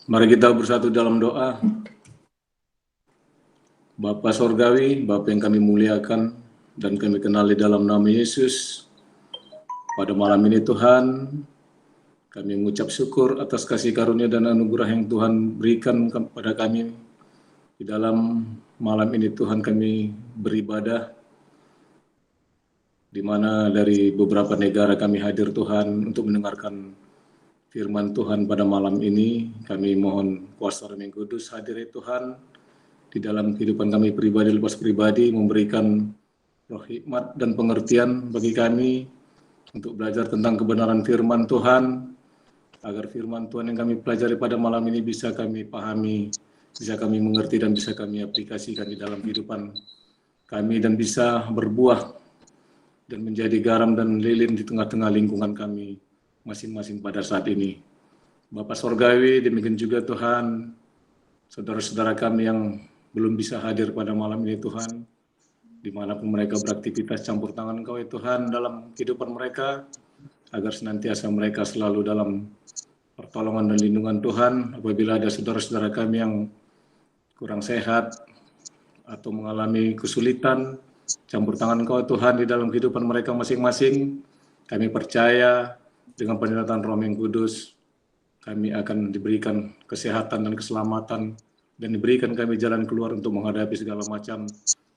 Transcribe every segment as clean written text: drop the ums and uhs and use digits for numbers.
Mari kita bersatu dalam doa. Bapa Sorgawi, Bapa yang kami muliakan dan kami kenali dalam nama Yesus, pada malam ini Tuhan, kami mengucap syukur atas kasih karunia dan anugerah yang Tuhan berikan kepada kami. Di dalam malam ini Tuhan kami beribadah, di mana dari beberapa negara kami hadir Tuhan untuk mendengarkan firman Tuhan pada malam ini. Kami mohon kuasa Roh yang Kudus hadir ya Tuhan, di dalam kehidupan kami pribadi lepas pribadi, memberikan roh hikmat dan pengertian bagi kami untuk belajar tentang kebenaran firman Tuhan, agar firman Tuhan yang kami pelajari pada malam ini bisa kami pahami, bisa kami mengerti dan bisa kami aplikasikan di dalam kehidupan kami dan bisa berbuah dan menjadi garam dan lilin di tengah-tengah lingkungan kami masing-masing pada saat ini. Bapak Sorgawi, demikian juga Tuhan, saudara-saudara kami yang belum bisa hadir pada malam ini Tuhan, dimanapun mereka beraktivitas, campur tangan Engkau ya Tuhan dalam kehidupan mereka, agar senantiasa mereka selalu dalam pertolongan dan lindungan Tuhan. Apabila ada saudara-saudara kami yang kurang sehat atau mengalami kesulitan, campur tangan Engkau Tuhan di dalam kehidupan mereka masing-masing. Kami percaya dengan penyertaan Roh yang Kudus, kami akan diberikan kesehatan dan keselamatan, dan diberikan kami jalan keluar untuk menghadapi segala macam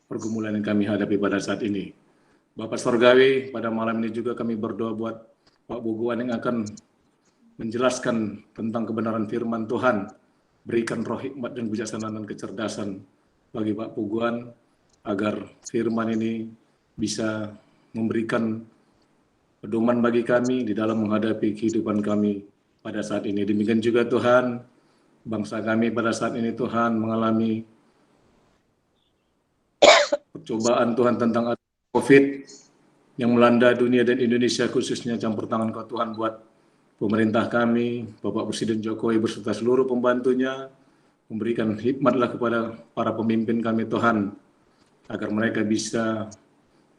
pergumulan yang kami hadapi pada saat ini. Bapak Sorgawi, pada malam ini juga kami berdoa buat Pak Buguan yang akan menjelaskan tentang kebenaran firman Tuhan. Berikan roh hikmat dan kebijaksanaan dan kecerdasan bagi Pak Buguan, agar firman ini bisa memberikan pedoman bagi kami di dalam menghadapi kehidupan kami pada saat ini. Demikian juga Tuhan, bangsa kami pada saat ini Tuhan mengalami percobaan Tuhan tentang COVID yang melanda dunia dan Indonesia khususnya. Campur tangan Kau Tuhan buat pemerintah kami, Bapak Presiden Jokowi beserta seluruh pembantunya, memberikan hikmatlah kepada para pemimpin kami Tuhan, agar mereka bisa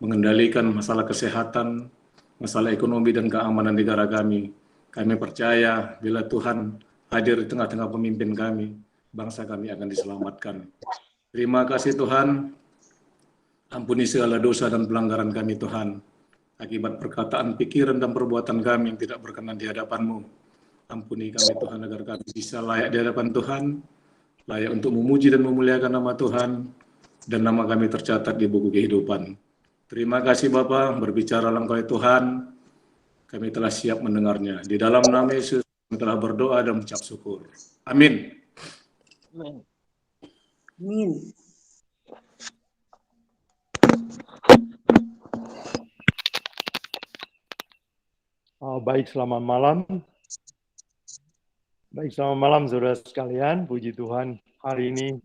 mengendalikan masalah kesehatan, masalah ekonomi dan keamanan negara kami. Kami percaya bila Tuhan hadir di tengah-tengah pemimpin kami, bangsa kami akan diselamatkan. Terima kasih Tuhan, ampuni segala dosa dan pelanggaran kami Tuhan, akibat perkataan, pikiran, dan perbuatan kami yang tidak berkenan di hadapan-Mu. Ampuni kami Tuhan, agar kami bisa layak di hadapan Tuhan, layak untuk memuji dan memuliakan nama Tuhan, dan nama kami tercatat di buku kehidupan. Terima kasih Bapa, berbicara Engkau ya Tuhan, kami telah siap mendengarnya. Di dalam nama Yesus kami telah berdoa dan mengucap syukur. Amin. Amin. Amin. Baik, selamat malam. Baik, selamat malam saudara sekalian. Puji Tuhan, hari ini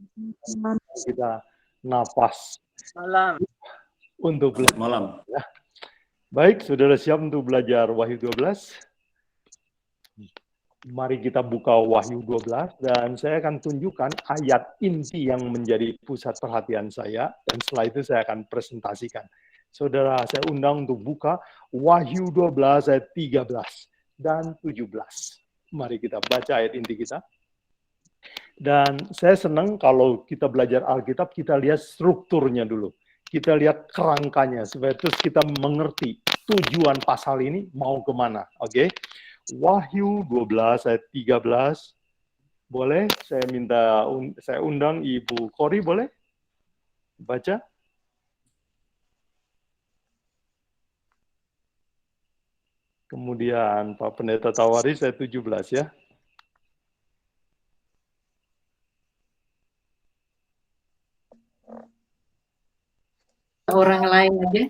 kita napas Malam. untuk belajar. Malam. Ya. Baik, saudara siap untuk belajar Wahyu 12? Mari kita buka Wahyu 12 dan saya akan tunjukkan ayat inti yang menjadi pusat perhatian saya, dan setelah itu saya akan presentasikan. Saudara, saya undang untuk buka Wahyu 12 ayat 13 dan 17. Mari kita baca ayat inti kita. Dan saya senang kalau kita belajar Alkitab, kita lihat strukturnya dulu. Kita lihat kerangkanya, supaya terus kita mengerti tujuan pasal ini mau kemana. Oke? Wahyu 12 ayat 13. Boleh? Saya undang Ibu Kori, boleh? Baca. Kemudian Pak Pendeta Tawari, saya 17 ya. Orang lain aja.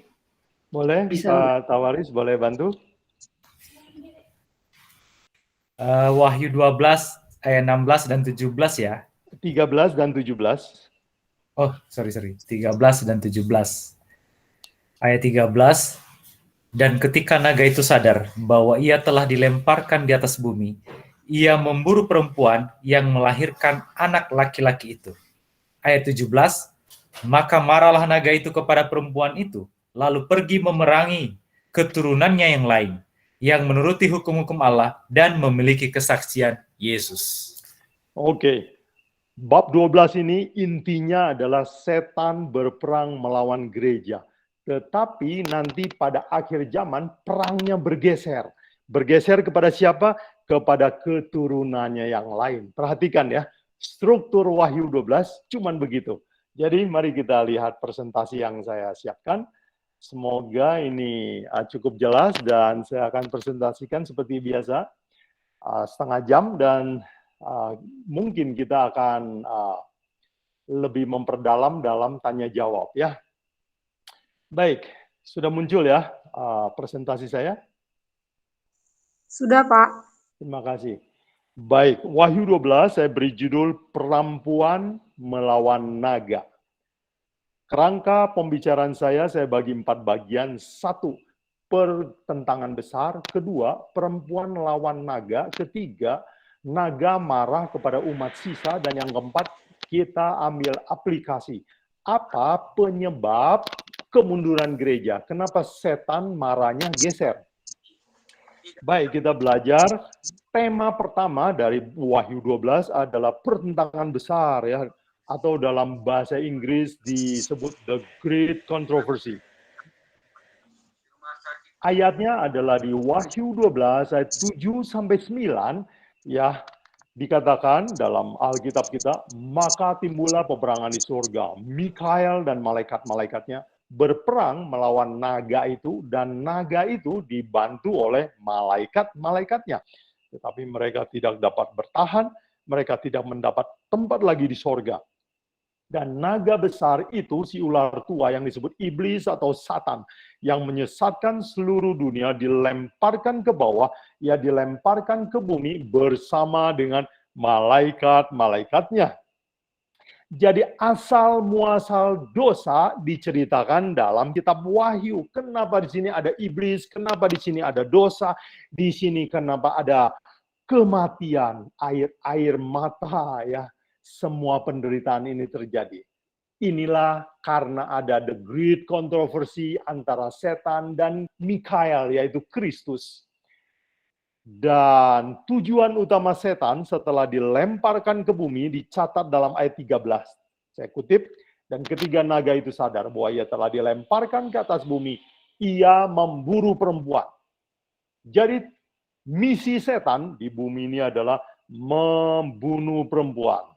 Boleh, Bisa. Pak Tawaris, boleh bantu? Wahyu 12 ayat 16 dan 17 ya. 13 dan 17. Oh, sorry. 13 dan 17. Ayat 13. Dan ketika naga itu sadar bahwa ia telah dilemparkan di atas bumi, ia memburu perempuan yang melahirkan anak laki-laki itu. Ayat 17. Maka marahlah naga itu kepada perempuan itu, lalu pergi memerangi keturunannya yang lain, yang menuruti hukum-hukum Allah dan memiliki kesaksian Yesus. Oke. Bab 12 ini intinya adalah setan berperang melawan gereja. Tetapi nanti pada akhir zaman perangnya bergeser. Bergeser kepada siapa? Kepada keturunannya yang lain. Perhatikan ya, struktur Wahyu 12 cuman begitu. Jadi mari kita lihat presentasi yang saya siapkan. Semoga ini cukup jelas dan saya akan presentasikan seperti biasa setengah jam dan mungkin kita akan lebih memperdalam dalam tanya jawab ya. Baik, sudah muncul ya presentasi saya? Sudah, Pak. Terima kasih. Baik, Wahyu 12 saya beri judul Perempuan Melawan Naga. Kerangka pembicaraan saya bagi 4 bagian. 1, pertentangan besar. 2, perempuan lawan naga. 3, naga marah kepada umat sisa. Dan yang keempat, kita ambil aplikasi. Apa penyebab kemunduran gereja? Kenapa setan marahnya geser? Baik, kita belajar. Tema pertama dari Wahyu 12 adalah pertentangan besar ya, atau dalam bahasa Inggris disebut the Great Controversy. Ayatnya adalah di Wahyu 12 ayat 7 sampai 9 ya, dikatakan dalam Alkitab kita, maka timbullah peperangan di surga. Mikael dan malaikat-malaikatnya berperang melawan naga itu, dan naga itu dibantu oleh malaikat-malaikatnya. Tetapi mereka tidak dapat bertahan, mereka tidak mendapat tempat lagi di surga. Dan naga besar itu, si ular tua yang disebut iblis atau Satan, yang menyesatkan seluruh dunia, dilemparkan ke bawah, ya dilemparkan ke bumi bersama dengan malaikat-malaikatnya. Jadi asal muasal dosa diceritakan dalam kitab Wahyu. Kenapa di sini ada iblis? Kenapa di sini ada dosa? Di sini kenapa ada kematian, air mata ya. Semua penderitaan ini terjadi. Inilah karena ada the great controversy antara setan dan Mikael, yaitu Kristus. Dan tujuan utama setan setelah dilemparkan ke bumi dicatat dalam ayat 13. Saya kutip, dan ketiga naga itu sadar bahwa ia telah dilemparkan ke atas bumi, ia memburu perempuan. Jadi misi setan di bumi ini adalah membunuh perempuan.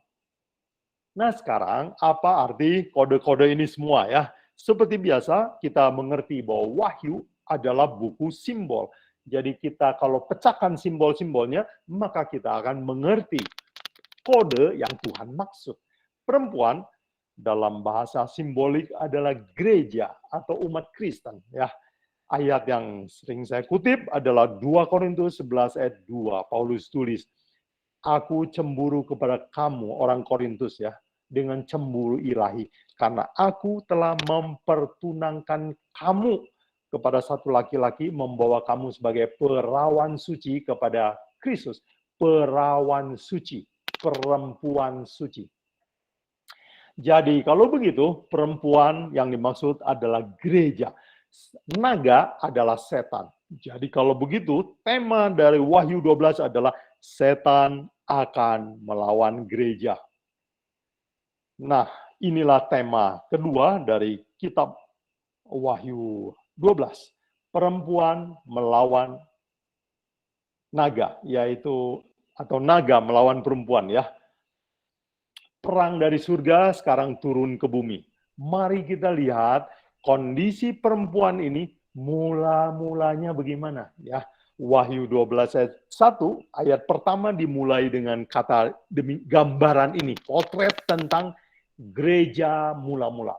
Nah sekarang apa arti kode-kode ini semua ya? Seperti biasa kita mengerti bahwa Wahyu adalah buku simbol. Jadi kita kalau pecahkan simbol-simbolnya, maka kita akan mengerti kode yang Tuhan maksud. Perempuan dalam bahasa simbolik adalah gereja atau umat Kristen. Ya, ayat yang sering saya kutip adalah 2 Korintus 11 ayat 2. Paulus tulis, aku cemburu kepada kamu, orang Korintus ya, dengan cemburu ilahi. Karena aku telah mempertunangkan kamu kepada satu laki-laki, membawa kamu sebagai perawan suci kepada Kristus. Perawan suci, perempuan suci. Jadi kalau begitu, perempuan yang dimaksud adalah gereja. Naga adalah setan. Jadi kalau begitu, tema dari Wahyu 12 adalah setan akan melawan gereja. Nah, inilah tema kedua dari kitab Wahyu 12. Perempuan melawan naga, yaitu atau naga melawan perempuan ya. Perang dari surga sekarang turun ke bumi. Mari kita lihat kondisi perempuan ini mula-mulanya bagaimana ya. Wahyu 12 ayat 1, ayat pertama dimulai dengan kata demi gambaran ini, potret tentang gereja mula-mula.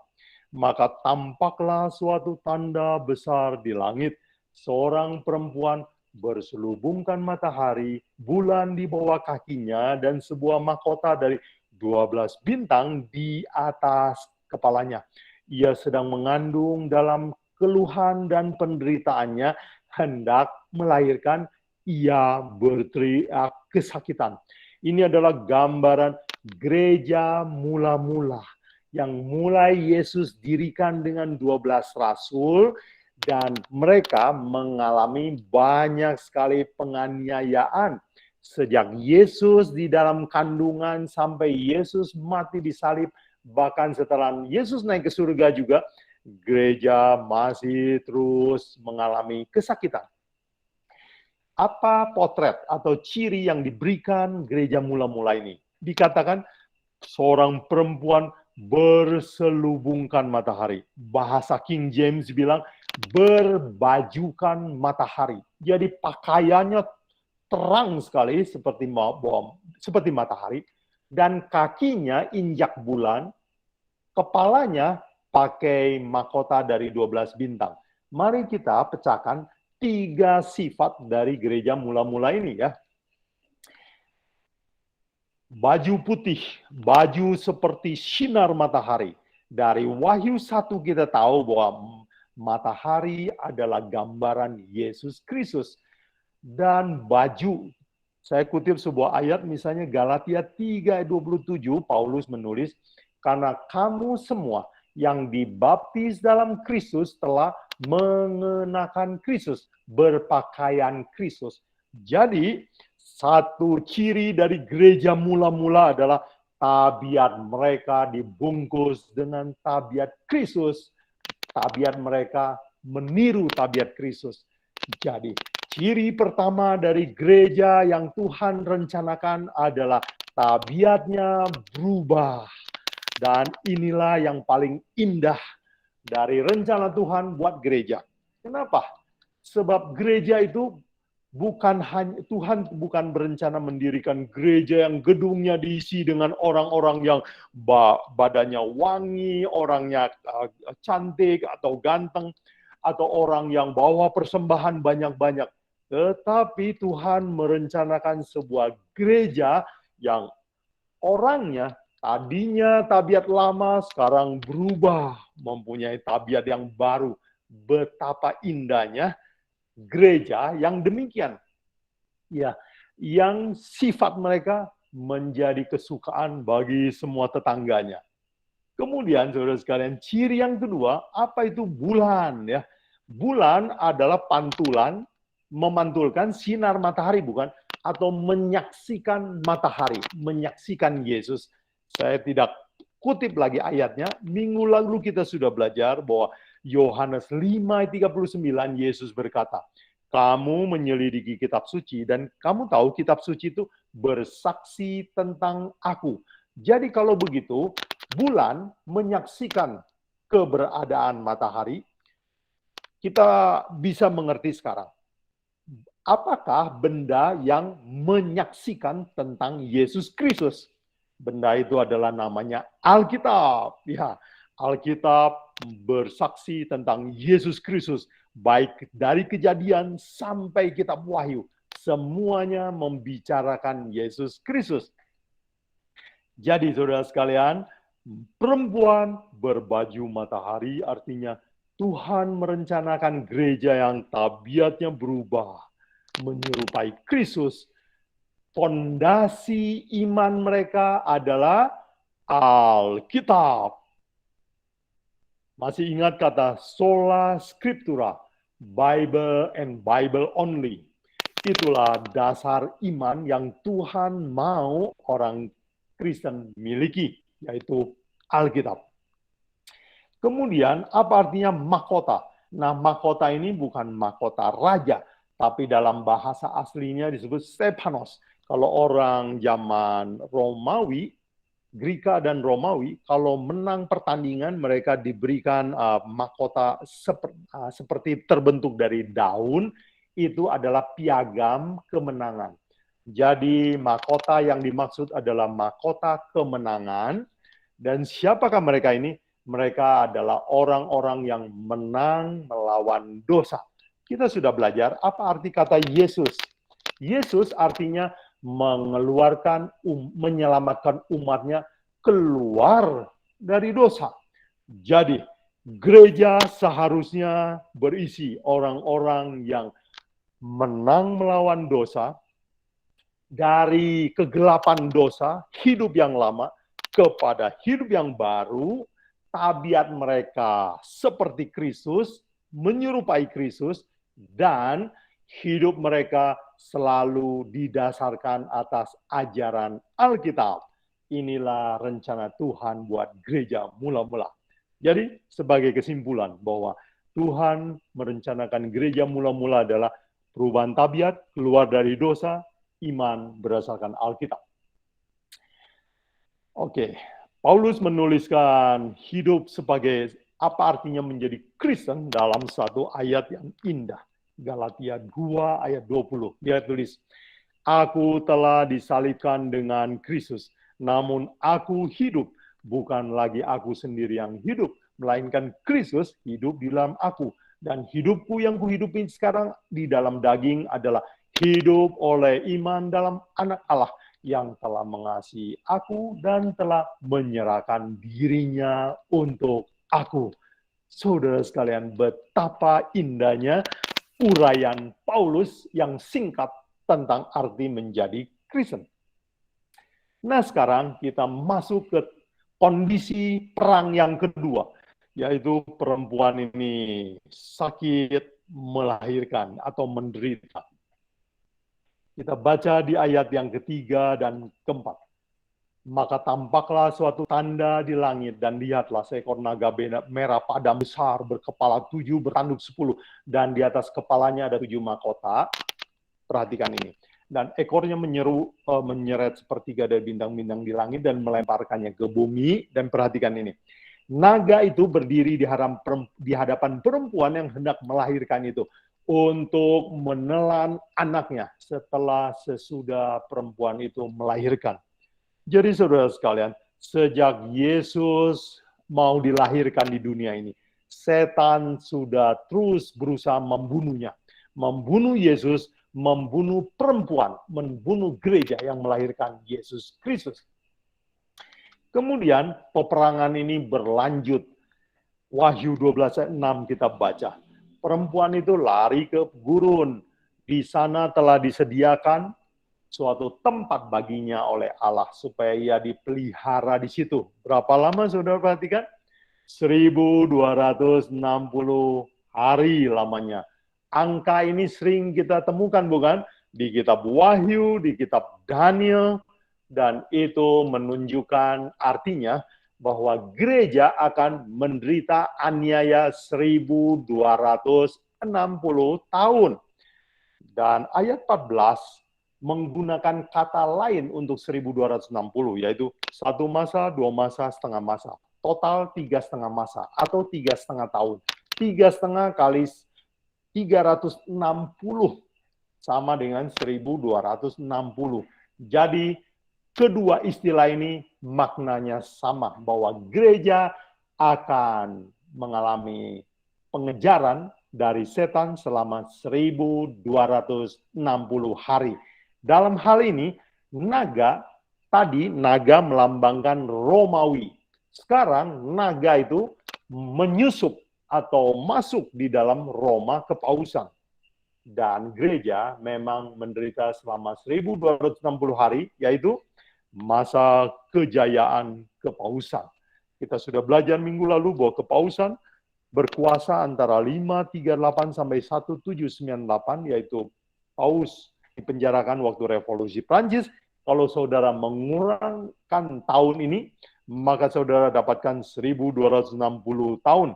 Maka tampaklah suatu tanda besar di langit, seorang perempuan berselubungkan matahari, bulan di bawah kakinya, dan sebuah mahkota dari 12 bintang di atas kepalanya. Ia sedang mengandung dalam keluhan dan penderitaannya, hendak melahirkan, ia berteriak kesakitan. Ini adalah gambaran gereja mula-mula yang mulai Yesus dirikan dengan 12 rasul, dan mereka mengalami banyak sekali penganiayaan Sejak Yesus di dalam kandungan sampai Yesus mati di salib, bahkan setelah Yesus naik ke surga juga, gereja masih terus mengalami kesakitan. Apa potret atau ciri yang diberikan gereja mula-mula ini? Dikatakan seorang perempuan berselubungkan matahari. Bahasa King James bilang berbajukan matahari. Jadi pakaiannya terang sekali seperti matahari, dan kakinya injak bulan, kepalanya pakai mahkota dari 12 bintang. Mari kita pecahkan 3 sifat dari gereja mula-mula ini ya. Baju putih, baju seperti sinar matahari. Dari Wahyu 1 kita tahu bahwa matahari adalah gambaran Yesus Kristus. Dan baju, saya kutip sebuah ayat misalnya Galatia 3:27, Paulus menulis, karena kamu semua yang dibaptis dalam Kristus telah mengenakan Kristus, berpakaian Kristus. Jadi, satu ciri dari gereja mula-mula adalah tabiat mereka dibungkus dengan tabiat Kristus. Tabiat mereka meniru tabiat Kristus. Jadi, ciri pertama dari gereja yang Tuhan rencanakan adalah tabiatnya berubah. Dan inilah yang paling indah dari rencana Tuhan buat gereja. Kenapa? Sebab gereja itu Tuhan bukan berencana mendirikan gereja yang gedungnya diisi dengan orang-orang yang badannya wangi, orangnya cantik atau ganteng, atau orang yang bawa persembahan banyak-banyak. Tetapi Tuhan merencanakan sebuah gereja yang orangnya tadinya tabiat lama, sekarang berubah, mempunyai tabiat yang baru. Betapa indahnya gereja yang demikian. Ya, yang sifat mereka menjadi kesukaan bagi semua tetangganya. Kemudian, saudara sekalian, ciri yang kedua, apa itu bulan? Ya, bulan adalah pantulan, memantulkan sinar matahari, bukan? Atau menyaksikan matahari, menyaksikan Yesus. Saya tidak kutip lagi ayatnya. Minggu lalu kita sudah belajar bahwa Yohanes 5:39 Yesus berkata, kamu menyelidiki kitab suci dan kamu tahu kitab suci itu bersaksi tentang aku. Jadi kalau begitu, bulan menyaksikan keberadaan matahari, kita bisa mengerti sekarang. Apakah benda yang menyaksikan tentang Yesus Kristus? Benda itu adalah namanya Alkitab. Ya, Alkitab bersaksi tentang Yesus Kristus, baik dari Kejadian sampai kitab Wahyu. Semuanya membicarakan Yesus Kristus. Jadi saudara sekalian, perempuan berbaju matahari artinya Tuhan merencanakan gereja yang tabiatnya berubah, menyerupai Kristus. Fondasi iman mereka adalah Alkitab. Masih ingat kata sola scriptura, Bible and Bible only. Itulah dasar iman yang Tuhan mau orang Kristen miliki, yaitu Alkitab. Kemudian, apa artinya mahkota? Nah, mahkota ini bukan mahkota raja, tapi dalam bahasa aslinya disebut Stephanos. Kalau orang zaman Romawi, Greka dan Romawi, kalau menang pertandingan, mereka diberikan mahkota seperti terbentuk dari daun, itu adalah piagam kemenangan. Jadi mahkota yang dimaksud adalah mahkota kemenangan. Dan siapakah mereka ini? Mereka adalah orang-orang yang menang melawan dosa. Kita sudah belajar apa arti kata Yesus. Yesus artinya mengeluarkan, menyelamatkan umatnya keluar dari dosa. Jadi gereja seharusnya berisi orang-orang yang menang melawan dosa, dari kegelapan dosa, hidup yang lama, kepada hidup yang baru. Tabiat mereka seperti Kristus, menyerupai Kristus, dan hidup mereka selalu didasarkan atas ajaran Alkitab. Inilah rencana Tuhan buat gereja mula-mula. Jadi sebagai kesimpulan bahwa Tuhan merencanakan gereja mula-mula adalah perubahan tabiat, keluar dari dosa, iman berdasarkan Alkitab. Oke, Paulus menuliskan hidup sebagai apa artinya menjadi Kristen dalam satu ayat yang indah. Galatia 2 ayat 20. Dia tulis, "Aku telah disalibkan dengan Kristus, namun aku hidup, bukan lagi aku sendiri yang hidup, melainkan Kristus hidup di dalam aku. Dan hidupku yang kuhidupi sekarang di dalam daging adalah hidup oleh iman dalam Anak Allah yang telah mengasihi aku dan telah menyerahkan dirinya untuk aku." Saudara sekalian, betapa indahnya uraian Paulus yang singkat tentang arti menjadi Kristen. Nah, sekarang kita masuk ke kondisi perang yang kedua, yaitu perempuan ini sakit melahirkan atau menderita. Kita baca di ayat yang ketiga dan keempat. "Maka tampaklah suatu tanda di langit, dan lihatlah seekor naga merah padam besar, berkepala 7, bertanduk 10, dan di atas kepalanya ada 7 mahkota." Perhatikan ini. "Dan ekornya menyeret sepertiga dari bintang-bintang di langit dan melemparkannya ke bumi." Dan perhatikan ini. Naga itu berdiri di hadapan perempuan yang hendak melahirkan itu untuk menelan anaknya sesudah perempuan itu melahirkan. Jadi saudara sekalian, sejak Yesus mau dilahirkan di dunia ini, setan sudah terus berusaha membunuhnya. Membunuh Yesus, membunuh perempuan, membunuh gereja yang melahirkan Yesus Kristus. Kemudian peperangan ini berlanjut. Wahyu 12 ayat 6 kita baca. Perempuan itu lari ke gurun. Di sana telah disediakan suatu tempat baginya oleh Allah supaya ia dipelihara di situ. Berapa lama saudara perhatikan? 1260 hari lamanya. Angka ini sering kita temukan bukan? Di kitab Wahyu, di kitab Daniel, dan itu menunjukkan artinya bahwa gereja akan menderita aniaya 1260 tahun. Dan ayat 14 menggunakan kata lain untuk 1260, yaitu 1 masa, 2 masa, setengah masa. Total 3,5 masa atau 3,5 tahun. 3,5 kali 360 sama dengan 1260. Jadi kedua istilah ini maknanya sama, bahwa gereja akan mengalami pengejaran dari setan selama 1260 hari. Dalam hal ini, naga melambangkan Romawi. Sekarang naga itu menyusup atau masuk di dalam Roma kepausan. Dan gereja memang menderita selama 1260 hari, yaitu masa kejayaan kepausan. Kita sudah belajar minggu lalu bahwa kepausan berkuasa antara 538 sampai 1798, yaitu Paus dipenjarakan waktu revolusi Prancis. Kalau saudara mengurangkan tahun ini, maka saudara dapatkan 1260 tahun.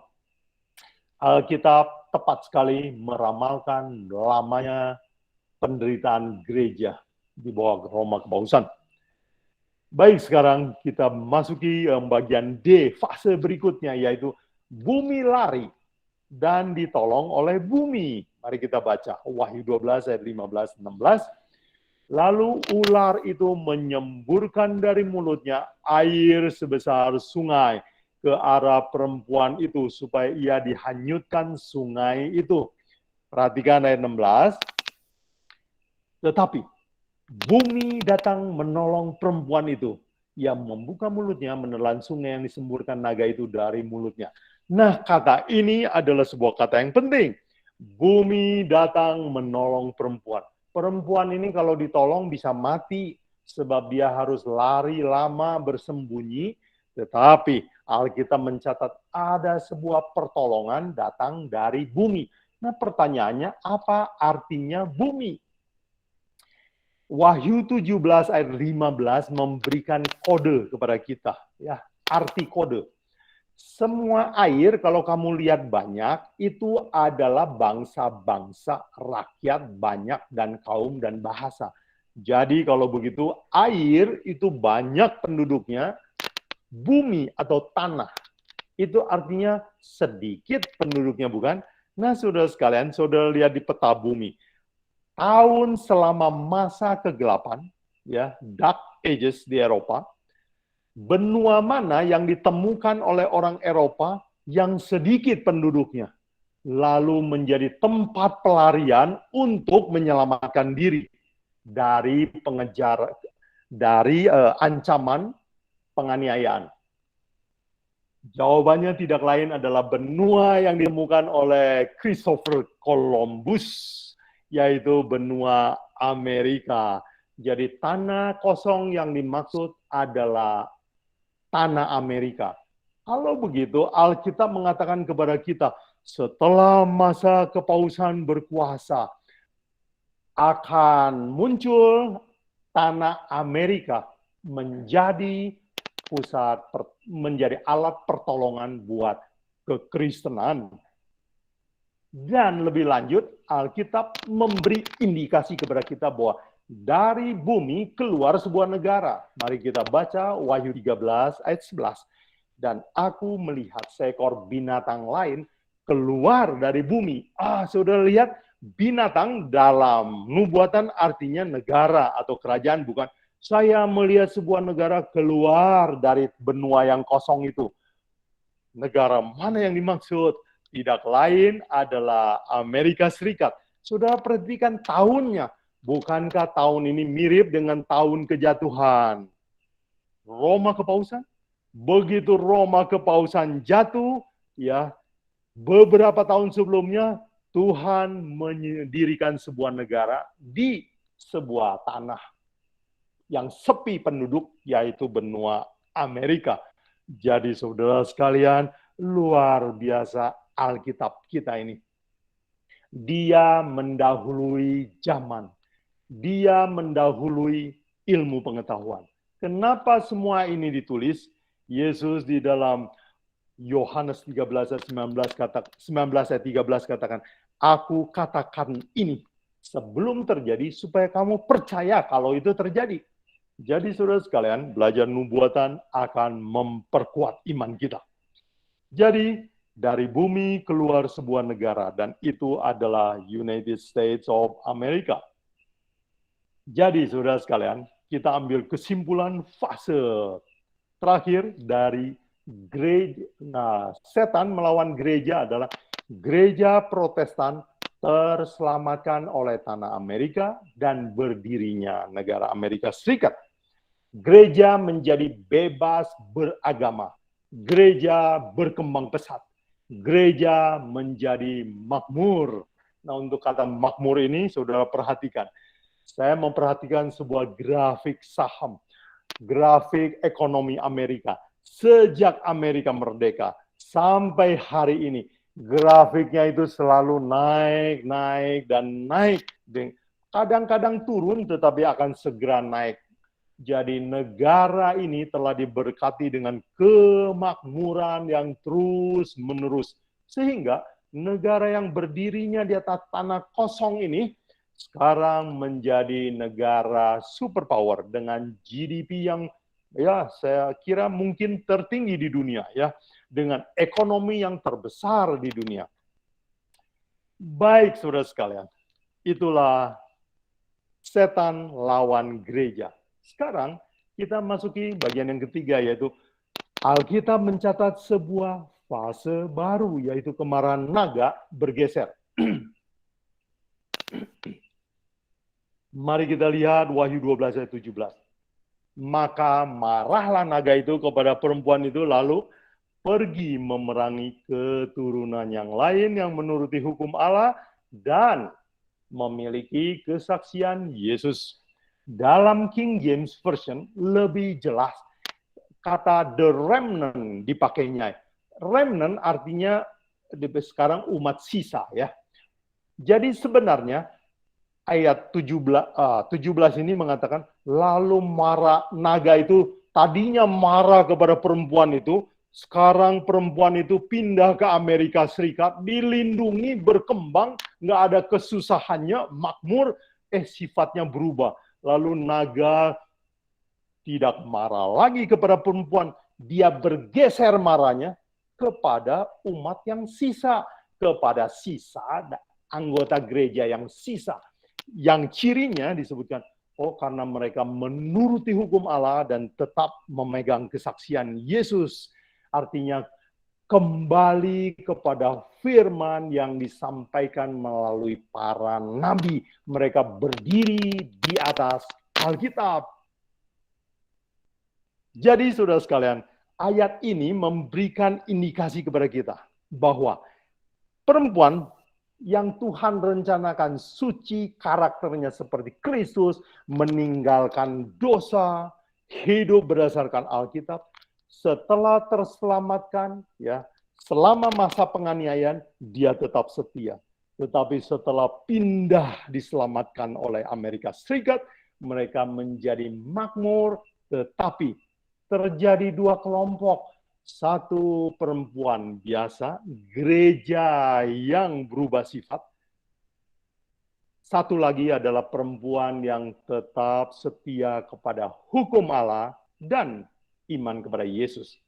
Alkitab tepat sekali meramalkan lamanya penderitaan gereja di bawah Roma kepausan. Baik, sekarang kita masuki bagian D, fase berikutnya, yaitu bumi lari dan ditolong oleh bumi. Mari kita baca Wahyu 12 ayat 15-16. "Lalu ular itu menyemburkan dari mulutnya air sebesar sungai ke arah perempuan itu supaya ia dihanyutkan sungai itu." Perhatikan ayat 16. "Tetapi bumi datang menolong perempuan itu. Ia membuka mulutnya menelan sungai yang disemburkan naga itu dari mulutnya." Nah, kata ini adalah sebuah kata yang penting. Bumi datang menolong perempuan. Perempuan ini kalau ditolong bisa mati sebab dia harus lari lama bersembunyi. Tetapi Alkitab mencatat ada sebuah pertolongan datang dari bumi. Nah, pertanyaannya, apa artinya bumi? Wahyu 17 ayat 15 memberikan kode kepada kita, ya, arti kode. Semua air kalau kamu lihat banyak itu adalah bangsa-bangsa, rakyat banyak dan kaum dan bahasa. Jadi kalau begitu air itu banyak penduduknya, bumi atau tanah itu artinya sedikit penduduknya, bukan? Nah, saudara sekalian, saudara lihat di peta bumi. Tahun selama masa kegelapan, ya, Dark Ages di Eropa, benua mana yang ditemukan oleh orang Eropa yang sedikit penduduknya, lalu menjadi tempat pelarian untuk menyelamatkan diri dari pengejar, dari ancaman penganiayaan. Jawabannya tidak lain adalah benua yang ditemukan oleh Christopher Columbus, yaitu benua Amerika. Jadi tanah kosong yang dimaksud adalah tanah Amerika. Kalau begitu, Alkitab mengatakan kepada kita, setelah masa kepausan berkuasa, akan muncul tanah Amerika menjadi pusat, menjadi alat pertolongan buat kekristenan. Dan lebih lanjut, Alkitab memberi indikasi kepada kita bahwa dari bumi keluar sebuah negara. Mari kita baca Wahyu 13 ayat 11. Dan aku melihat seekor binatang lain keluar dari bumi. Saudara lihat, binatang dalam nubuatan artinya negara atau kerajaan, bukan. Saya melihat sebuah negara keluar dari benua yang kosong itu. Negara mana yang dimaksud? Tidak lain adalah Amerika Serikat. Saudara perhatikan tahunnya. Bukankah tahun ini mirip dengan tahun kejatuhan Roma Kepausan? Begitu Roma Kepausan jatuh, ya, beberapa tahun sebelumnya Tuhan mendirikan sebuah negara di sebuah tanah yang sepi penduduk, yaitu benua Amerika. Jadi saudara sekalian, luar biasa Alkitab kita ini. Dia mendahului zaman. Dia mendahului ilmu pengetahuan. Kenapa semua ini ditulis? Yesus di dalam Yohanes 13 ayat 19 ayat 13 katakan, aku katakan ini sebelum terjadi supaya kamu percaya kalau itu terjadi. Jadi saudara sekalian, belajar nubuatan akan memperkuat iman kita. Jadi dari bumi keluar sebuah negara dan itu adalah United States of America. Jadi saudara sekalian, kita ambil kesimpulan fase terakhir dari gereja. Nah, setan melawan gereja adalah gereja Protestan terselamatkan oleh tanah Amerika dan berdirinya negara Amerika Serikat. Gereja menjadi bebas beragama. Gereja berkembang pesat. Gereja menjadi makmur. Nah, untuk kata makmur ini, saudara perhatikan. Saya memperhatikan sebuah grafik saham, grafik ekonomi Amerika. Sejak Amerika merdeka sampai hari ini, grafiknya itu selalu naik, naik, dan naik. Kadang-kadang turun, tetapi akan segera naik. Jadi negara ini telah diberkati dengan kemakmuran yang terus-menerus. Sehingga negara yang berdirinya di atas tanah kosong ini sekarang menjadi negara superpower dengan GDP yang ya saya kira mungkin tertinggi di dunia, ya, dengan ekonomi yang terbesar di dunia. Baik saudara sekalian, itulah setan lawan gereja. Sekarang kita masuki bagian yang ketiga, yaitu Alkitab mencatat sebuah fase baru, yaitu kemarahan naga bergeser. Mari kita lihat Wahyu 12 ayat 17. Maka marahlah naga itu kepada perempuan itu, lalu pergi memerangi keturunan yang lain yang menuruti hukum Allah dan memiliki kesaksian Yesus. Dalam King James Version lebih jelas kata the remnant dipakainya. Remnant artinya sekarang umat sisa, ya. Jadi sebenarnya ayat 17 ini mengatakan, lalu marah naga itu tadinya marah kepada perempuan itu, sekarang perempuan itu pindah ke Amerika Serikat, dilindungi, berkembang, nggak ada kesusahannya, makmur, sifatnya berubah. Lalu naga tidak marah lagi kepada perempuan, dia bergeser marahnya kepada umat yang sisa, kepada sisa anggota gereja yang sisa. Yang cirinya disebutkan, karena mereka menuruti hukum Allah dan tetap memegang kesaksian Yesus. Artinya kembali kepada firman yang disampaikan melalui para nabi. Mereka berdiri di atas Alkitab. Jadi saudara sekalian, ayat ini memberikan indikasi kepada kita bahwa perempuan yang Tuhan rencanakan suci, karakternya seperti Kristus, meninggalkan dosa, hidup berdasarkan Alkitab, setelah terselamatkan, ya, selama masa penganiayaan, dia tetap setia. Tetapi setelah pindah diselamatkan oleh Amerika Serikat, mereka menjadi makmur, tetapi terjadi dua kelompok. Satu perempuan biasa, gereja yang berubah sifat. Satu lagi adalah perempuan yang tetap setia kepada hukum Allah dan iman kepada Yesus.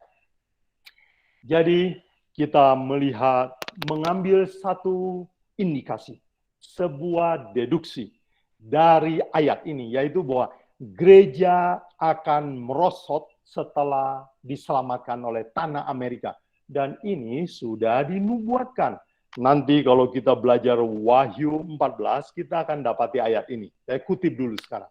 Jadi kita melihat, mengambil satu indikasi, sebuah deduksi dari ayat ini, yaitu bahwa gereja akan merosot setelah diselamatkan oleh tanah Amerika. Dan ini sudah dinubuatkan. Nanti kalau kita belajar Wahyu 14, kita akan dapati ayat ini. Saya kutip dulu sekarang.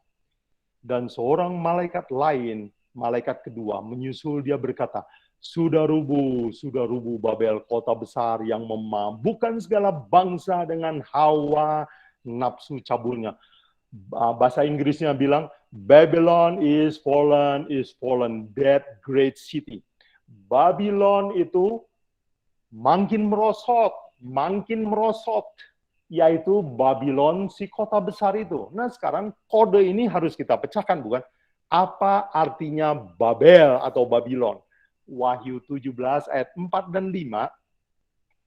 Dan seorang malaikat lain, malaikat kedua, menyusul dia berkata, sudah rubuh Babel, kota besar yang memabukkan segala bangsa dengan hawa nafsu cabulnya. Bahasa Inggrisnya bilang, Babylon is fallen, that great city. Babylon itu makin merosot, yaitu Babylon si kota besar itu. Nah sekarang kode ini harus kita pecahkan, bukan? Apa artinya Babel atau Babylon? Wahyu 17 ayat 4 dan 5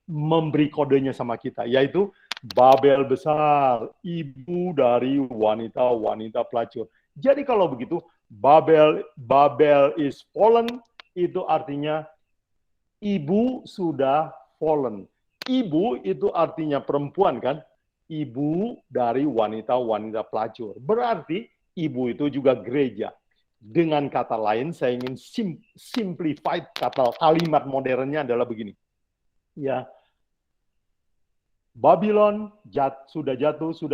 memberi kodenya sama kita, yaitu Babel besar, ibu dari wanita-wanita pelacur. Jadi kalau begitu, Babel is fallen, itu artinya ibu sudah fallen. Ibu itu artinya perempuan kan? Ibu dari wanita-wanita pelacur. Berarti ibu itu juga gereja. Dengan kata lain, saya ingin simplified kalimat modernnya adalah begini. Ya, Babylon sudah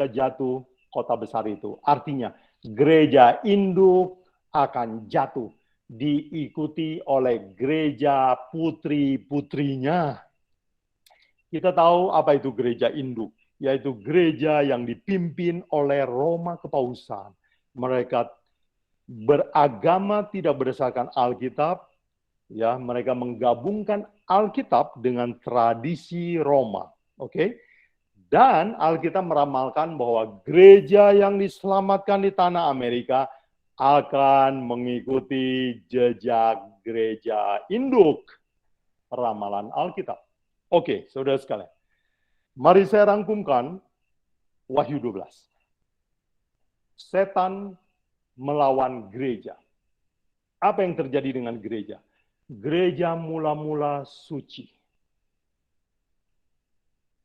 jatuh kota besar itu. Artinya gereja induk akan jatuh, diikuti oleh gereja putri-putrinya. Kita tahu apa itu gereja induk, yaitu gereja yang dipimpin oleh Roma Kepausan. Mereka beragama tidak berdasarkan Alkitab, ya, mereka menggabungkan Alkitab dengan tradisi Roma. Oke? Dan Alkitab meramalkan bahwa gereja yang diselamatkan di tanah Amerika akan mengikuti jejak gereja induk. Ramalan Alkitab. Oke, saudara sekalian. Mari saya rangkumkan Wahyu 12. Setan melawan gereja. Apa yang terjadi dengan gereja? Gereja mula-mula suci.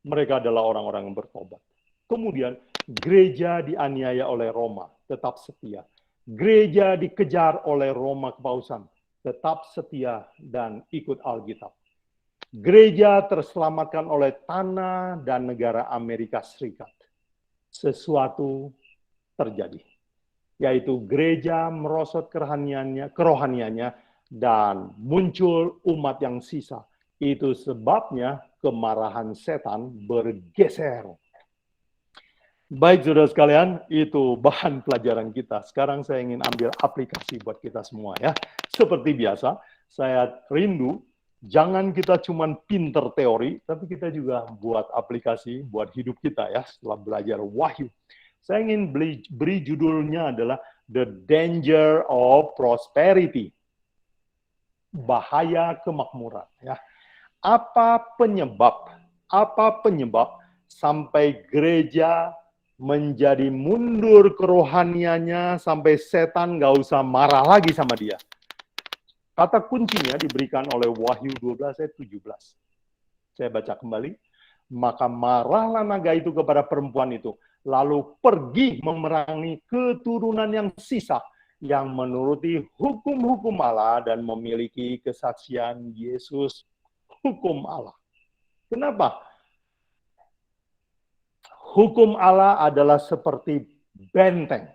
Mereka adalah orang-orang yang bertobat. Kemudian gereja dianiaya oleh Roma, tetap setia. Gereja dikejar oleh Roma Kepausan, tetap setia dan ikut Alkitab. Gereja terselamatkan oleh tanah dan negara Amerika Serikat. Sesuatu terjadi, yaitu gereja merosot kerohaniannya dan muncul umat yang sisa. Itu sebabnya kemarahan setan bergeser. Baik, saudara sekalian, itu bahan pelajaran kita. Sekarang saya ingin ambil aplikasi buat kita semua ya. Seperti biasa, saya rindu jangan kita cuma pinter teori, tapi kita juga buat aplikasi buat hidup kita ya setelah belajar Wahyu. Saya ingin beri judulnya adalah The Danger of Prosperity. Bahaya kemakmuran. Ya. Apa penyebab sampai gereja menjadi mundur kerohaniannya sampai setan nggak usah marah lagi sama dia? Kata kuncinya diberikan oleh Wahyu 12 ayat 17. Saya baca kembali. Maka marahlah naga itu kepada perempuan itu, lalu pergi memerangi keturunan yang sisa, yang menuruti hukum-hukum Allah dan memiliki kesaksian Yesus, hukum Allah. Kenapa? Hukum Allah adalah seperti benteng.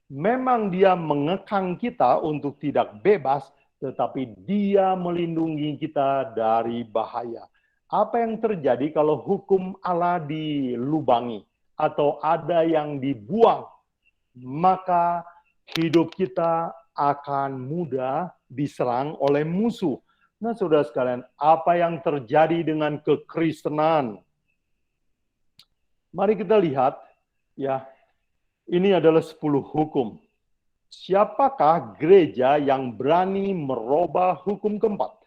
Memang dia mengekang kita untuk tidak bebas, tetapi dia melindungi kita dari bahaya. Apa yang terjadi kalau hukum Allah dilubangi atau ada yang dibuang? Maka hidup kita akan mudah diserang oleh musuh. Nah, saudara sekalian, apa yang terjadi dengan kekristenan? Mari kita lihat, ya, ini adalah 10 hukum. Siapakah gereja yang berani merubah hukum keempat?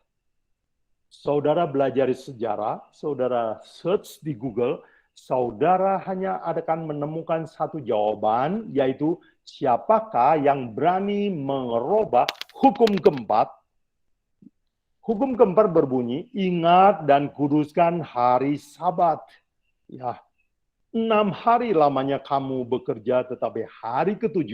Saudara belajar sejarah, saudara search di Google, saudara hanya akan menemukan satu jawaban, yaitu siapakah yang berani merubah hukum keempat? Hukum keempat berbunyi, ingat dan kuduskan hari Sabat. Ya, 6 hari lamanya kamu bekerja, tetapi hari ke-7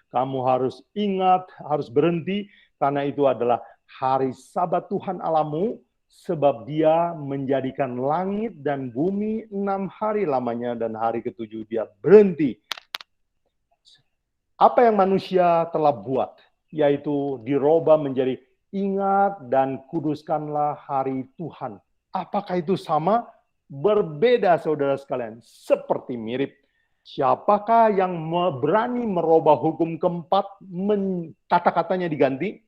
kamu harus ingat, harus berhenti, karena itu adalah hari Sabat Tuhan Allahmu, sebab dia menjadikan langit dan bumi 6 hari lamanya, dan hari ke-7 dia berhenti. Apa yang manusia telah buat, yaitu dirubah menjadi ingat dan kuduskanlah hari Tuhan. Apakah itu sama? Berbeda, saudara sekalian, seperti mirip. Siapakah yang berani merubah hukum keempat? Kata-katanya diganti.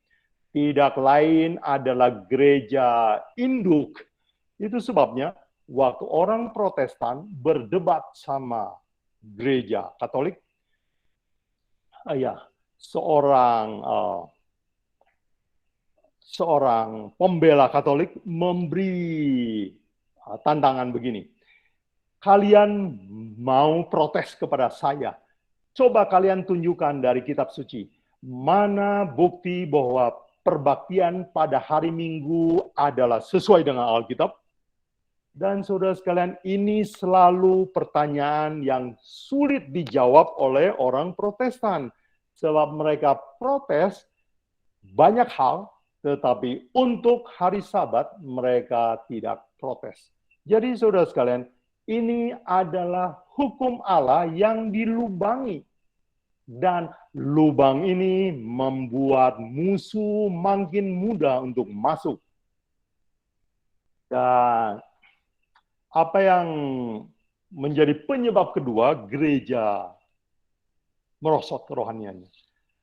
Tidak lain adalah gereja induk. Itu sebabnya waktu orang Protestan berdebat sama gereja Katolik, seorang pembela Katolik memberi tantangan begini. Kalian mau protes kepada saya? Coba kalian tunjukkan dari kitab suci. Mana bukti bahwa perbaktian pada hari Minggu adalah sesuai dengan Alkitab? Dan saudara sekalian, ini selalu pertanyaan yang sulit dijawab oleh orang Protestan. Sebab mereka protes banyak hal, tetapi untuk hari Sabat mereka tidak protes. Jadi saudara sekalian, ini adalah hukum Allah yang dilubangi. Dan lubang ini membuat musuh makin mudah untuk masuk. Dan apa yang menjadi penyebab kedua, gereja merosot kerohaniannya,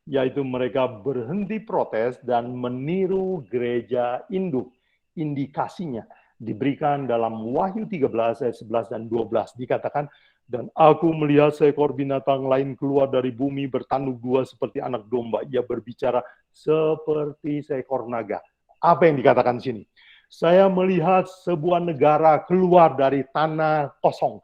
yaitu mereka berhenti protes dan meniru gereja induk. Indikasinya diberikan dalam Wahyu 13 ayat 11 dan 12. Dikatakan, dan aku melihat seekor binatang lain keluar dari bumi bertanduk dua seperti anak domba. Ia berbicara seperti seekor naga. Apa yang dikatakan di sini? Saya melihat sebuah negara keluar dari tanah kosong.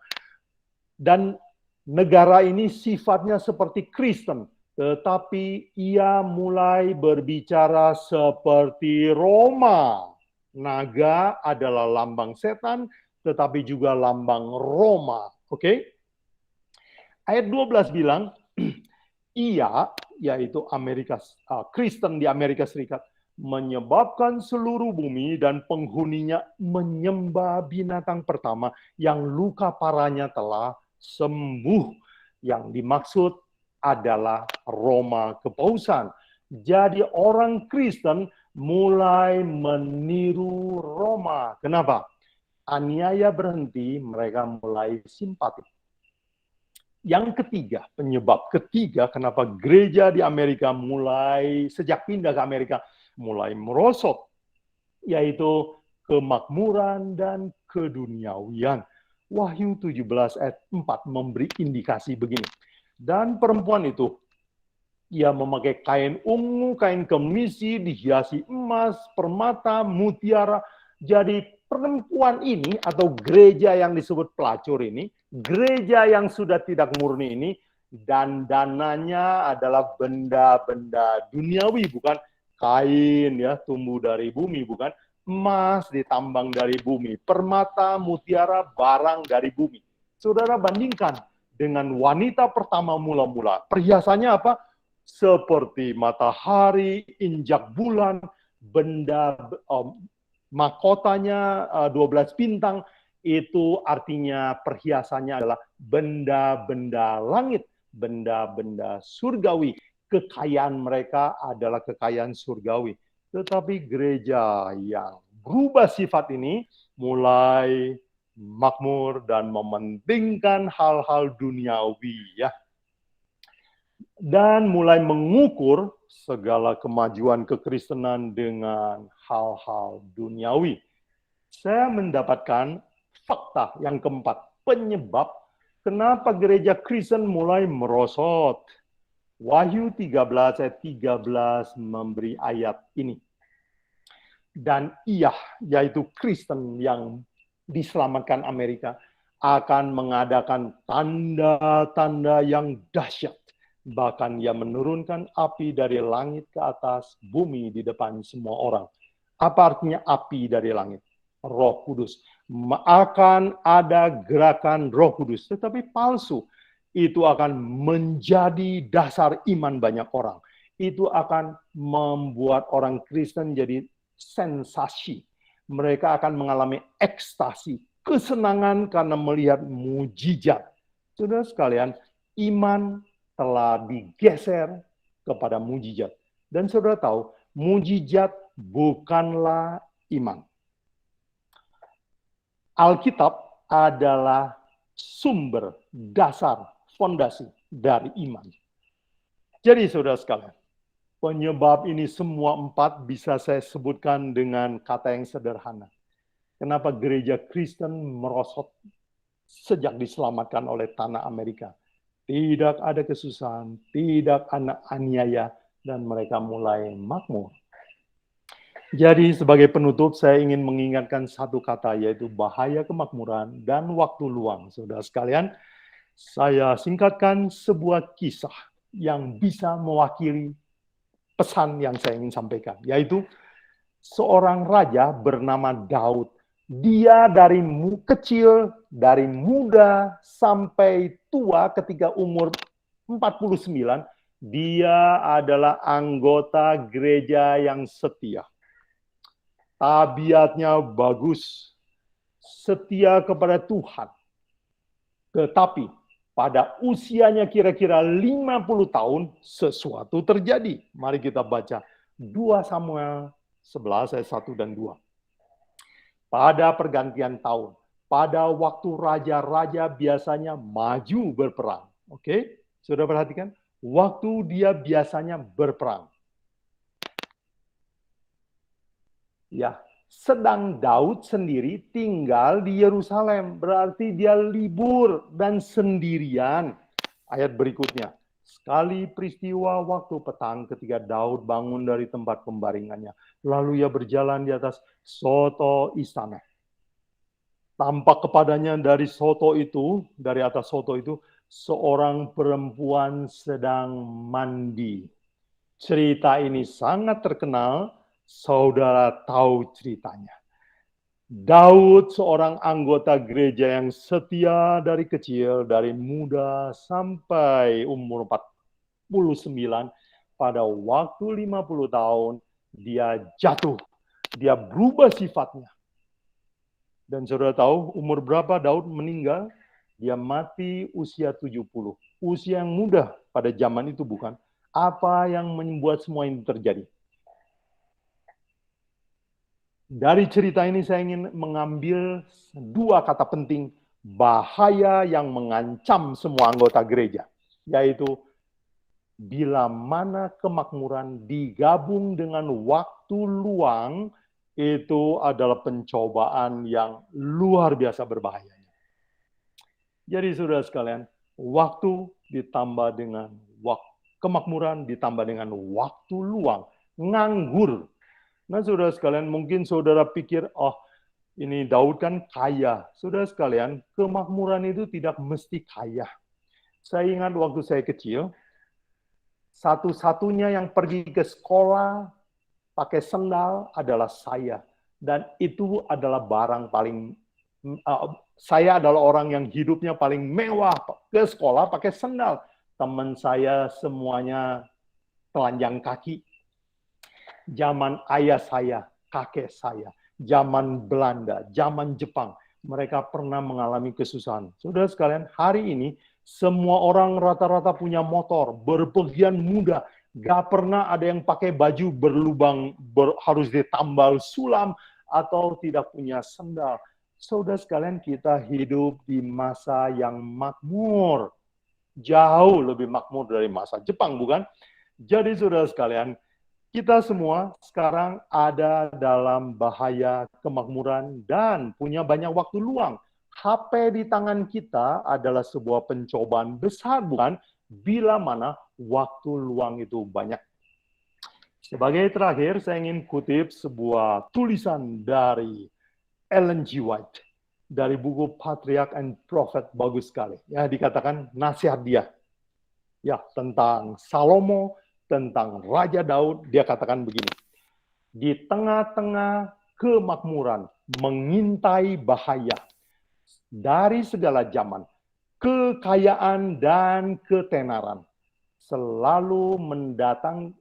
Dan negara ini sifatnya seperti Kristen. Tetapi ia mulai berbicara seperti Roma. Naga adalah lambang setan, tetapi juga lambang Roma. Oke? Ayat 12 bilang, ia, yaitu Kristen di Amerika Serikat, menyebabkan seluruh bumi dan penghuninya menyembah binatang pertama yang luka parahnya telah sembuh. Yang dimaksud adalah Roma kepausan. Jadi orang Kristen mulai meniru Roma. Kenapa? Aniaya berhenti, mereka mulai simpati. Yang ketiga, penyebab ketiga kenapa gereja di Amerika mulai, sejak pindah ke Amerika, mulai merosot, yaitu kemakmuran dan keduniawian. Wahyu 17 ayat 4 memberi indikasi begini. Dan perempuan itu, ia memakai kain ungu, kain kemisi, dihiasi emas, permata, mutiara. Jadi perempuan ini, atau gereja yang disebut pelacur ini, gereja yang sudah tidak murni ini, dan dananya adalah benda-benda duniawi, bukan kain ya tumbuh dari bumi, bukan emas ditambang dari bumi, permata, mutiara, barang dari bumi. Saudara bandingkan dengan wanita pertama mula-mula, perhiasannya apa? Seperti matahari, injak bulan, benda mahkotanya 12 bintang, itu artinya perhiasannya adalah benda-benda langit, benda-benda surgawi. Kekayaan mereka adalah kekayaan surgawi. Tetapi gereja yang berubah sifat ini mulai makmur dan mementingkan hal-hal duniawi ya. Dan mulai mengukur segala kemajuan kekristenan dengan hal-hal duniawi. Saya mendapatkan fakta yang keempat, penyebab kenapa gereja Kristen mulai merosot. Wahyu 13 ayat 13 memberi ayat ini. Dan ia, yaitu Kristen yang diselamatkan Amerika, akan mengadakan tanda-tanda yang dahsyat. Bahkan ia menurunkan api dari langit ke atas bumi di depan semua orang. Apa artinya api dari langit? Roh Kudus. Akan ada gerakan Roh Kudus, tetapi palsu. Itu akan menjadi dasar iman banyak orang. Itu akan membuat orang Kristen jadi sensasi. Mereka akan mengalami ekstasi, kesenangan karena melihat mujizat. Saudara sekalian, iman telah digeser kepada mujizat. Dan saudara tahu, mujizat bukanlah iman. Alkitab adalah sumber, dasar, fondasi dari iman. Jadi saudara sekalian, penyebab ini semua empat bisa saya sebutkan dengan kata yang sederhana. Kenapa gereja Kristen merosot sejak diselamatkan oleh tanah Amerika? Tidak ada kesusahan, tidak ada aniaya, dan mereka mulai makmur. Jadi sebagai penutup saya ingin mengingatkan satu kata, yaitu bahaya kemakmuran dan waktu luang. Saudara sekalian, saya singkatkan sebuah kisah yang bisa mewakili pesan yang saya ingin sampaikan, yaitu seorang raja bernama Daud. Dia dari kecil, dari muda sampai tua, ketika umur 49, dia adalah anggota gereja yang setia. Tabiatnya bagus, setia kepada Tuhan. Tetapi pada usianya kira-kira 50 tahun, sesuatu terjadi. Mari kita baca 2 Samuel 11 ayat 1 dan 2. Pada pergantian tahun, pada waktu raja-raja biasanya maju berperang. Oke, sudah perhatikan? Waktu dia biasanya berperang. Ya, sedang Daud sendiri tinggal di Yerusalem, berarti dia libur dan sendirian. Ayat berikutnya. Sekali peristiwa waktu petang ketika Daud bangun dari tempat pembaringannya. Lalu ia berjalan di atas soto istana. Tampak kepadanya dari soto itu, dari atas soto itu, seorang perempuan sedang mandi. Cerita ini sangat terkenal, saudara tahu ceritanya. Daud seorang anggota gereja yang setia dari kecil, dari muda sampai umur 49, pada waktu 50 tahun, dia jatuh, dia berubah sifatnya. Dan saudara tahu umur berapa Daud meninggal? Dia mati usia 70. Usia yang muda pada zaman itu bukan? Apa yang membuat semua ini terjadi? Dari cerita ini saya ingin mengambil 2 kata penting bahaya yang mengancam semua anggota gereja, yaitu bila mana kemakmuran digabung dengan waktu luang, itu adalah pencobaan yang luar biasa berbahayanya. Jadi saudara sekalian, waktu ditambah dengan kemakmuran, ditambah dengan waktu luang, nganggur. Nah, saudara sekalian, mungkin saudara pikir, oh, ini Daud kan kaya. Saudara sekalian, kemakmuran itu tidak mesti kaya. Saya ingat waktu saya kecil, satu-satunya yang pergi ke sekolah pakai sendal adalah saya. Dan itu adalah barang paling, saya adalah orang yang hidupnya paling mewah, ke sekolah pakai sendal. Teman saya semuanya telanjang kaki. Zaman ayah saya, kakek saya, zaman Belanda, zaman Jepang, mereka pernah mengalami kesusahan. Saudara sekalian, hari ini semua orang rata-rata punya motor, berpergian mudah, gak pernah ada yang pakai baju berlubang, harus ditambal sulam, atau tidak punya sendal. Saudara sekalian, kita hidup di masa yang makmur, jauh lebih makmur dari masa Jepang, bukan? Jadi saudara sekalian, kita semua sekarang ada dalam bahaya kemakmuran dan punya banyak waktu luang. HP di tangan kita adalah sebuah pencobaan besar, bukan? Bila mana waktu luang itu banyak. Sebagai terakhir, saya ingin kutip sebuah tulisan dari Ellen G. White dari buku Patriarch and Prophet, bagus sekali. Ya, dikatakan nasihat dia. Ya, tentang Salomo, tentang Raja Daud, dia katakan begini. Di tengah-tengah kemakmuran, mengintai bahaya dari segala zaman, kekayaan dan ketenaran selalu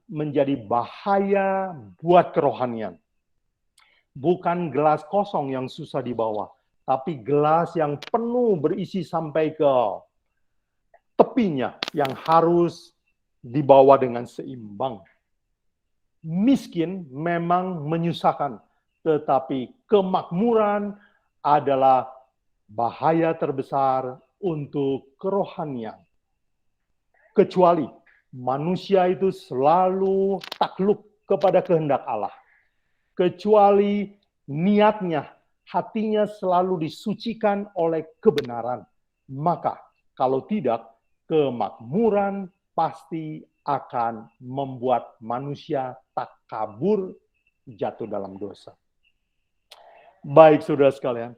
menjadi bahaya buat kerohanian. Bukan gelas kosong yang susah dibawa, tapi gelas yang penuh berisi sampai ke tepinya yang harus dibawa dengan seimbang. Miskin memang menyusahkan, tetapi kemakmuran adalah bahaya terbesar untuk kerohanian. Kecuali manusia itu selalu takluk kepada kehendak Allah. Kecuali niatnya, hatinya selalu disucikan oleh kebenaran. Maka kalau tidak, kemakmuran pasti akan membuat manusia tak kabur, jatuh dalam dosa. Baik, saudara sekalian.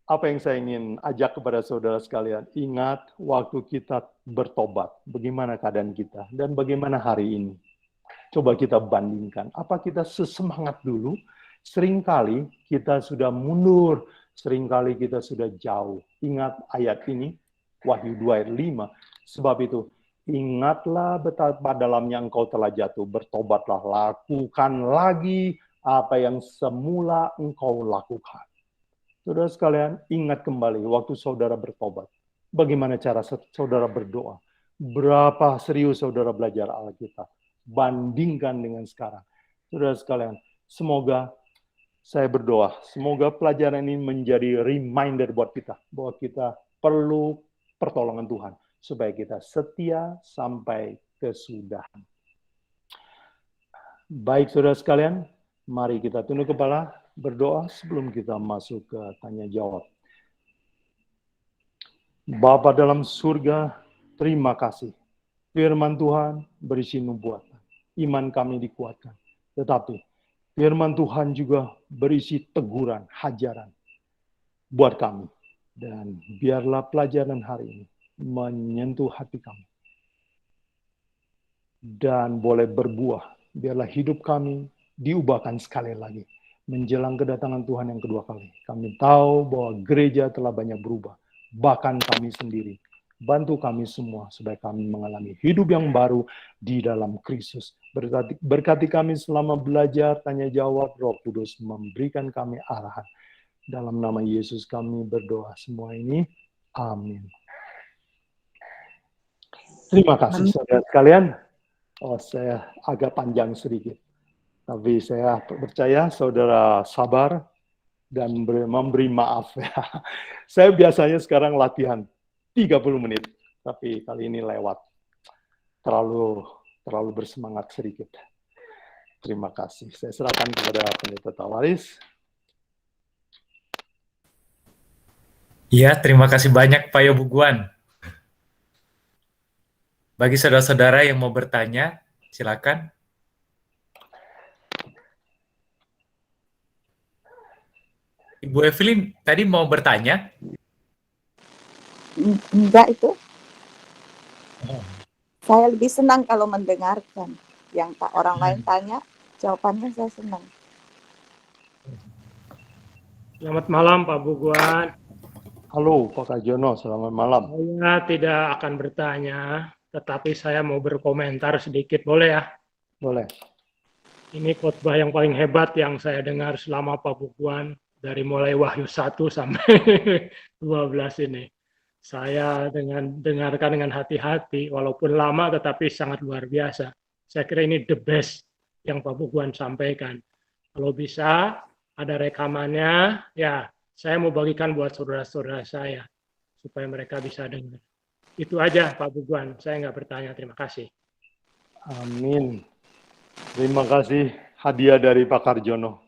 Apa yang saya ingin ajak kepada saudara sekalian, ingat waktu kita bertobat, bagaimana keadaan kita, dan bagaimana hari ini. Coba kita bandingkan, apa kita sesemangat dulu? Seringkali kita sudah mundur, seringkali kita sudah jauh. Ingat ayat ini, Wahyu 2 ayat 5. Sebab itu, ingatlah betapa dalamnya engkau telah jatuh, bertobatlah, lakukan lagi apa yang semula engkau lakukan. Saudara sekalian, ingat kembali waktu saudara bertobat. Bagaimana cara saudara berdoa? Berapa serius saudara belajar Alkitab? Bandingkan dengan sekarang. Saudara sekalian, semoga saya berdoa, semoga pelajaran ini menjadi reminder buat kita, bahwa kita perlu pertolongan Tuhan, supaya kita setia sampai kesudahan. Baik saudara sekalian, mari kita tunduk kepala, berdoa sebelum kita masuk ke tanya jawab. Bapa dalam surga, terima kasih. Firman Tuhan berisi nubuatan. Iman kami dikuatkan. Tetapi firman Tuhan juga berisi teguran, hajaran buat kami. Dan biarlah pelajaran hari ini menyentuh hati kami. Dan boleh berbuah. Biarlah hidup kami diubahkan sekali lagi. Menjelang kedatangan Tuhan yang kedua kali. Kami tahu bahwa gereja telah banyak berubah. Bahkan kami sendiri. Bantu kami semua supaya kami mengalami hidup yang baru di dalam Kristus. Berkati kami selama belajar, tanya jawab, Roh Kudus memberikan kami arahan. Dalam nama Yesus kami berdoa semua ini. Amin. Terima kasih saudara sekalian. Oh, saya agak panjang sedikit. Tapi saya percaya saudara sabar dan memberi maaf. Saya biasanya sekarang latihan 30 menit, tapi kali ini lewat. Terlalu bersemangat sedikit. Terima kasih. Saya serahkan kepada Pendeta Tawaris. Ya, terima kasih banyak Pak Yobuguan. Bagi saudara-saudara yang mau bertanya, silakan. Ibu Evelyn tadi mau bertanya? Enggak itu. Saya lebih senang kalau mendengarkan. Yang orang lain tanya, jawabannya saya senang. Selamat malam Pak Buguan. Halo Pak Kajono, selamat malam. Saya tidak akan bertanya, tetapi saya mau berkomentar sedikit, boleh ya? Boleh. Ini khotbah yang paling hebat yang saya dengar selama Pak Buguan, dari mulai Wahyu 1 sampai 12 ini. Saya dengarkan dengan hati-hati, walaupun lama tetapi sangat luar biasa. Saya kira ini the best yang Pak Buguan sampaikan. Kalau bisa, ada rekamannya, ya saya mau bagikan buat saudara-saudara saya, supaya mereka bisa dengar. Itu aja Pak Buguan, saya nggak bertanya, terima kasih. Amin. Terima kasih hadiah dari Pak Karjono.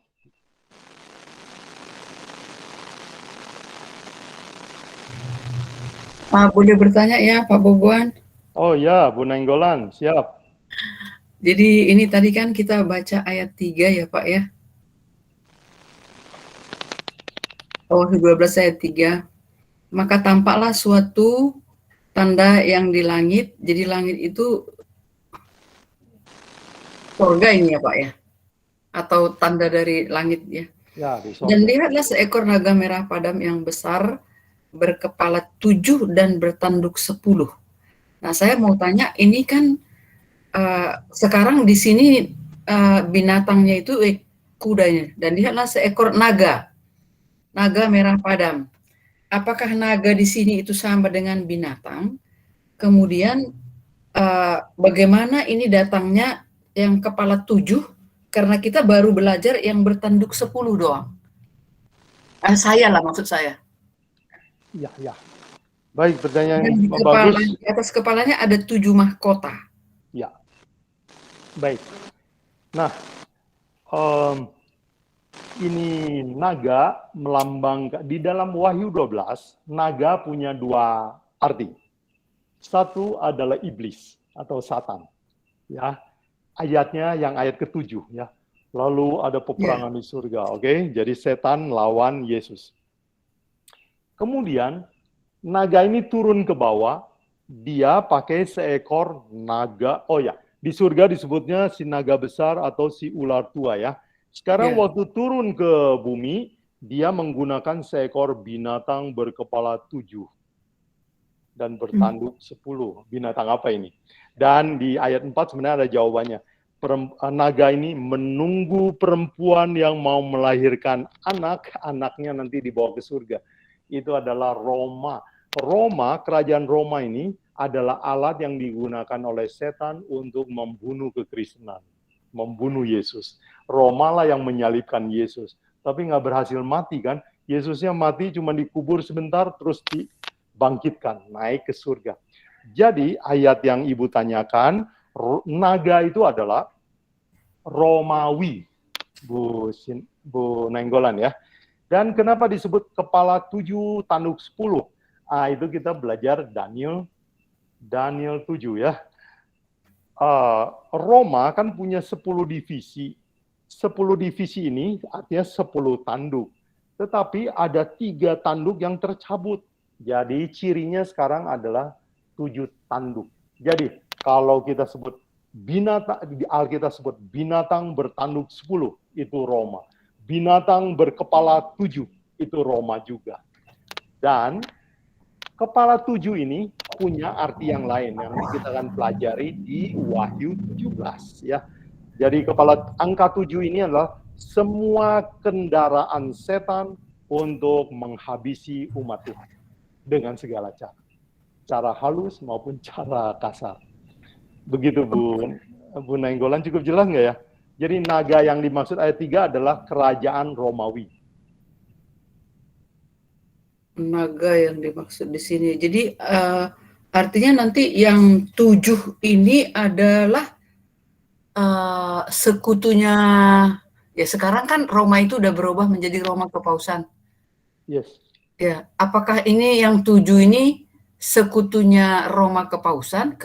Pak, boleh bertanya ya Pak Buguan? Oh ya, Bu Nainggolan, siap. Jadi ini tadi kan kita baca ayat 3 ya Pak ya? Oh, 12 ayat 3. Maka tampaklah suatu tanda yang di langit. Jadi langit itu surga ini ya Pak ya? Atau tanda dari langit ya? Ya, di Dan sorga. lihatlah seekor naga merah padam yang besar, berkepala 7 dan bertanduk 10. Nah, saya mau tanya, ini kan sekarang di sini binatangnya itu kudanya. Dan lihatlah seekor naga merah padam. Apakah naga di sini itu sama dengan binatang? Kemudian bagaimana ini datangnya yang kepala 7? Karena kita baru belajar yang bertanduk 10 doang. Saya lah maksud saya. Ya, ya. Baik, pertanyaan Dan di, bagus. di atas kepalanya ada 7 mahkota. Ya. Baik. Nah, ini naga melambangkan, di dalam Wahyu 12, naga punya dua arti. Satu adalah iblis atau Satan. Ya. Ayatnya yang ayat ke-7 ya. Lalu ada peperangan di surga, oke? Jadi setan lawan Yesus. Kemudian naga ini turun ke bawah, dia pakai seekor naga. Oh ya, di surga disebutnya si naga besar atau si ular tua ya. Sekarang waktu turun ke bumi, dia menggunakan seekor binatang berkepala 7 dan bertanduk 10. Binatang apa ini? Dan di ayat 4 sebenarnya ada jawabannya. Naga ini menunggu perempuan yang mau melahirkan anak, anaknya nanti dibawa ke surga. Itu adalah Roma. Roma, kerajaan Roma ini adalah alat yang digunakan oleh setan untuk membunuh kekristenan, membunuh Yesus. Roma lah yang menyalibkan Yesus, tapi nggak berhasil mati kan? Yesusnya mati cuma dikubur sebentar, terus dibangkitkan, naik ke surga. Jadi ayat yang Ibu tanyakan, naga itu adalah Romawi, Bu Nainggolan ya. Dan kenapa disebut kepala 7, tanduk 10? Itu kita belajar Daniel 7 ya. Roma kan punya 10 divisi. 10 divisi ini artinya 10 tanduk. Tetapi ada 3 tanduk yang tercabut. Jadi cirinya sekarang adalah 7 tanduk. Jadi kalau kita sebut binatang, di Alkitab sebut binatang bertanduk 10, itu Roma. Binatang berkepala 7, itu Roma juga. Dan kepala 7 ini punya arti yang lain yang kita akan pelajari di Wahyu 17 ya. Jadi angka 7 ini adalah semua kendaraan setan untuk menghabisi umat Tuhan dengan segala cara. Cara halus maupun cara kasar. Begitu Bu Nainggolan, cukup jelas nggak ya? Jadi naga yang dimaksud ayat 3 adalah kerajaan Romawi. Naga yang dimaksud di sini. Jadi artinya nanti yang 7 ini adalah sekutunya. Ya sekarang kan Roma itu udah berubah menjadi Roma Kepausan. Yes. Ya, apakah ini yang 7 ini sekutunya Roma Kepausan,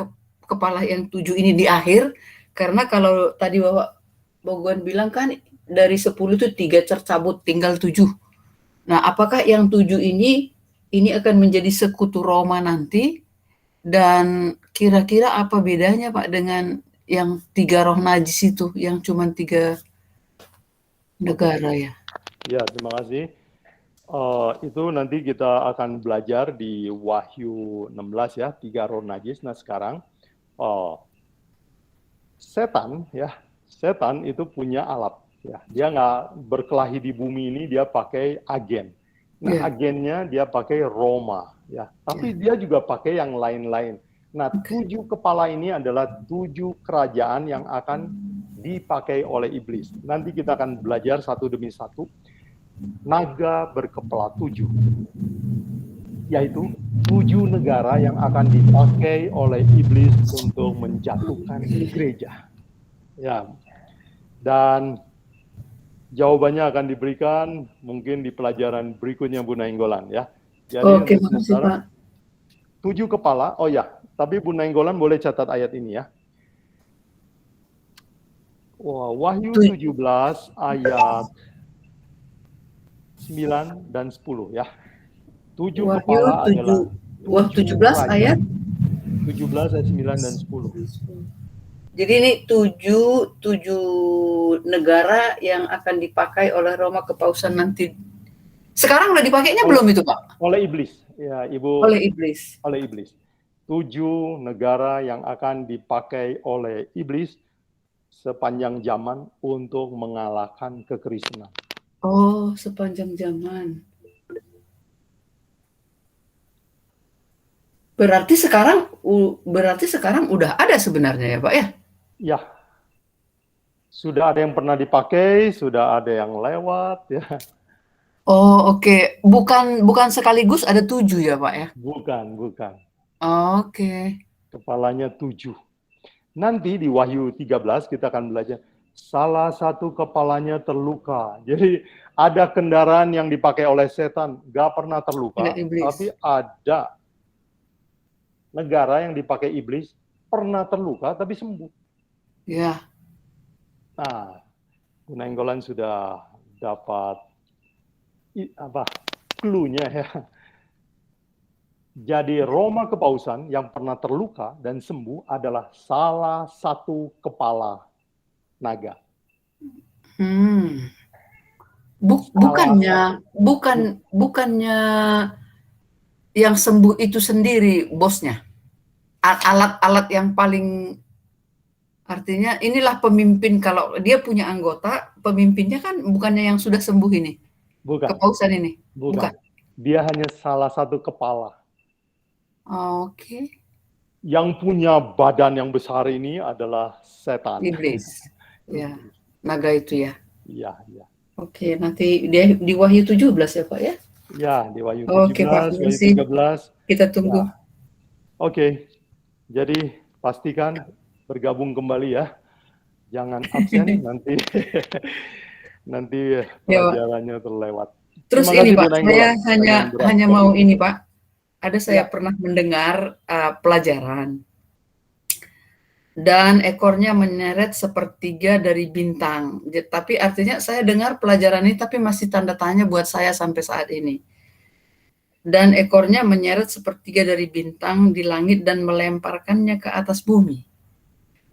kepala yang 7 ini di akhir? Karena kalau tadi Bapak Bogon bilang kan dari 10 itu 3 tercabut, tinggal 7. Nah, apakah yang 7 ini akan menjadi sekutu Roma nanti? Dan kira-kira apa bedanya Pak dengan yang 3 roh najis itu, yang cuma 3 negara ya? Ya, terima kasih. Itu nanti kita akan belajar di Wahyu 16 ya, 3 roh najis. Nah sekarang setan itu punya alat ya. Dia nggak berkelahi di bumi ini, dia pakai agen. Nah agennya dia pakai Roma ya, tapi dia juga pakai yang lain-lain. Nah 7 kepala ini adalah 7 kerajaan yang akan dipakai oleh iblis. Nanti kita akan belajar satu demi satu. Naga berkepala 7, yaitu 7 negara yang akan dipakai oleh iblis untuk menjatuhkan gereja. Ya, dan jawabannya akan diberikan mungkin di pelajaran berikutnya Bu Nainggolan ya. Jadi Oke, makasih Pak. 7 kepala, oh ya, tapi Bu Nainggolan boleh catat ayat ini ya. Wahyu 17 ayat 9 dan 10 ya. 7 Wahyu kepala 7, adalah 17 ayat 17 ayat 9 dan 10. Jadi ini 7 negara yang akan dipakai oleh Roma Kepausan nanti. Sekarang udah dipakainya belum itu Pak? Oleh iblis, ya Ibu. Oleh iblis. Oleh iblis. 7 negara yang akan dipakai oleh iblis sepanjang zaman untuk mengalahkan kekristenan. Oh, sepanjang zaman. Berarti sekarang udah ada sebenarnya ya Pak ya? Ya. Sudah ada yang pernah dipakai, sudah ada yang lewat ya. Oh, oke. Bukan sekaligus ada 7 ya Pak ya? Bukan. Oke. Kepalanya 7. Nanti di Wahyu 13 kita akan belajar salah satu kepalanya terluka. Jadi ada kendaraan yang dipakai oleh setan gak pernah terluka, tapi ada negara yang dipakai iblis pernah terluka tapi sembuh. Ya. Nah, Bu Nainggolan sudah dapat clue-nya ya. Jadi Roma Kepausan yang pernah terluka dan sembuh adalah salah satu kepala naga. Bukannya yang sembuh itu sendiri bosnya. Alat-alat yang paling, artinya inilah pemimpin, kalau dia punya anggota, pemimpinnya kan bukannya yang sudah sembuh ini. Bukan. Kepausan ini. Bukan. Dia hanya salah satu kepala. Oke. Yang punya badan yang besar ini adalah setan. Iblis. Ya, naga itu ya. Iya. Oke, nanti dia di Wahyu 17 ya Pak ya? Ya, di Wahyu 17, Oke, Pak, Wahyu 13. Kita tunggu. Ya. Oke, jadi pastikan bergabung kembali ya. Jangan absen nanti pelajarannya terlewat. Terus ini Pak, saya hanya mau ini Pak. Ada saya pernah mendengar pelajaran. Dan ekornya menyeret sepertiga dari bintang. Tapi artinya saya dengar pelajaran ini tapi masih tanda tanya buat saya sampai saat ini. Dan ekornya menyeret sepertiga dari bintang di langit dan melemparkannya ke atas bumi.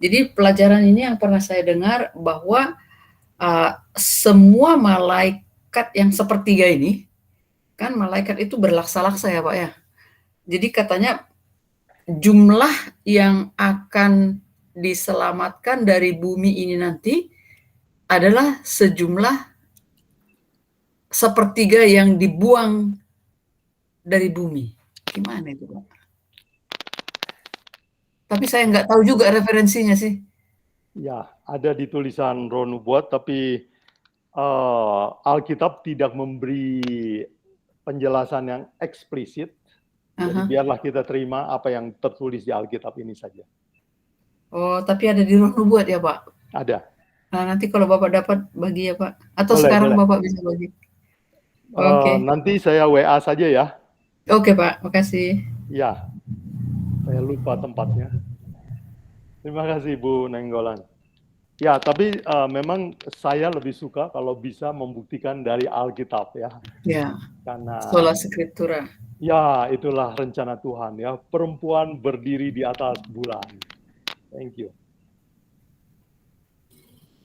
Jadi pelajaran ini yang pernah saya dengar bahwa semua malaikat yang sepertiga ini, kan malaikat itu berlaksa-laksa ya Pak ya. Jadi katanya jumlah yang akan diselamatkan dari bumi ini nanti adalah sejumlah sepertiga yang dibuang dari bumi. Gimana itu Pak? Tapi saya nggak tahu juga referensinya sih. Ya, ada di tulisan Roh Nubuat, tapi Alkitab tidak memberi penjelasan yang eksplisit. Jadi biarlah kita terima apa yang tertulis di Alkitab ini saja. Oh, tapi ada di Roh Nubuat ya Pak? Ada. Nah, nanti kalau Bapak dapat bagi ya Pak. Atau sekarang Bapak bisa bagi. Oke. Nanti saya WA saja ya. Oke Pak, makasih. Ya, saya lupa tempatnya. Terima kasih Bu Nenggolan. Ya, tapi memang saya lebih suka kalau bisa membuktikan dari Alkitab ya. Ya, Karena sola scriptura. ya itulah rencana Tuhan ya. Perempuan berdiri di atas bulan. Thank you.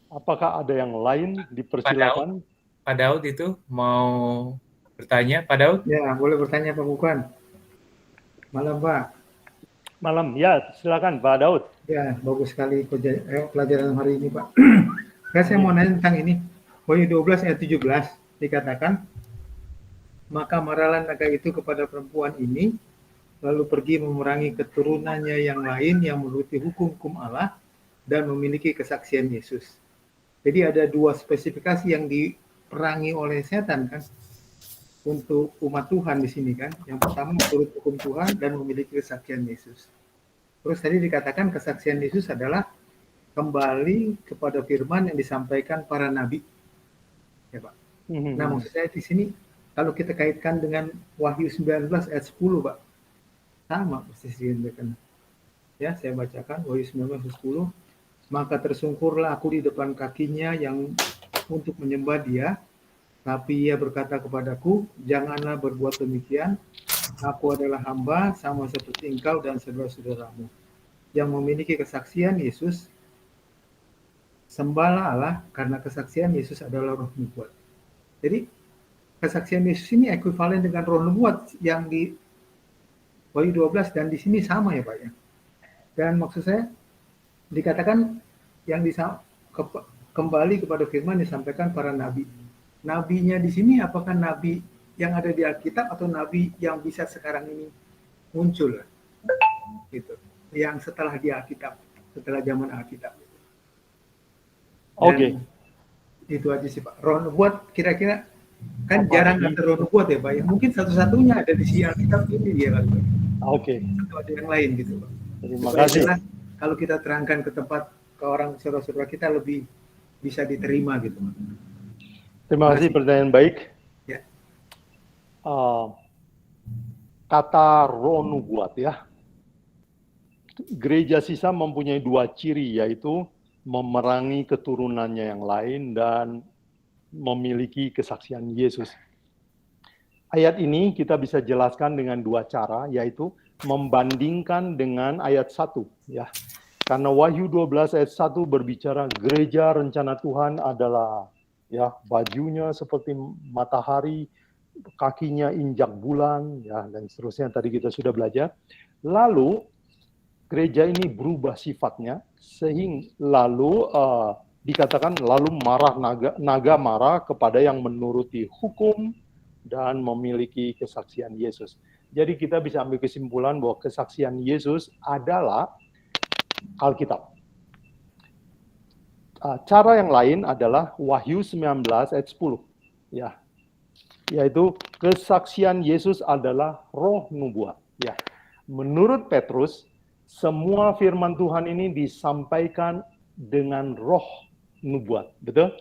Apakah ada yang lain? Dipersilakan. Pak Daud itu mau bertanya, Pak Daud? Ya, boleh bertanya Pak Bukan. Malam Pak. Malam, ya silakan Pak Daud. Ya, bagus sekali pelajaran hari ini Pak. Saya mau nanya tentang ini. Wahyu 12 ayat 17 dikatakan, maka marahlah naga itu kepada perempuan ini, lalu pergi memerangi keturunannya yang lain yang menuruti hukum-hukum Allah dan memiliki kesaksian Yesus. Jadi ada dua spesifikasi yang diperangi oleh setan kan untuk umat Tuhan di sini kan. Yang pertama menurut hukum Tuhan dan memiliki kesaksian Yesus. Terus tadi dikatakan kesaksian Yesus adalah kembali kepada firman yang disampaikan para nabi. Ya Pak. Nah maksud saya di sini kalau kita kaitkan dengan Wahyu 19 ayat 10 Pak. Sama posisinya kan. Ya, saya bacakan Wahyu 19 ayat 10. Maka tersungkurlah aku di depan kakinya yang untuk menyembah dia. Tapi ia berkata kepadaku, janganlah berbuat demikian. Aku adalah hamba sama seperti engkau dan saudara-saudaramu yang memiliki kesaksian Yesus. Sembahlah Allah karena kesaksian Yesus adalah roh nubuat. Jadi kesaksian Yesus ini ekuivalen dengan roh nubuat yang di Wahyu 12 dan di sini sama ya Pak ya. Dan maksud saya dikatakan yang kembali kepada firman disampaikan para nabi. Nabinya di sini apakah nabi yang ada di Alkitab atau nabi yang bisa sekarang ini muncul gitu. Yang setelah di Alkitab, setelah zaman Alkitab. Oke. Itu aja sih Pak. Roh nubuat kira-kira kan jarang ada roh nubuat ya Pak ya. Mungkin satu-satunya ada di Alkitab ini dia kan Pak. Oke. Atau ada yang lain gitu Pak. Terima kasih. Kalau kita terangkan ke tempat ke orang saudara-saudara kita lebih bisa diterima gitu Pak. Terima kasih, pertanyaan baik. Ya. Kata roh nubuat ya. Gereja sisa mempunyai dua ciri, yaitu memerangi keturunannya yang lain dan memiliki kesaksian Yesus. Ayat ini kita bisa jelaskan dengan dua cara, yaitu membandingkan dengan ayat 1. Ya. Karena Wahyu 12 ayat 1 berbicara gereja rencana Tuhan adalah ya bajunya seperti matahari, kakinya injak bulan, ya dan seterusnya tadi kita sudah belajar. Lalu gereja ini berubah sifatnya sehingga lalu dikatakan lalu marah naga marah kepada yang menuruti hukum dan memiliki kesaksian Yesus. Jadi kita bisa ambil kesimpulan bahwa kesaksian Yesus adalah Alkitab. Cara yang lain adalah Wahyu 19 ayat 10. Ya. Yaitu kesaksian Yesus adalah roh nubuat. Ya. Menurut Petrus, semua firman Tuhan ini disampaikan dengan roh nubuat. Betul?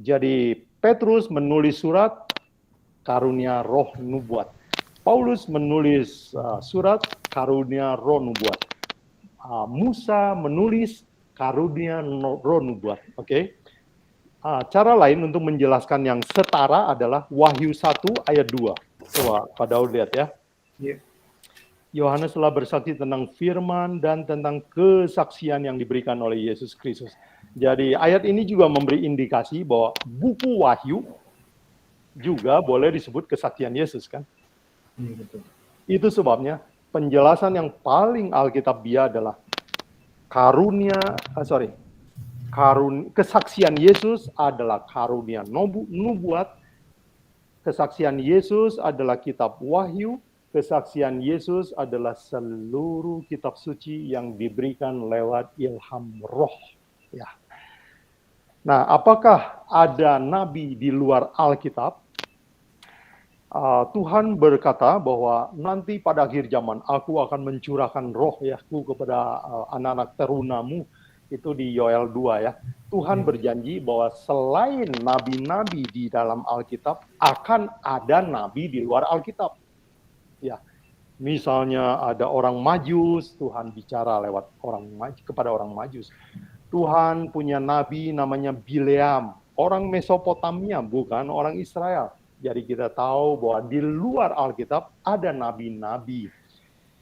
Jadi Petrus menulis surat karunia roh nubuat. Paulus menulis surat karunia roh nubuat. Musa menulis karunia roh nubuat. Oke. Cara lain untuk menjelaskan yang setara adalah Wahyu 1 ayat 2. Coba Pak Daud lihat ya. Yeah. Yohanes telah bersaksi tentang firman dan tentang kesaksian yang diberikan oleh Yesus Kristus. Jadi ayat ini juga memberi indikasi bahwa buku Wahyu juga boleh disebut kesaksian Yesus kan. Betul. Itu sebabnya penjelasan yang paling Alkitabiah adalah kesaksian Yesus adalah karunia nubuat, kesaksian Yesus adalah kitab Wahyu, kesaksian Yesus adalah seluruh kitab suci yang diberikan lewat ilham roh. Ya. Nah, apakah ada nabi di luar Alkitab? Tuhan berkata bahwa nanti pada akhir zaman aku akan mencurahkan roh Yahku kepada anak-anak terunamu. Itu di Yoel 2 ya. Tuhan berjanji bahwa selain nabi-nabi di dalam Alkitab, akan ada nabi di luar Alkitab. Ya. Misalnya ada orang Majus, Tuhan bicara lewat kepada orang Majus. Tuhan punya nabi namanya Bileam, orang Mesopotamia, bukan orang Israel. Jadi kita tahu bahwa di luar Alkitab ada nabi-nabi.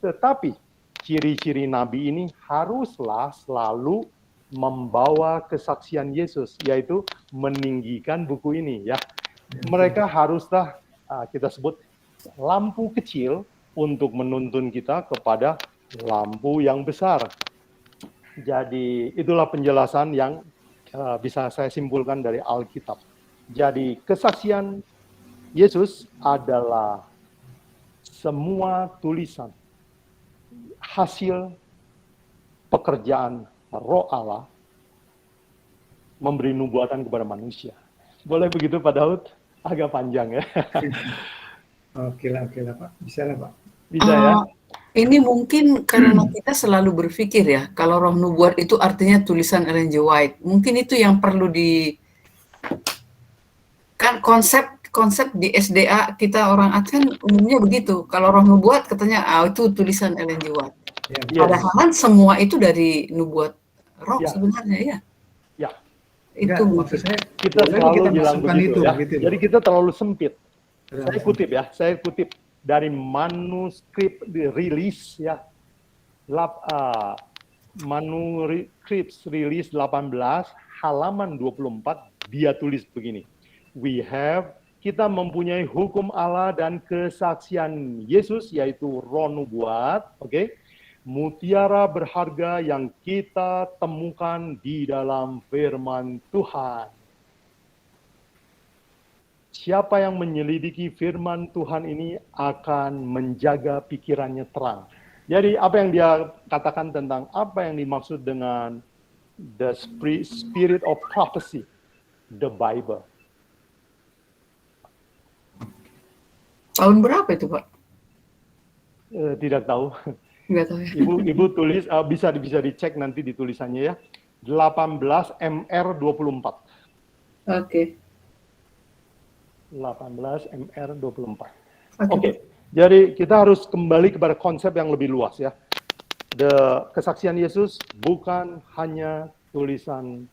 Tetapi ciri-ciri nabi ini haruslah selalu membawa kesaksian Yesus, yaitu meninggikan buku ini, ya. Mereka haruslah kita sebut lampu kecil untuk menuntun kita kepada lampu yang besar. Jadi itulah penjelasan yang bisa saya simpulkan dari Alkitab. Jadi kesaksian Yesus adalah semua tulisan hasil pekerjaan Roh Allah memberi nubuatan kepada manusia. Boleh begitu Pak Daud? Agak panjang ya. Oke lah Pak. Bisa lah Pak. Bisa ya? Ini mungkin karena kita selalu berpikir ya, kalau roh nubuat itu artinya tulisan Ellen G. White. Mungkin itu yang perlu kan konsep di SDA kita orang Advent umumnya begitu. Kalau roh nubuat katanya, itu tulisan Ellen G. White. Ya. Padahal semua itu dari nubuat roh Ya. sebenarnya ya. Ya. Itu maksud saya Kita selalu bilang masukkan begitu ya. gitu. Jadi kita terlalu sempit. Terlalu Saya kutip dari manuskrip rilis ya. Manuskrip rilis 18 halaman 24 dia tulis begini. Kita mempunyai hukum Allah dan kesaksian Yesus yaitu roh nubuat, oke? Mutiara berharga yang kita temukan di dalam firman Tuhan. Siapa yang menyelidiki firman Tuhan ini akan menjaga pikirannya terang. Jadi apa yang dia katakan tentang apa yang dimaksud dengan the spirit of prophecy, the Bible. tahun berapa itu Pak? Tidak tahu. Nggak tahu ya. Ibu tulis, bisa dicek nanti di tulisannya ya. 18 MR 24. Oke. 18 MR 24. Oke. Jadi kita harus kembali kepada konsep yang lebih luas ya. Kesaksian Yesus bukan hanya tulisan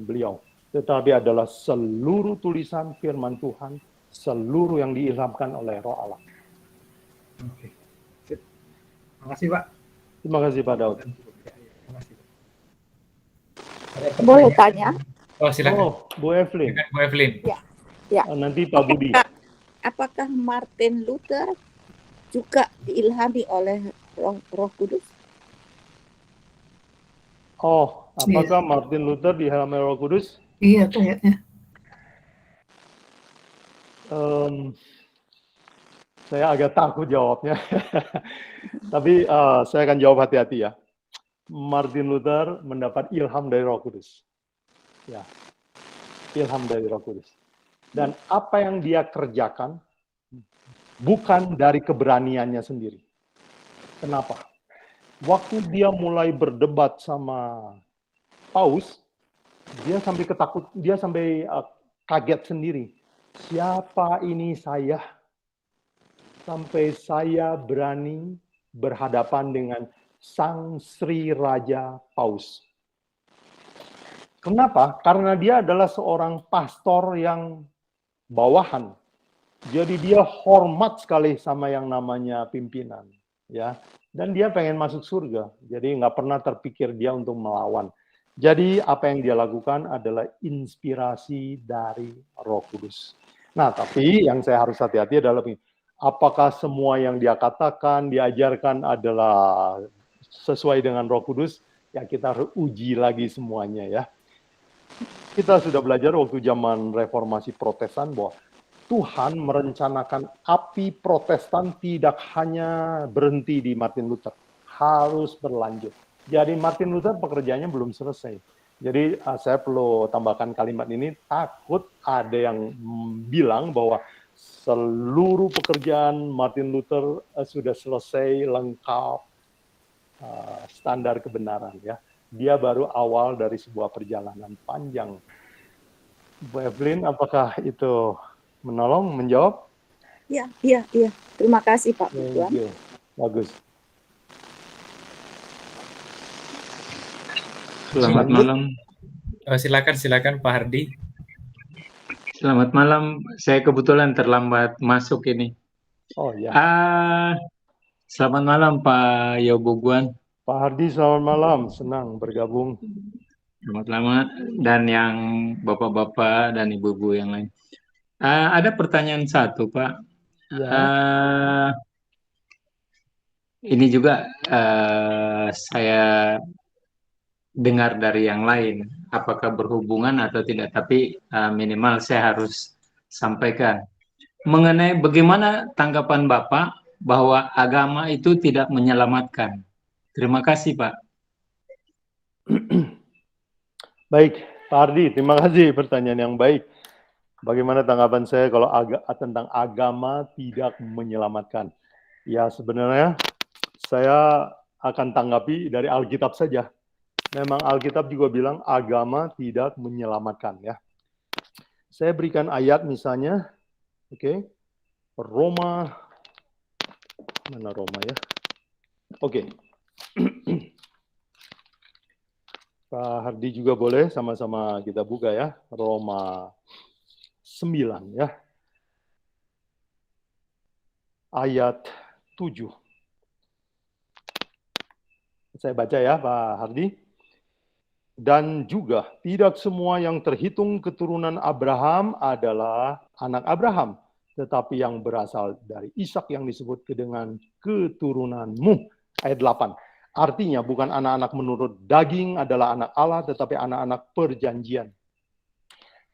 beliau, tetapi adalah seluruh tulisan firman Tuhan, seluruh yang diilhamkan oleh Roh Allah. Oke. Terima kasih Pak. Terima kasih Pak Daud. Boleh tanya? Oh, silakan. Oh, Bu Evelyn. Silakan, Bu Evelyn. Ya. Nanti Pak Budi. Apakah Martin Luther juga diilhami oleh Roh Kudus? Oh, apakah Martin Luther diilhami Roh Kudus? Iya kayaknya. Saya agak takut jawabnya. Tapi saya akan jawab hati-hati ya. Martin Luther mendapat ilham dari Roh Kudus. Ya. Ilham dari Roh Kudus. Dan apa yang dia kerjakan bukan dari keberaniannya sendiri. Kenapa? Waktu dia mulai berdebat sama Paus, dia sampai kaget sendiri. Siapa ini saya? Sampai saya berani berhadapan dengan Sang Sri Raja Paus. Kenapa? Karena dia adalah seorang pastor yang bawahan. Jadi dia hormat sekali sama yang namanya pimpinan, ya. Dan dia pengen masuk surga. Jadi nggak pernah terpikir dia untuk melawan. Jadi apa yang dia lakukan adalah inspirasi dari Roh Kudus. Nah, tapi yang saya harus hati-hati adalah apakah semua yang dia katakan, diajarkan adalah sesuai dengan Roh Kudus? Ya kita harus uji lagi semuanya ya. Kita sudah belajar waktu zaman reformasi Protestan bahwa Tuhan merencanakan api Protestan tidak hanya berhenti di Martin Luther, harus berlanjut. Jadi Martin Luther pekerjaannya belum selesai. Jadi saya perlu tambahkan kalimat ini, takut ada yang bilang bahwa seluruh pekerjaan Martin Luther sudah selesai, lengkap, standar kebenaran ya. Dia baru awal dari sebuah perjalanan panjang. Bu Evelyn, apakah itu menolong, menjawab? Iya. Terima kasih Pak Butuan. Bagus. Selamat Lanjut. malam. Silakan Pak Hardi. Selamat malam. Saya kebetulan terlambat masuk ini. Oh ya, Selamat malam Pak Yoboguan. Pak Hardi selamat malam, senang bergabung. Selamat malam dan yang bapak-bapak dan ibu-ibu yang lain. Ada pertanyaan satu Pak. Ya, Ini juga saya dengar dari yang lain, apakah berhubungan atau tidak, tapi minimal saya harus sampaikan. Mengenai bagaimana tanggapan Bapak bahwa agama itu tidak menyelamatkan. Terima kasih Pak. baik, Pak Hardi, terima kasih pertanyaan yang baik. Bagaimana tanggapan saya kalau tentang agama tidak menyelamatkan? Ya, sebenarnya saya akan tanggapi dari Alkitab saja. Memang Alkitab juga bilang agama tidak menyelamatkan, ya. Saya berikan ayat misalnya, oke, Roma, mana Roma ya? Oke. Pak Hardi juga boleh sama-sama kita buka ya, Roma 9 ya. Ayat 7. Saya baca ya Pak Hardi. Dan juga tidak semua yang terhitung keturunan Abraham adalah anak Abraham, tetapi yang berasal dari Ishak yang disebut dengan keturunanmu. Ayat 8. Artinya bukan anak-anak menurut daging adalah anak Allah, tetapi anak-anak perjanjian.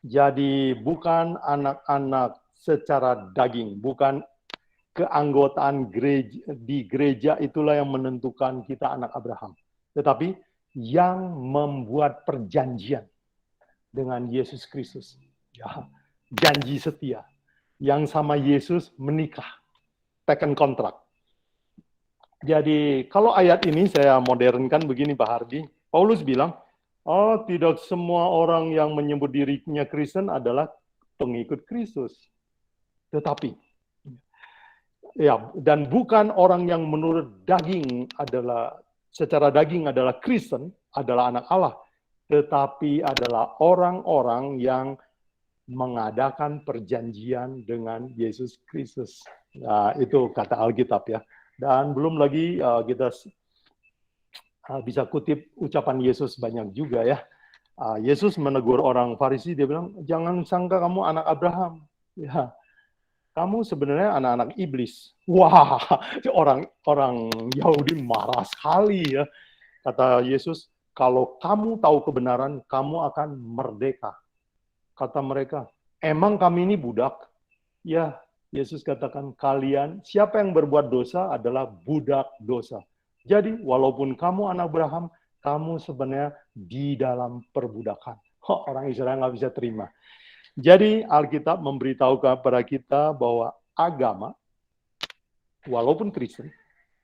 Jadi bukan anak-anak secara daging, bukan keanggotaan di gereja itulah yang menentukan kita anak Abraham. Tetapi yang membuat perjanjian dengan Yesus Kristus. Ya, janji setia. Yang sama Yesus menikah. Taken kontrak. Jadi kalau ayat ini saya modernkan begini Pak Hardi. Paulus bilang, oh tidak semua orang yang menyebut dirinya Kristen adalah pengikut Kristus. Tetapi, ya, dan bukan orang yang menurut daging adalah secara daging adalah Kristen, adalah anak Allah, tetapi adalah orang-orang yang mengadakan perjanjian dengan Yesus Kristus. Nah, itu kata Alkitab ya. Dan belum lagi kita bisa kutip ucapan Yesus banyak juga ya. Yesus menegur orang Farisi, dia bilang, jangan sangka kamu anak Abraham. Ya, kamu sebenarnya anak-anak iblis. Wah, orang Yahudi marah sekali ya. Kata Yesus, kalau kamu tahu kebenaran, kamu akan merdeka. Kata mereka, emang kami ini budak? Ya, Yesus katakan, kalian, siapa yang berbuat dosa adalah budak dosa. Jadi, walaupun kamu anak Abraham, kamu sebenarnya di dalam perbudakan. Orang Israel nggak bisa terima. Jadi Alkitab memberitahu kepada kita bahwa agama, walaupun Kristen,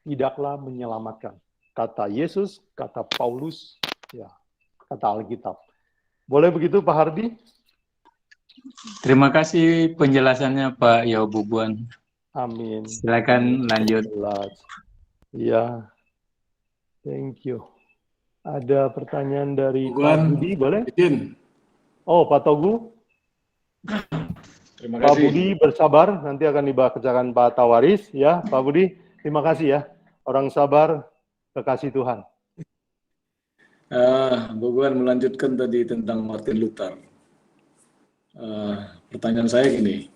tidaklah menyelamatkan. Kata Yesus, kata Paulus, ya, kata Alkitab. Boleh begitu Pak Hardi? Terima kasih penjelasannya Pak Yoboguan. Amin. Silakan lanjut. Ya, thank you. Ada pertanyaan dari Yoboguan, Pak Budi, boleh? Izin. Oh, Pak Togu. Terima Pak kasih. Budi bersabar, nanti akan dibacakan Pak Tawaris. Ya, Pak Budi, terima kasih ya. Orang sabar, kekasih Tuhan. Boguan melanjutkan tadi tentang Martin Luther. Pertanyaan saya gini,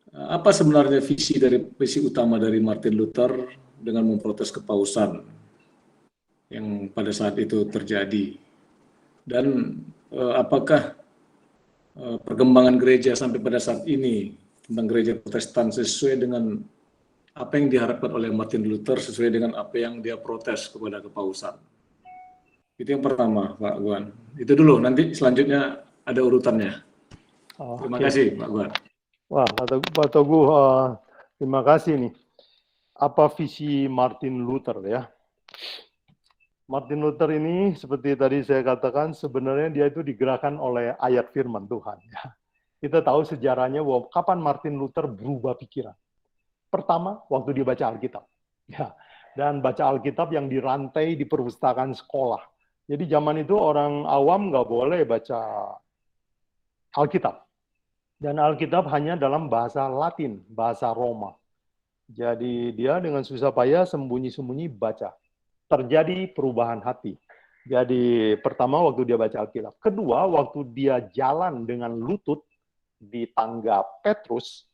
apa sebenarnya visi utama dari Martin Luther dengan memprotes kepausan yang pada saat itu terjadi? Dan apakah perkembangan gereja sampai pada saat ini tentang gereja Protestan sesuai dengan apa yang diharapkan oleh Martin Luther, sesuai dengan apa yang dia protes kepada kepausan? Itu yang pertama, Pak Guan. Itu dulu, nanti selanjutnya ada urutannya. Terima kasih, Pak Guan. Wah, Pak Togu, terima kasih nih. Apa visi Martin Luther ya? Martin Luther ini seperti tadi saya katakan sebenarnya dia itu digerakkan oleh ayat firman Tuhan. Ya. Kita tahu sejarahnya bahwa kapan Martin Luther berubah pikiran. Pertama, waktu dia baca Alkitab. Ya, dan baca Alkitab yang dirantai di perpustakaan sekolah. Jadi zaman itu orang awam nggak boleh baca Alkitab. Dan Alkitab hanya dalam bahasa Latin, bahasa Roma. Jadi dia dengan susah payah sembunyi-sembunyi baca. Terjadi perubahan hati. Jadi pertama waktu dia baca Alkitab. Kedua, waktu dia jalan dengan lutut di tangga Petrus,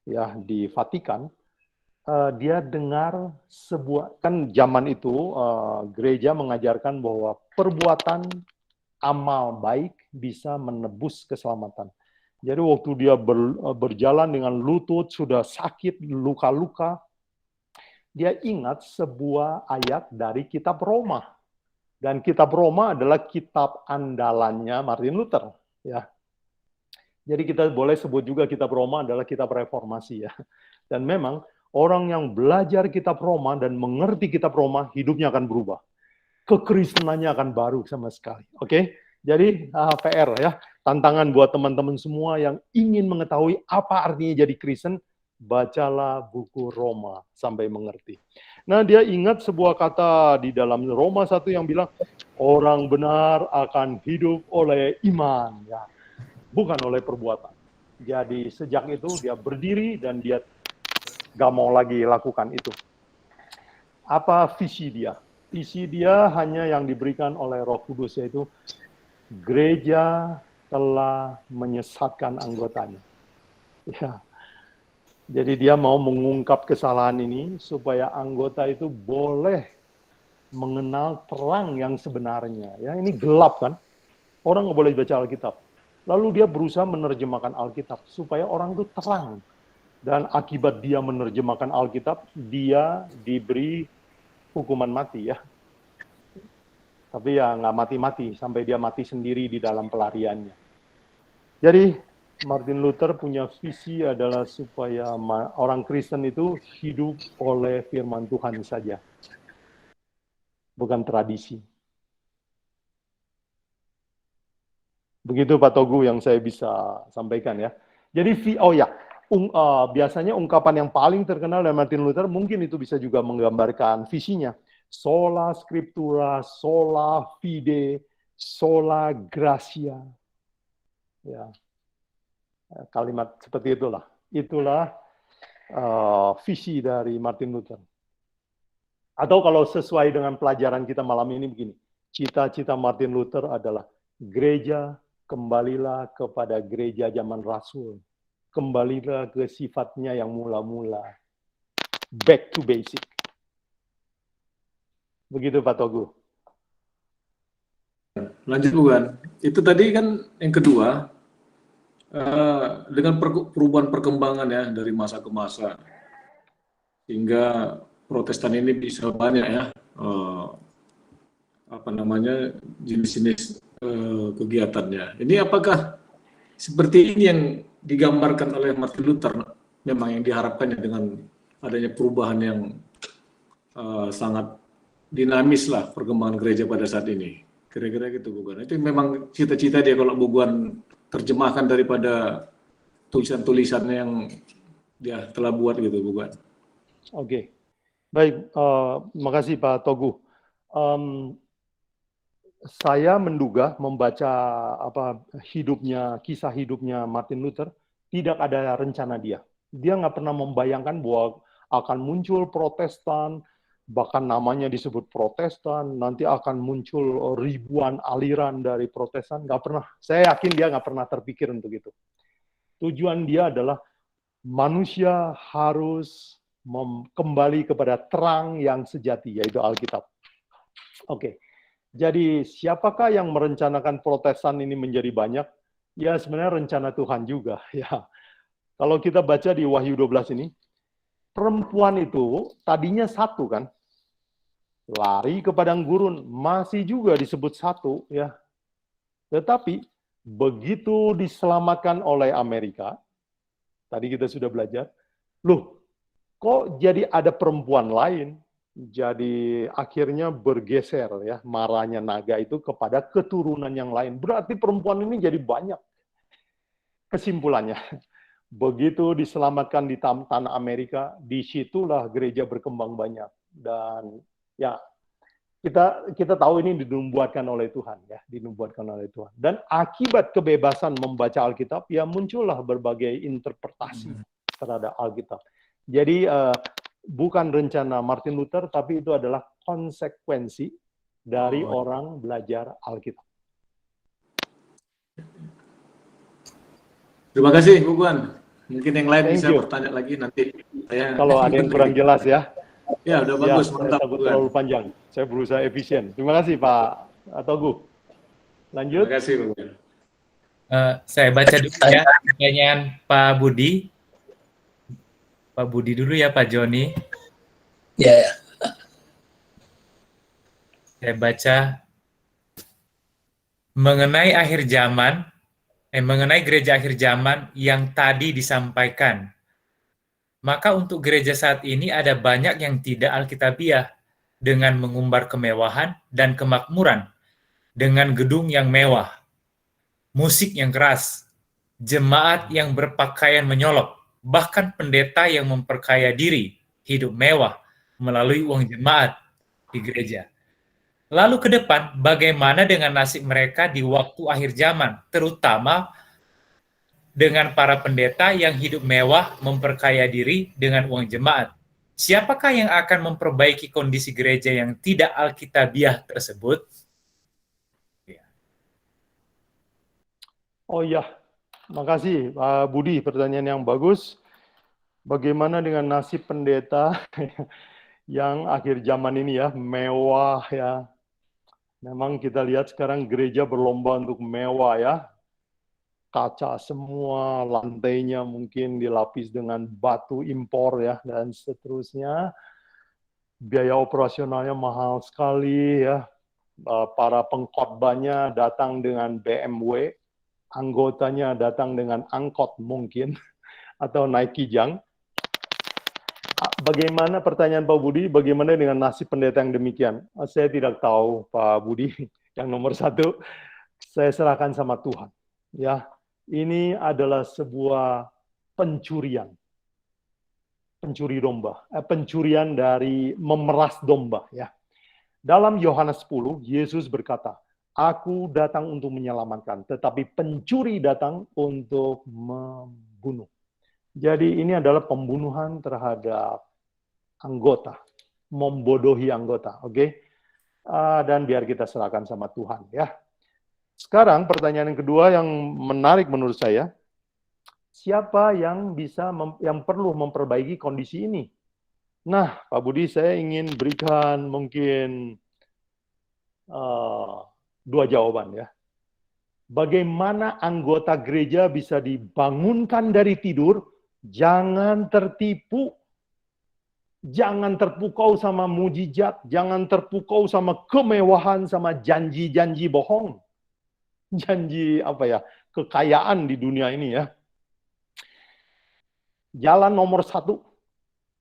ya di Vatikan, dia dengar sebuah, kan zaman itu gereja mengajarkan bahwa perbuatan amal baik bisa menebus keselamatan. Jadi waktu dia berjalan dengan lutut, sudah sakit, luka-luka, dia ingat sebuah ayat dari kitab Roma. Dan kitab Roma adalah kitab andalannya Martin Luther. Ya. Jadi kita boleh sebut juga kitab Roma adalah kitab reformasi. Ya. Dan memang orang yang belajar kitab Roma dan mengerti kitab Roma, hidupnya akan berubah. Kekristenannya akan baru sama sekali. Oke? Jadi PR ya, tantangan buat teman-teman semua yang ingin mengetahui apa artinya jadi Kristen, bacalah buku Roma sampai mengerti. Nah, dia ingat sebuah kata di dalam Roma 1 yang bilang, orang benar akan hidup oleh iman, ya, bukan oleh perbuatan. Jadi sejak itu dia berdiri dan dia gak mau lagi lakukan itu. Apa visi dia? Visi dia hanya yang diberikan oleh Roh Kudus, yaitu gereja telah menyesatkan anggotanya. Ya. Jadi dia mau mengungkap kesalahan ini supaya anggota itu boleh mengenal terang yang sebenarnya. Ya, ini gelap kan? Orang nggak boleh baca Alkitab. Lalu dia berusaha menerjemahkan Alkitab supaya orang itu terang. Dan akibat dia menerjemahkan Alkitab, dia diberi hukuman mati ya. Tapi ya nggak mati-mati, sampai dia mati sendiri di dalam pelariannya. Jadi Martin Luther punya visi adalah supaya orang Kristen itu hidup oleh firman Tuhan saja. Bukan tradisi. Begitu Pak Togu yang saya bisa sampaikan ya. Jadi, biasanya ungkapan yang paling terkenal dari Martin Luther, mungkin itu bisa juga menggambarkan visinya. Sola scriptura, sola fide, sola gratia. Ya. Kalimat seperti itulah. Itulah visi dari Martin Luther. Atau kalau sesuai dengan pelajaran kita malam ini begini. Cita-cita Martin Luther adalah gereja, kembalilah kepada gereja zaman Rasul. Kembalilah ke sifatnya yang mula-mula. Back to basic. Begitu Pak Togu. Lanjut bukan? Itu tadi kan yang kedua, dengan perubahan perkembangan ya dari masa ke masa, hingga Protestan ini bisa banyak ya, jenis-jenis kegiatannya. Ini apakah seperti ini yang digambarkan oleh Martin Luther, memang yang diharapkannya dengan adanya perubahan yang sangat dinamis lah perkembangan gereja pada saat ini. Kira-kira gitu bukan? Itu memang cita-cita dia kalau bukan terjemahkan daripada tulisan-tulisannya yang dia telah buat gitu bukan? Oke. Baik, makasih Pak Togu. Saya menduga membaca kisah hidupnya Martin Luther, tidak ada rencana dia. Dia nggak pernah membayangkan bahwa akan muncul Protestan, bahkan namanya disebut Protestan, nanti akan muncul ribuan aliran dari Protestan, nggak pernah. Saya yakin dia nggak pernah terpikir untuk itu. Tujuan dia adalah manusia harus kembali kepada terang yang sejati, yaitu Alkitab. Oke, jadi siapakah yang merencanakan Protestan ini menjadi banyak? Ya sebenarnya rencana Tuhan juga. Ya, kalau kita baca di Wahyu 12 ini, perempuan itu tadinya satu kan, lari ke padang gurun, masih juga disebut satu ya. Tetapi begitu diselamatkan oleh Amerika, tadi kita sudah belajar, loh kok jadi ada perempuan lain? Jadi akhirnya bergeser ya marahnya naga itu kepada keturunan yang lain. Berarti perempuan ini jadi banyak. Kesimpulannya, Begitu diselamatkan di tanah Amerika, disitulah gereja berkembang banyak. Dan ya, kita tahu ini dinubuatkan oleh Tuhan, ya, dinubuatkan oleh Tuhan. Dan akibat kebebasan membaca Alkitab, ya muncullah berbagai interpretasi terhadap Alkitab. Jadi bukan rencana Martin Luther, tapi itu adalah konsekuensi dari orang belajar Alkitab. Terima kasih, Bu Guan. Mungkin yang lain Thank bisa you. bertanya lagi nanti. Saya Kalau ada yang kurang jelas ya. Ya, udah bagus, Ya, mantap, saya takut Bu Guan. terlalu panjang. Saya berusaha efisien. Terima kasih, Pak Togu. Lanjut. Terima kasih, Bu Guan. Saya baca dulu ya pertanyaan Pak Budi. Pak Budi dulu ya, Pak Joni. Ya, Saya baca mengenai akhir zaman, mengenai gereja akhir zaman yang tadi disampaikan. Maka untuk gereja saat ini ada banyak yang tidak alkitabiah dengan mengumbar kemewahan dan kemakmuran, dengan gedung yang mewah, musik yang keras, jemaat yang berpakaian menyolok, bahkan pendeta yang memperkaya diri, hidup mewah melalui uang jemaat di gereja. Lalu ke depan, bagaimana dengan nasib mereka di waktu akhir zaman, terutama dengan para pendeta yang hidup mewah, memperkaya diri dengan uang jemaat? Siapakah yang akan memperbaiki kondisi gereja yang tidak alkitabiah tersebut? Oh iya, makasih Pak Budi, pertanyaan yang bagus. Bagaimana dengan nasib pendeta yang akhir zaman ini ya, mewah ya. Memang kita lihat sekarang gereja berlomba untuk mewah ya. Kaca semua, lantainya mungkin dilapis dengan batu impor ya, dan seterusnya. Biaya operasionalnya mahal sekali ya. Para pengkhotbahnya datang dengan BMW, anggotanya datang dengan angkot mungkin, atau naik kijang. Bagaimana pertanyaan Pak Budi, bagaimana dengan nasib pendeta yang demikian? Saya tidak tahu Pak Budi. Yang nomor satu, saya serahkan sama Tuhan. Ya, ini adalah sebuah pencurian. Pencuri domba. Pencurian dari memeras domba. Ya. Dalam Yohanes 10, Yesus berkata, Aku datang untuk menyelamatkan, tetapi pencuri datang untuk membunuh. Jadi ini adalah pembunuhan terhadap anggota, membodohi anggota, oke? Dan biar kita serahkan sama Tuhan, ya. Sekarang pertanyaan yang kedua yang menarik menurut saya, siapa yang yang perlu memperbaiki kondisi ini? Nah, Pak Budi, saya ingin berikan mungkin dua jawaban, ya. Bagaimana anggota gereja bisa dibangunkan dari tidur? Jangan tertipu, jangan terpukau sama mujizat, jangan terpukau sama kemewahan, sama janji-janji bohong, janji apa ya, kekayaan di dunia ini ya. Jalan nomor satu,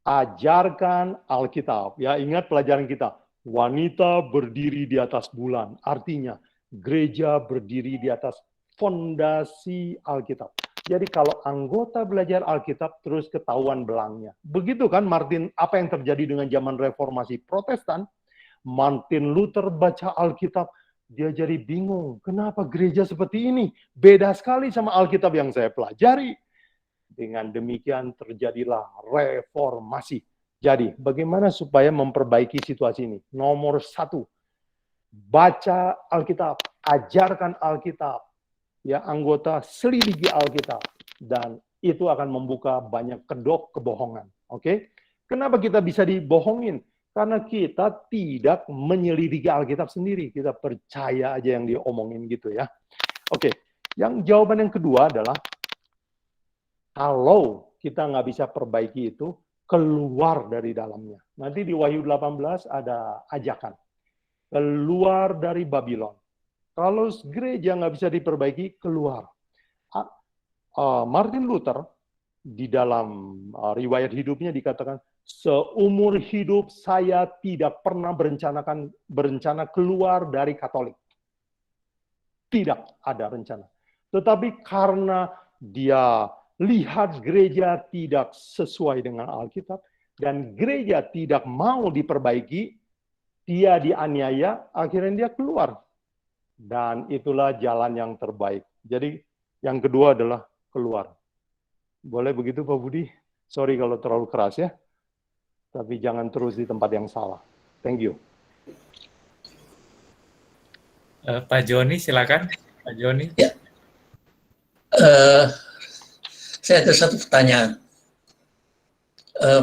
ajarkan Alkitab. Ya, ingat pelajaran kita, wanita berdiri di atas bulan, artinya gereja berdiri di atas fondasi Alkitab. Jadi kalau anggota belajar Alkitab terus ketahuan belangnya. Begitu kan Martin, apa yang terjadi dengan zaman reformasi Protestan? Martin Luther baca Alkitab, dia jadi bingung. Kenapa gereja seperti ini? Beda sekali sama Alkitab yang saya pelajari. Dengan demikian terjadilah reformasi. Jadi bagaimana supaya memperbaiki situasi ini? Nomor satu, baca Alkitab, ajarkan Alkitab. Ya, anggota selidiki Alkitab, dan itu akan membuka banyak kedok kebohongan. Oke? Kenapa kita bisa dibohongin? Karena kita tidak menyelidiki Alkitab sendiri, kita percaya aja yang diomongin gitu ya. Oke, yang jawaban yang kedua adalah kalau kita nggak bisa perbaiki itu, keluar dari dalamnya. Nanti di Wahyu 18 ada ajakan, keluar dari Babylon. Kalau gereja nggak bisa diperbaiki, keluar. Martin Luther, di dalam riwayat hidupnya dikatakan, seumur hidup saya tidak pernah berencana keluar dari Katolik. Tidak ada rencana. Tetapi karena dia lihat gereja tidak sesuai dengan Alkitab, dan gereja tidak mau diperbaiki, dia dianiaya, akhirnya dia keluar. Dan itulah jalan yang terbaik. Jadi yang kedua adalah keluar. Boleh begitu Pak Budi? Sorry kalau terlalu keras ya. Tapi jangan terus di tempat yang salah. Thank you. Pak Joni, silakan. Pak Joni. Ya. Saya ada satu pertanyaan.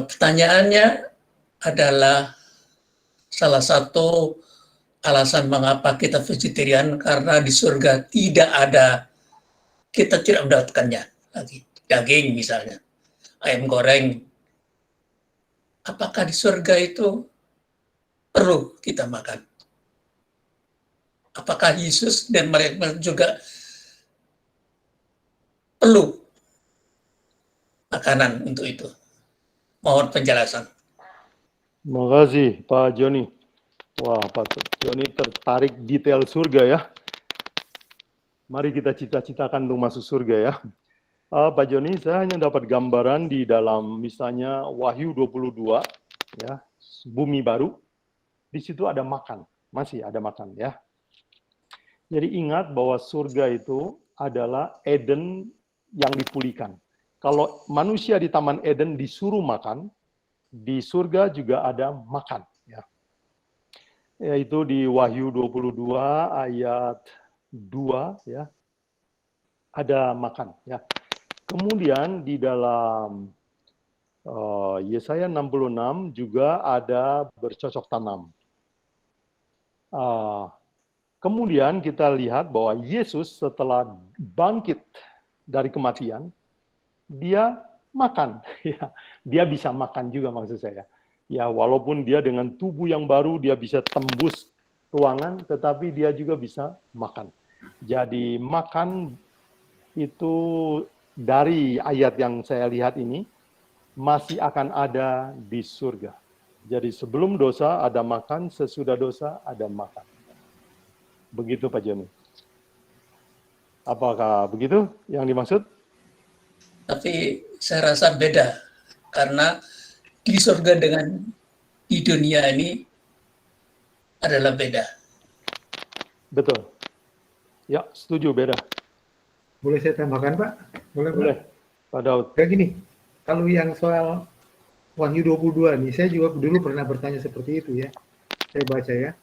Pertanyaannya adalah salah satu alasan mengapa kita vegetarian karena di surga tidak ada, kita tidak mendapatkannya lagi. Daging misalnya, ayam goreng. Apakah di surga itu perlu kita makan? Apakah Yesus dan mereka juga perlu makanan untuk itu? Mohon penjelasan. Terima kasih Pak Joni. Wah, Pak Joni tertarik detail surga ya. Mari kita cita-citakan untuk masuk surga ya. Pak Joni, saya hanya dapat gambaran di dalam misalnya Wahyu 22, ya, bumi baru. Di situ ada makan, masih ada makan ya. Jadi ingat bahwa surga itu adalah Eden yang dipulihkan. Kalau manusia di Taman Eden disuruh makan, di surga juga ada makan. Ya. Yaitu di Wahyu 22 ayat 2, ya, ada makan. Ya. Kemudian di dalam Yesaya 66 juga ada bercocok tanam. Kemudian kita lihat bahwa Yesus setelah bangkit dari kematian, dia makan. Dia bisa makan juga maksud saya. Ya, walaupun dia dengan tubuh yang baru, dia bisa tembus ruangan, tetapi dia juga bisa makan. Jadi makan itu dari ayat yang saya lihat ini, masih akan ada di surga. Jadi sebelum dosa ada makan, sesudah dosa ada makan. Begitu Pak Joni. Apakah begitu yang dimaksud? Tapi saya rasa beda, karena di surga dengan di dunia ini adalah beda. Betul. Ya, setuju, beda. Boleh saya tambahkan, Pak? Boleh. Pak Daud. Kayak gini, kalau yang soal Wahyu 22 nih, saya juga dulu pernah bertanya seperti itu ya. Saya baca ya.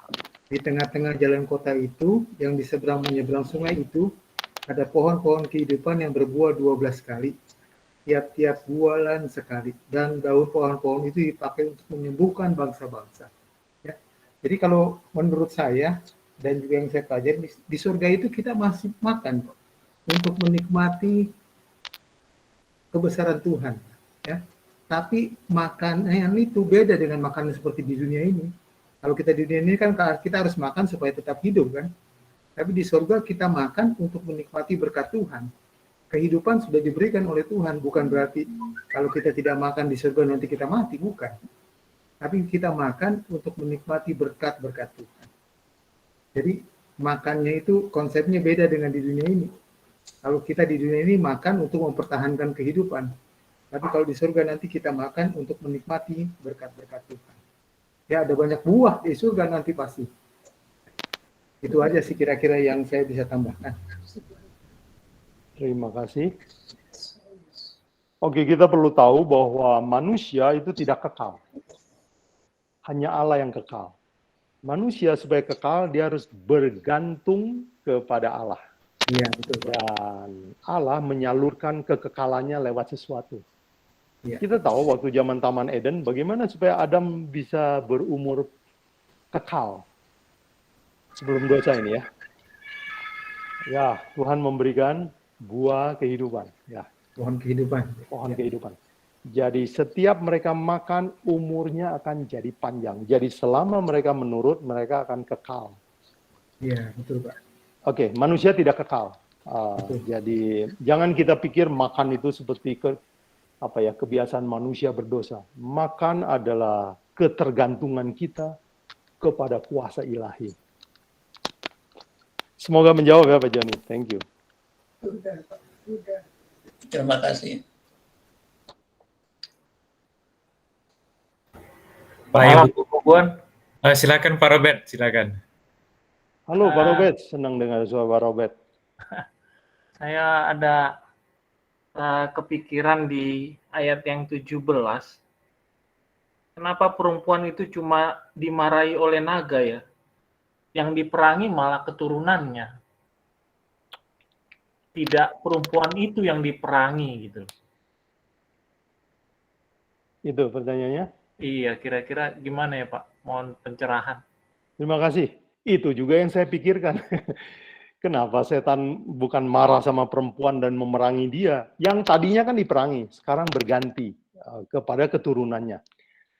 Di tengah-tengah jalan kota itu, yang di seberang menyeberang sungai itu, ada pohon-pohon kehidupan yang berbuah 12 kali. Tiap-tiap bulan sekali. Dan daun pohon-pohon itu dipakai untuk menyembuhkan bangsa-bangsa. Ya. Jadi kalau menurut saya, dan juga yang saya pelajari, di surga itu kita masih makan kok, untuk menikmati kebesaran Tuhan. Ya. Tapi makanan itu beda dengan makanan seperti di dunia ini. Kalau kita di dunia ini kan kita harus makan supaya tetap hidup kan. Tapi di surga kita makan untuk menikmati berkat Tuhan. Kehidupan sudah diberikan oleh Tuhan, bukan berarti kalau kita tidak makan di surga nanti kita mati, bukan. Tapi kita makan untuk menikmati berkat-berkat Tuhan. Jadi makannya itu konsepnya beda dengan di dunia ini. Kalau kita di dunia ini makan untuk mempertahankan kehidupan. Tapi kalau di surga nanti kita makan untuk menikmati berkat-berkat Tuhan. Ya, ada banyak buah di surga nanti pasti. Itu aja sih kira-kira yang saya bisa tambahkan. Terima kasih. Oke, kita perlu tahu bahwa manusia itu tidak kekal. Hanya Allah yang kekal. Manusia supaya kekal, dia harus bergantung kepada Allah. Iya, betul. Dan Allah menyalurkan kekekalannya lewat sesuatu. Ya. Kita tahu waktu zaman Taman Eden, bagaimana supaya Adam bisa berumur kekal sebelum dosa ini ya. Ya, Tuhan memberikan buah kehidupan. Ya, Pohon kehidupan. pohon kehidupan. Jadi setiap mereka makan, umurnya akan jadi panjang. Jadi selama mereka menurut, mereka akan kekal. Iya, betul Pak. Oke, manusia tidak kekal. Jadi jangan kita pikir makan itu seperti kebiasaan manusia berdosa. Makan adalah ketergantungan kita kepada kuasa ilahi. Semoga menjawab ya Pak Joni. Thank you. Terima kasih. Baik, Bu Puguan. Silakan Pak Robert, silakan. Halo Pak Robert, senang dengar suara Pak Robert. Saya ada kepikiran di ayat yang 17. Kenapa perempuan itu cuma dimarahi oleh naga ya? Yang diperangi malah keturunannya. Tidak perempuan itu yang diperangi gitu. Itu pertanyaannya. Iya, kira-kira gimana ya Pak? Mohon pencerahan. Terima kasih. Itu juga yang saya pikirkan. Kenapa setan bukan marah sama perempuan dan memerangi dia? Yang tadinya kan diperangi, sekarang berganti kepada keturunannya.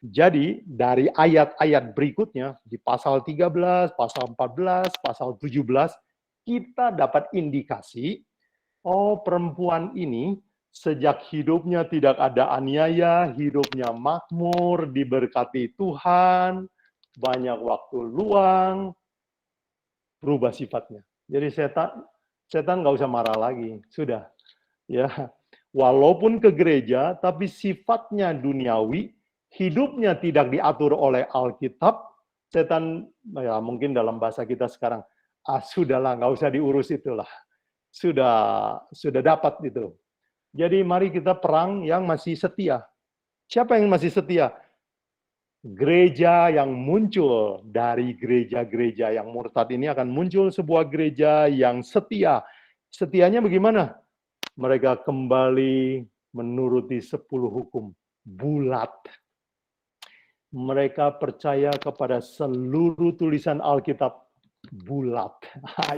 Jadi dari ayat-ayat berikutnya, di pasal 13, pasal 14, pasal 17, kita dapat indikasi, oh perempuan ini sejak hidupnya tidak ada aniaya, hidupnya makmur, diberkati Tuhan, banyak waktu luang, berubah sifatnya. Jadi setan nggak usah marah lagi, sudah. Ya, walaupun ke gereja, tapi sifatnya duniawi, hidupnya tidak diatur oleh Alkitab, setan, ya mungkin dalam bahasa kita sekarang, sudahlah, nggak usah diurus itulah. Sudah dapat itu. Jadi mari kita perang yang masih setia. Siapa yang masih setia? Gereja yang muncul dari gereja-gereja yang murtad ini akan muncul sebuah gereja yang setia. Setianya bagaimana? Mereka kembali menuruti 10 hukum. Bulat. Mereka percaya kepada seluruh tulisan Alkitab. Bulat.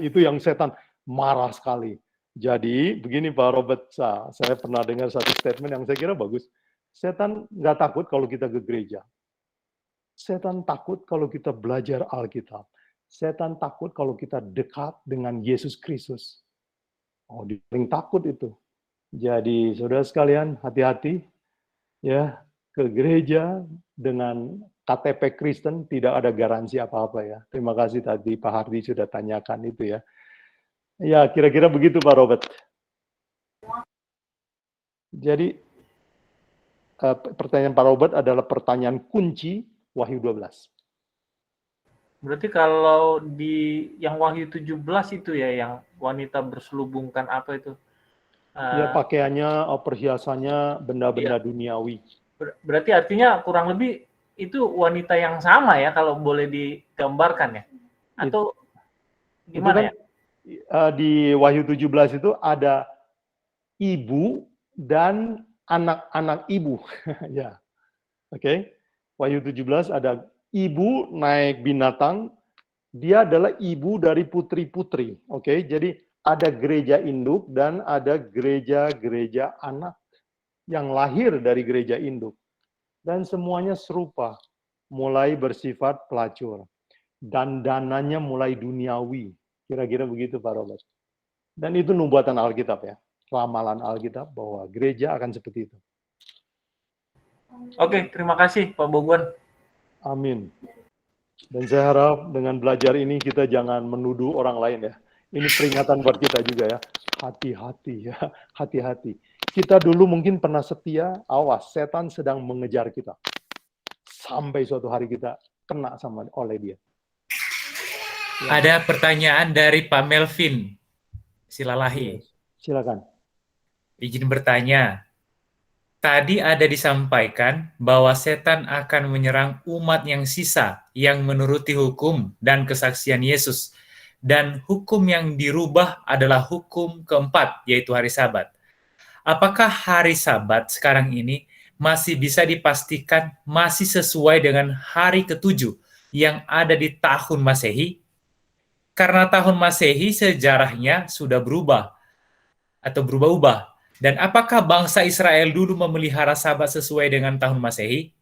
Itu yang setan marah sekali. Jadi, begini Pak Robert, saya pernah dengar satu statement yang saya kira bagus. Setan nggak takut kalau kita ke gereja. Setan takut kalau kita belajar Alkitab. Setan takut kalau kita dekat dengan Yesus Kristus. Oh, dia paling takut itu. Jadi, saudara sekalian, hati-hati ya, ke gereja dengan KTP Kristen tidak ada garansi apa-apa ya. Terima kasih tadi Pak Hardi sudah tanyakan itu ya. Ya, kira-kira begitu Pak Robert. Jadi, pertanyaan Pak Robert adalah pertanyaan kunci Wahyu 12. Berarti kalau di yang Wahyu 17 itu ya, yang wanita berselubungkan apa itu? Ya, pakaiannya, perhiasannya, benda-benda duniawi. Berarti artinya kurang lebih itu wanita yang sama ya, kalau boleh digambarkan ya? Atau gimana ya? Di Wahyu 17 itu ada ibu dan anak-anak ibu. Ya, oke. Wahyu 17 ada ibu naik binatang, dia adalah ibu dari putri-putri. Oke, jadi ada gereja induk dan ada gereja-gereja anak yang lahir dari gereja induk. Dan semuanya serupa, mulai bersifat pelacur. Dan dananya mulai duniawi. Kira-kira begitu Pak Robert. Dan itu nubuatan Alkitab ya. Ramalan Alkitab bahwa gereja akan seperti itu. Oke, terima kasih Pak Boguan. Amin. Dan saya harap dengan belajar ini kita jangan menuduh orang lain ya. Ini peringatan buat kita juga ya. Hati-hati ya, hati-hati. Kita dulu mungkin pernah setia, awas, setan sedang mengejar kita. Sampai suatu hari kita kena oleh dia. Ya. Ada pertanyaan dari Pak Melvin Silalahi. Silakan. Izin bertanya. Tadi ada disampaikan bahwa setan akan menyerang umat yang sisa yang menuruti hukum dan kesaksian Yesus. Dan hukum yang dirubah adalah hukum keempat, yaitu hari Sabat. Apakah hari Sabat sekarang ini masih bisa dipastikan masih sesuai dengan hari ke-7 yang ada di tahun Masehi? Karena tahun Masehi sejarahnya sudah berubah atau berubah-ubah. Dan apakah bangsa Israel dulu memelihara Sabat sesuai dengan tahun Masehi?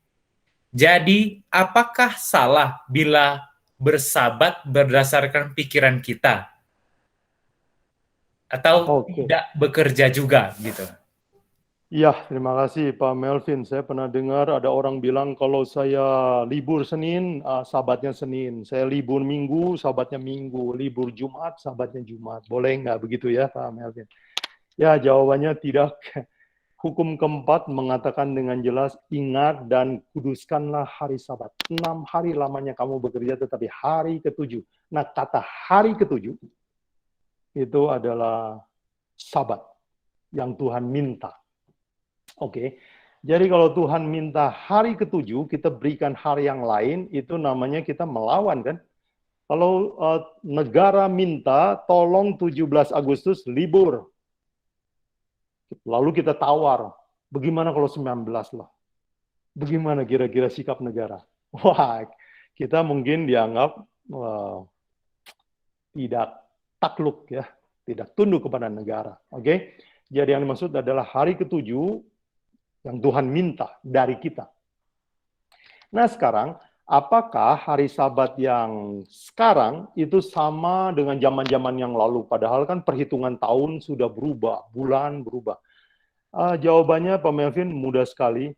Jadi, apakah salah bila bersabat berdasarkan pikiran kita? Atau tidak bekerja juga gitu? Ya, terima kasih Pak Melvin. Saya pernah dengar ada orang bilang kalau saya libur Senin, sabatnya Senin. Saya libur Minggu, sabatnya Minggu. Libur Jumat, sabatnya Jumat. Boleh nggak begitu ya Pak Melvin? Ya, jawabannya tidak. Hukum keempat mengatakan dengan jelas, ingat dan kuduskanlah hari Sabat. 6 hari lamanya kamu bekerja, tetapi hari ketujuh. Nah, kata hari ketujuh itu adalah Sabat yang Tuhan minta. Oke, jadi kalau Tuhan minta hari ketujuh, kita berikan hari yang lain, itu namanya kita melawan, kan? Kalau negara minta, tolong 17 Agustus libur. Lalu kita tawar, bagaimana kalau 19 lah? Bagaimana kira-kira sikap negara? Wah, kita mungkin dianggap tidak takluk, ya, tidak tunduk kepada negara. Oke, jadi yang dimaksud adalah hari ketujuh yang Tuhan minta dari kita. Nah sekarang, apakah hari Sabat yang sekarang itu sama dengan zaman-zaman yang lalu? Padahal kan perhitungan tahun sudah berubah, bulan berubah. Jawabannya Pak Melvin mudah sekali.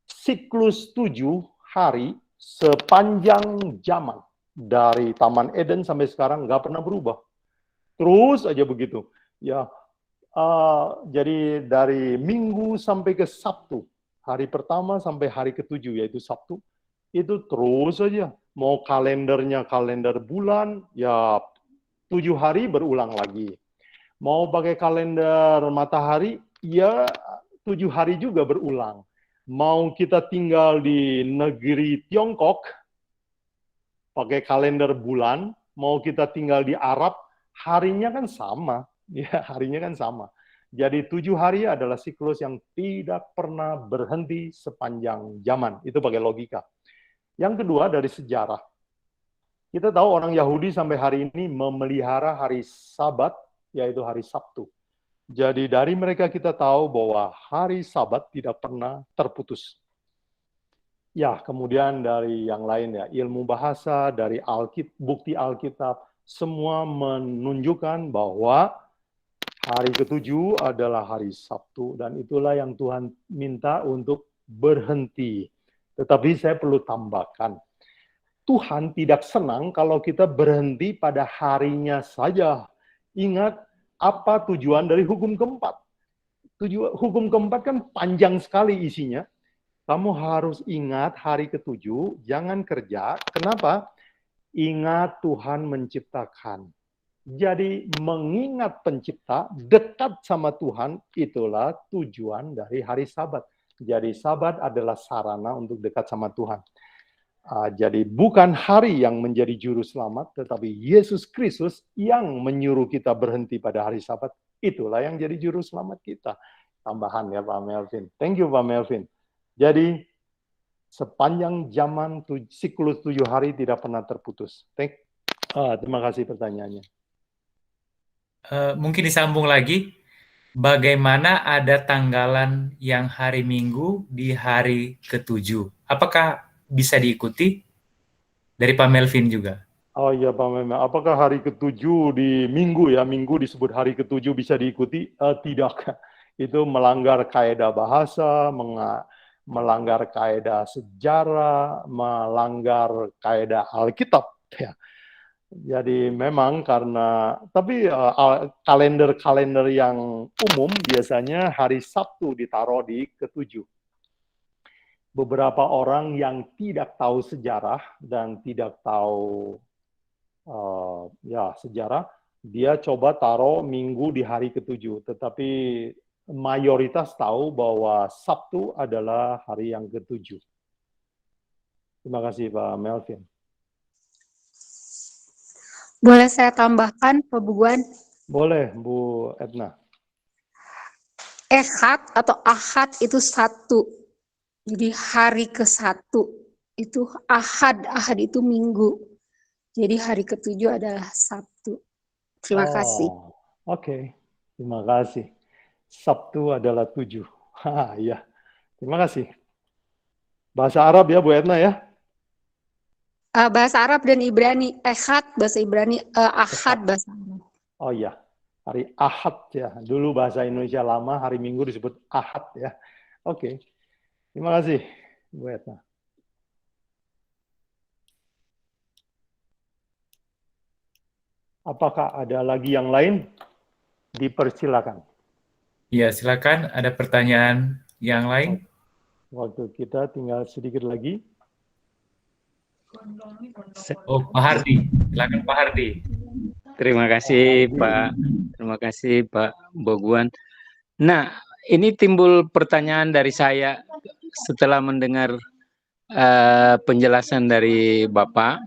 Siklus 7 hari sepanjang zaman. Dari Taman Eden sampai sekarang nggak pernah berubah. Terus aja begitu. Ya, jadi dari Minggu sampai ke Sabtu, hari pertama sampai hari ketujuh yaitu Sabtu, itu terus saja. Mau kalendernya kalender bulan, ya 7 hari berulang lagi. Mau pakai kalender matahari, ya 7 hari juga berulang. Mau kita tinggal di negeri Tiongkok, pakai kalender bulan, mau kita tinggal di Arab, harinya kan sama. Ya, harinya kan sama. Jadi 7 hari adalah siklus yang tidak pernah berhenti sepanjang zaman. Itu pakai logika. Yang kedua dari sejarah. Kita tahu orang Yahudi sampai hari ini memelihara hari Sabat, yaitu hari Sabtu. Jadi dari mereka kita tahu bahwa hari Sabat tidak pernah terputus. Ya, kemudian dari yang lain ya, ilmu bahasa, dari bukti Alkitab, semua menunjukkan bahwa hari ketujuh adalah hari Sabtu, dan itulah yang Tuhan minta untuk berhenti. Tetapi saya perlu tambahkan, Tuhan tidak senang kalau kita berhenti pada harinya saja. Ingat, apa tujuan dari hukum keempat? Hukum keempat kan panjang sekali isinya. Kamu harus ingat hari ketujuh, jangan kerja. Kenapa? Ingat Tuhan menciptakan. Jadi mengingat pencipta, dekat sama Tuhan, itulah tujuan dari hari Sabat. Jadi Sabat adalah sarana untuk dekat sama Tuhan. Jadi bukan hari yang menjadi juru selamat, tetapi Yesus Kristus yang menyuruh kita berhenti pada hari Sabat. Itulah yang jadi juru selamat kita. Tambahan ya Pak Melvin. Thank you Pak Melvin. Jadi sepanjang zaman siklus 7 hari tidak pernah terputus. Terima kasih pertanyaannya. Mungkin disambung lagi, bagaimana ada tanggalan yang hari Minggu di hari ke-7? Apakah bisa diikuti? Dari Pak Melvin juga. Oh iya Pak Melvin, apakah hari ke-7 di Minggu ya, Minggu disebut hari ke-7 bisa diikuti? Tidak, itu melanggar kaedah bahasa, melanggar kaedah sejarah, melanggar kaedah Alkitab. Ya. Jadi memang tapi kalender-kalender yang umum biasanya hari Sabtu ditaruh di ke-7. Beberapa orang yang tidak tahu sejarah dan tidak tahu sejarah, dia coba taruh Minggu di hari ke-7. Tetapi mayoritas tahu bahwa Sabtu adalah hari yang ke-7. Terima kasih Pak Melvin. Boleh saya tambahkan, Pak Buguan? Boleh, Bu Edna. Ehad atau Ahad itu 1. Jadi hari ke-1 itu Ahad. Ahad itu Minggu. Jadi hari ke-7 adalah Sabtu. Terima kasih. Oke. Terima kasih. Sabtu adalah 7. Ya. Terima kasih. Bahasa Arab ya Bu Edna ya? Bahasa Arab dan Ibrani. Ehad bahasa Ibrani, Ahad bahasa Arab. Oh iya, hari Ahad ya. Dulu bahasa Indonesia lama hari Minggu disebut Ahad ya. Oke. Terima kasih Bu Edna. Apakah ada lagi yang lain? Dipersilakan. Ya, silakan. Ada pertanyaan yang lain? Waktu kita tinggal sedikit lagi. Oh, Pak Hardi. Silakan Pak Hardi. Terima kasih Pak. Terima kasih Pak Boguan. Nah, ini timbul pertanyaan dari saya setelah mendengar penjelasan dari Bapak.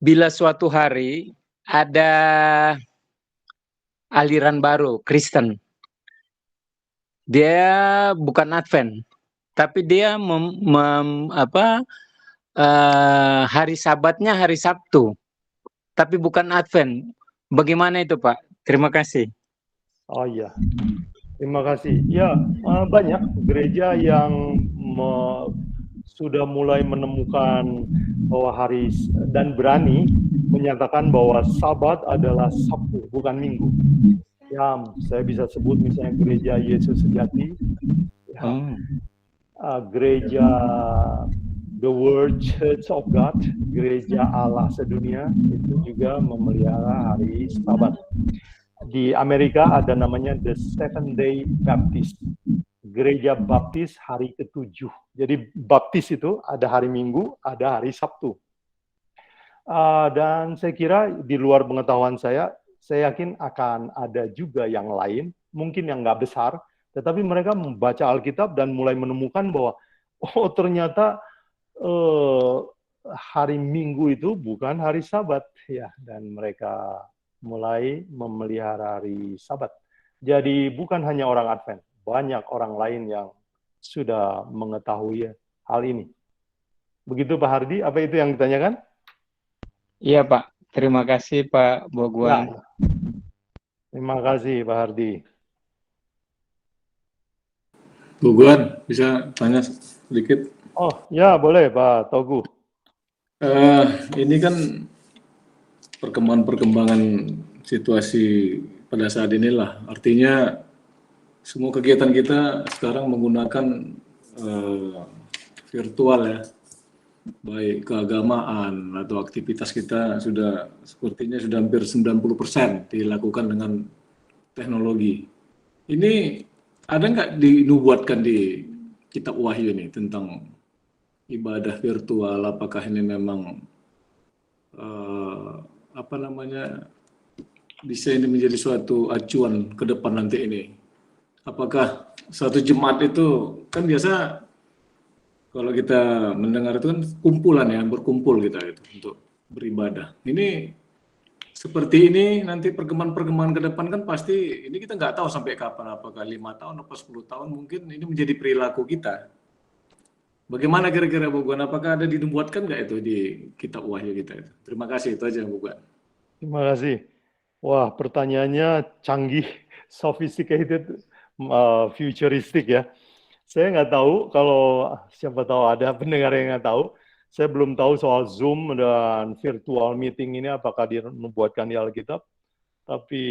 Bila suatu hari ada aliran baru Kristen, dia bukan Advent, tapi dia hari Sabatnya hari Sabtu, tapi bukan Advent. Bagaimana itu Pak? Terima kasih. Oh iya, terima kasih. Ya, banyak gereja yang sudah mulai menemukan bahwa hari dan berani menyatakan bahwa Sabat adalah Sabtu, bukan Minggu. Ya, saya bisa sebut misalnya gereja Yesus Sejati, ya, gereja The World Church of God, gereja Allah sedunia, itu juga memelihara hari Sabat. Di Amerika ada namanya The Seventh Day Baptist, gereja baptis hari ke-7. Jadi baptis itu ada hari Minggu, ada hari Sabtu. Dan saya kira di luar pengetahuan saya yakin akan ada juga yang lain, mungkin yang nggak besar, tetapi mereka membaca Alkitab dan mulai menemukan bahwa, oh ternyata hari Minggu itu bukan hari Sabat, ya, dan mereka mulai memelihara hari Sabat. Jadi bukan hanya orang Advent, banyak orang lain yang sudah mengetahui hal ini. Begitu Pak Hardi, apa itu yang ditanyakan? Iya Pak, terima kasih Pak Boguan. Ya. Terima kasih Pak Hardi. Boguan, bisa tanya sedikit? Oh ya, boleh Pak Togu. Ini kan perkembangan situasi pada saat inilah, artinya semua kegiatan kita sekarang menggunakan virtual ya, baik keagamaan atau aktivitas kita sepertinya sudah hampir 90% dilakukan dengan teknologi. Ini ada nggak dinubuatkan di kitab Wahyu ini tentang ibadah virtual? Apakah ini memang bisa ini menjadi suatu acuan ke depan nanti ini? Apakah suatu jemaat itu kan biasa kalau kita mendengar itu kan kumpulan ya, berkumpul kita itu untuk beribadah. Ini seperti ini nanti perkembangan ke depan kan pasti ini kita nggak tahu sampai kapan, apakah 5 tahun atau 10 tahun mungkin ini menjadi perilaku kita. Bagaimana kira-kira Boguan, apakah ada dinubuatkan nggak itu di kitab Wahyu kita itu? Terima kasih, itu aja Boguan. Terima kasih. Wah, pertanyaannya canggih, sophisticated, futuristik ya. Saya nggak tahu, kalau siapa tahu ada pendengar yang nggak tahu, saya belum tahu soal Zoom dan virtual meeting ini apakah dinubuatkan di Alkitab, tapi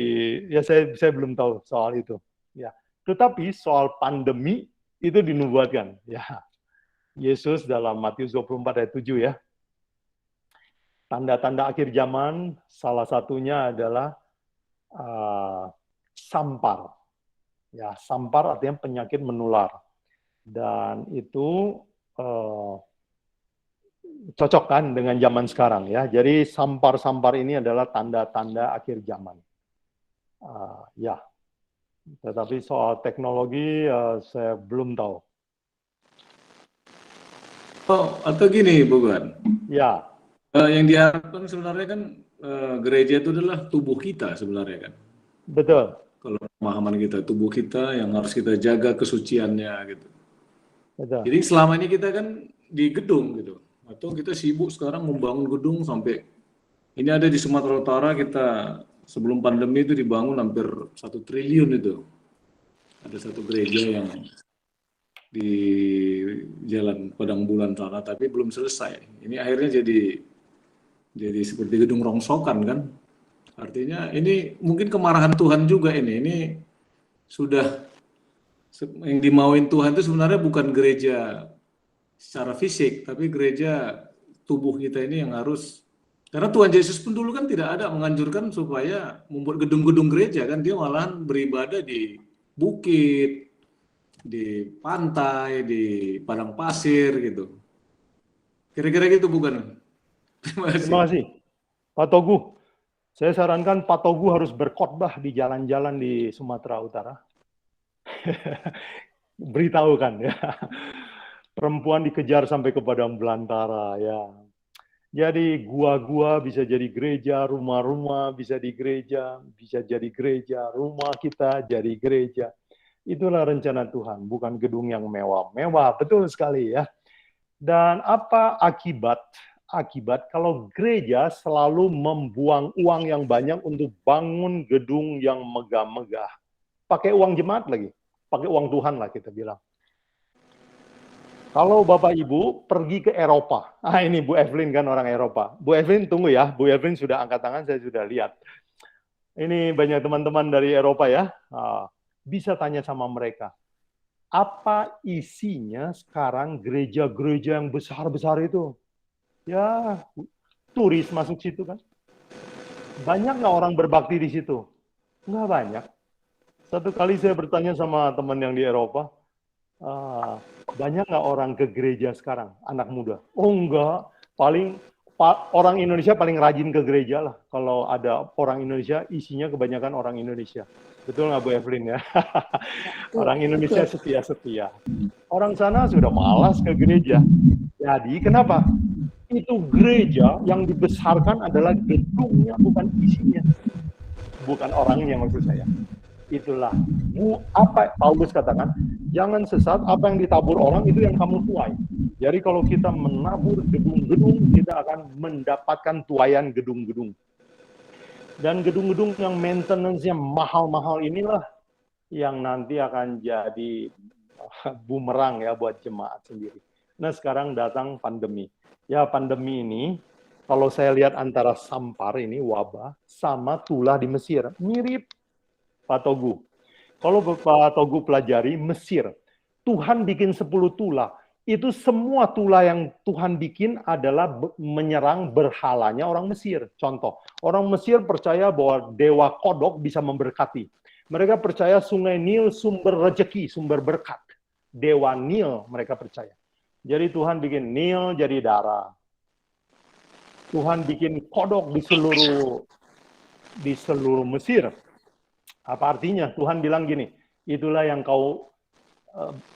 ya saya belum tahu soal itu. Ya, tetapi soal pandemi itu dinubuatkan. Ya, Yesus dalam Matius 24 ayat 7 ya. Tanda-tanda akhir zaman salah satunya adalah sampar. Ya, sampar artinya penyakit menular. Dan itu cocok kan dengan zaman sekarang ya. Jadi sampar-sampar ini adalah tanda-tanda akhir zaman. Ya, tetapi soal teknologi saya belum tahu. Oh, atau gini Boguan. Ya. Yang diharapkan sebenarnya kan gereja itu adalah tubuh kita sebenarnya kan. Betul. Kalau pemahaman kita, tubuh kita yang harus kita jaga kesuciannya gitu. Betul. Jadi selama ini kita kan di gedung gitu, atau kita sibuk sekarang membangun gedung sampai ini ada di Sumatera Utara, kita sebelum pandemi itu dibangun hampir 1 triliun itu. Ada satu gereja yang di Jalan Padang Bulan sana, tapi belum selesai. Ini akhirnya jadi seperti gedung rongsokan kan. Artinya ini mungkin kemarahan Tuhan juga ini. Ini sudah yang dimauin Tuhan itu sebenarnya bukan gereja secara fisik, tapi gereja tubuh kita ini yang harus Karena Tuhan Yesus pun dulu kan tidak ada menganjurkan supaya membuat gedung-gedung gereja kan, dia malahan beribadah di bukit, di pantai, di padang pasir gitu. Kira-kira gitu bukan? Terima kasih. Terima kasih. Pak Togu, saya sarankan Pak Togu harus berkhotbah di jalan-jalan di Sumatera Utara. Beritahukan ya. Perempuan dikejar sampai ke padang belantara ya. Jadi gua-gua bisa jadi gereja, rumah-rumah bisa di gereja, bisa jadi gereja, rumah kita jadi gereja. Itulah rencana Tuhan, bukan gedung yang mewah-mewah. Betul sekali ya. Dan apa akibat kalau gereja selalu membuang uang yang banyak untuk bangun gedung yang megah-megah. Pakai uang jemaat lagi, pakai uang Tuhan lah kita bilang. Kalau Bapak Ibu pergi ke Eropa, ini Bu Evelyn kan orang Eropa. Bu Evelyn tunggu ya, Bu Evelyn sudah angkat tangan, saya sudah lihat. Ini banyak teman-teman dari Eropa ya, bisa tanya sama mereka. Apa isinya sekarang gereja-gereja yang besar-besar itu? Ya, turis masuk situ kan. Banyak nggak orang berbakti di situ? Nggak banyak. Satu kali saya bertanya sama teman yang di Eropa, banyak nggak orang ke gereja sekarang, anak muda? Oh enggak, orang Indonesia paling rajin ke gereja lah. Kalau ada orang Indonesia, isinya kebanyakan orang Indonesia. Betul nggak Bu Evelyn ya? Orang Indonesia setia-setia. Orang sana sudah malas ke gereja. Jadi kenapa? Itu gereja yang dibesarkan adalah gedungnya, bukan isinya. Bukan orangnya maksud saya. Itulah apa Paulus katakan, jangan sesat, apa yang ditabur orang itu yang kamu tuai. Jadi kalau kita menabur gedung-gedung, kita akan mendapatkan tuaian gedung-gedung. Dan gedung-gedung yang maintenance-nya mahal-mahal inilah yang nanti akan jadi bumerang ya buat jemaat sendiri. Nah sekarang datang pandemi. Ya pandemi ini, kalau saya lihat antara sampar ini, wabah, sama tulah di Mesir, mirip. Pak Togu. Kalau Pak Togu pelajari Mesir, Tuhan bikin 10 tulah. Itu semua tulah yang Tuhan bikin adalah menyerang berhalanya orang Mesir. Contoh, orang Mesir percaya bahwa dewa kodok bisa memberkati. Mereka percaya sungai Nil sumber rezeki, sumber berkat. Dewa Nil mereka percaya. Jadi Tuhan bikin Nil jadi darah. Tuhan bikin kodok di seluruh Mesir. Apa artinya? Tuhan bilang gini, itulah yang kau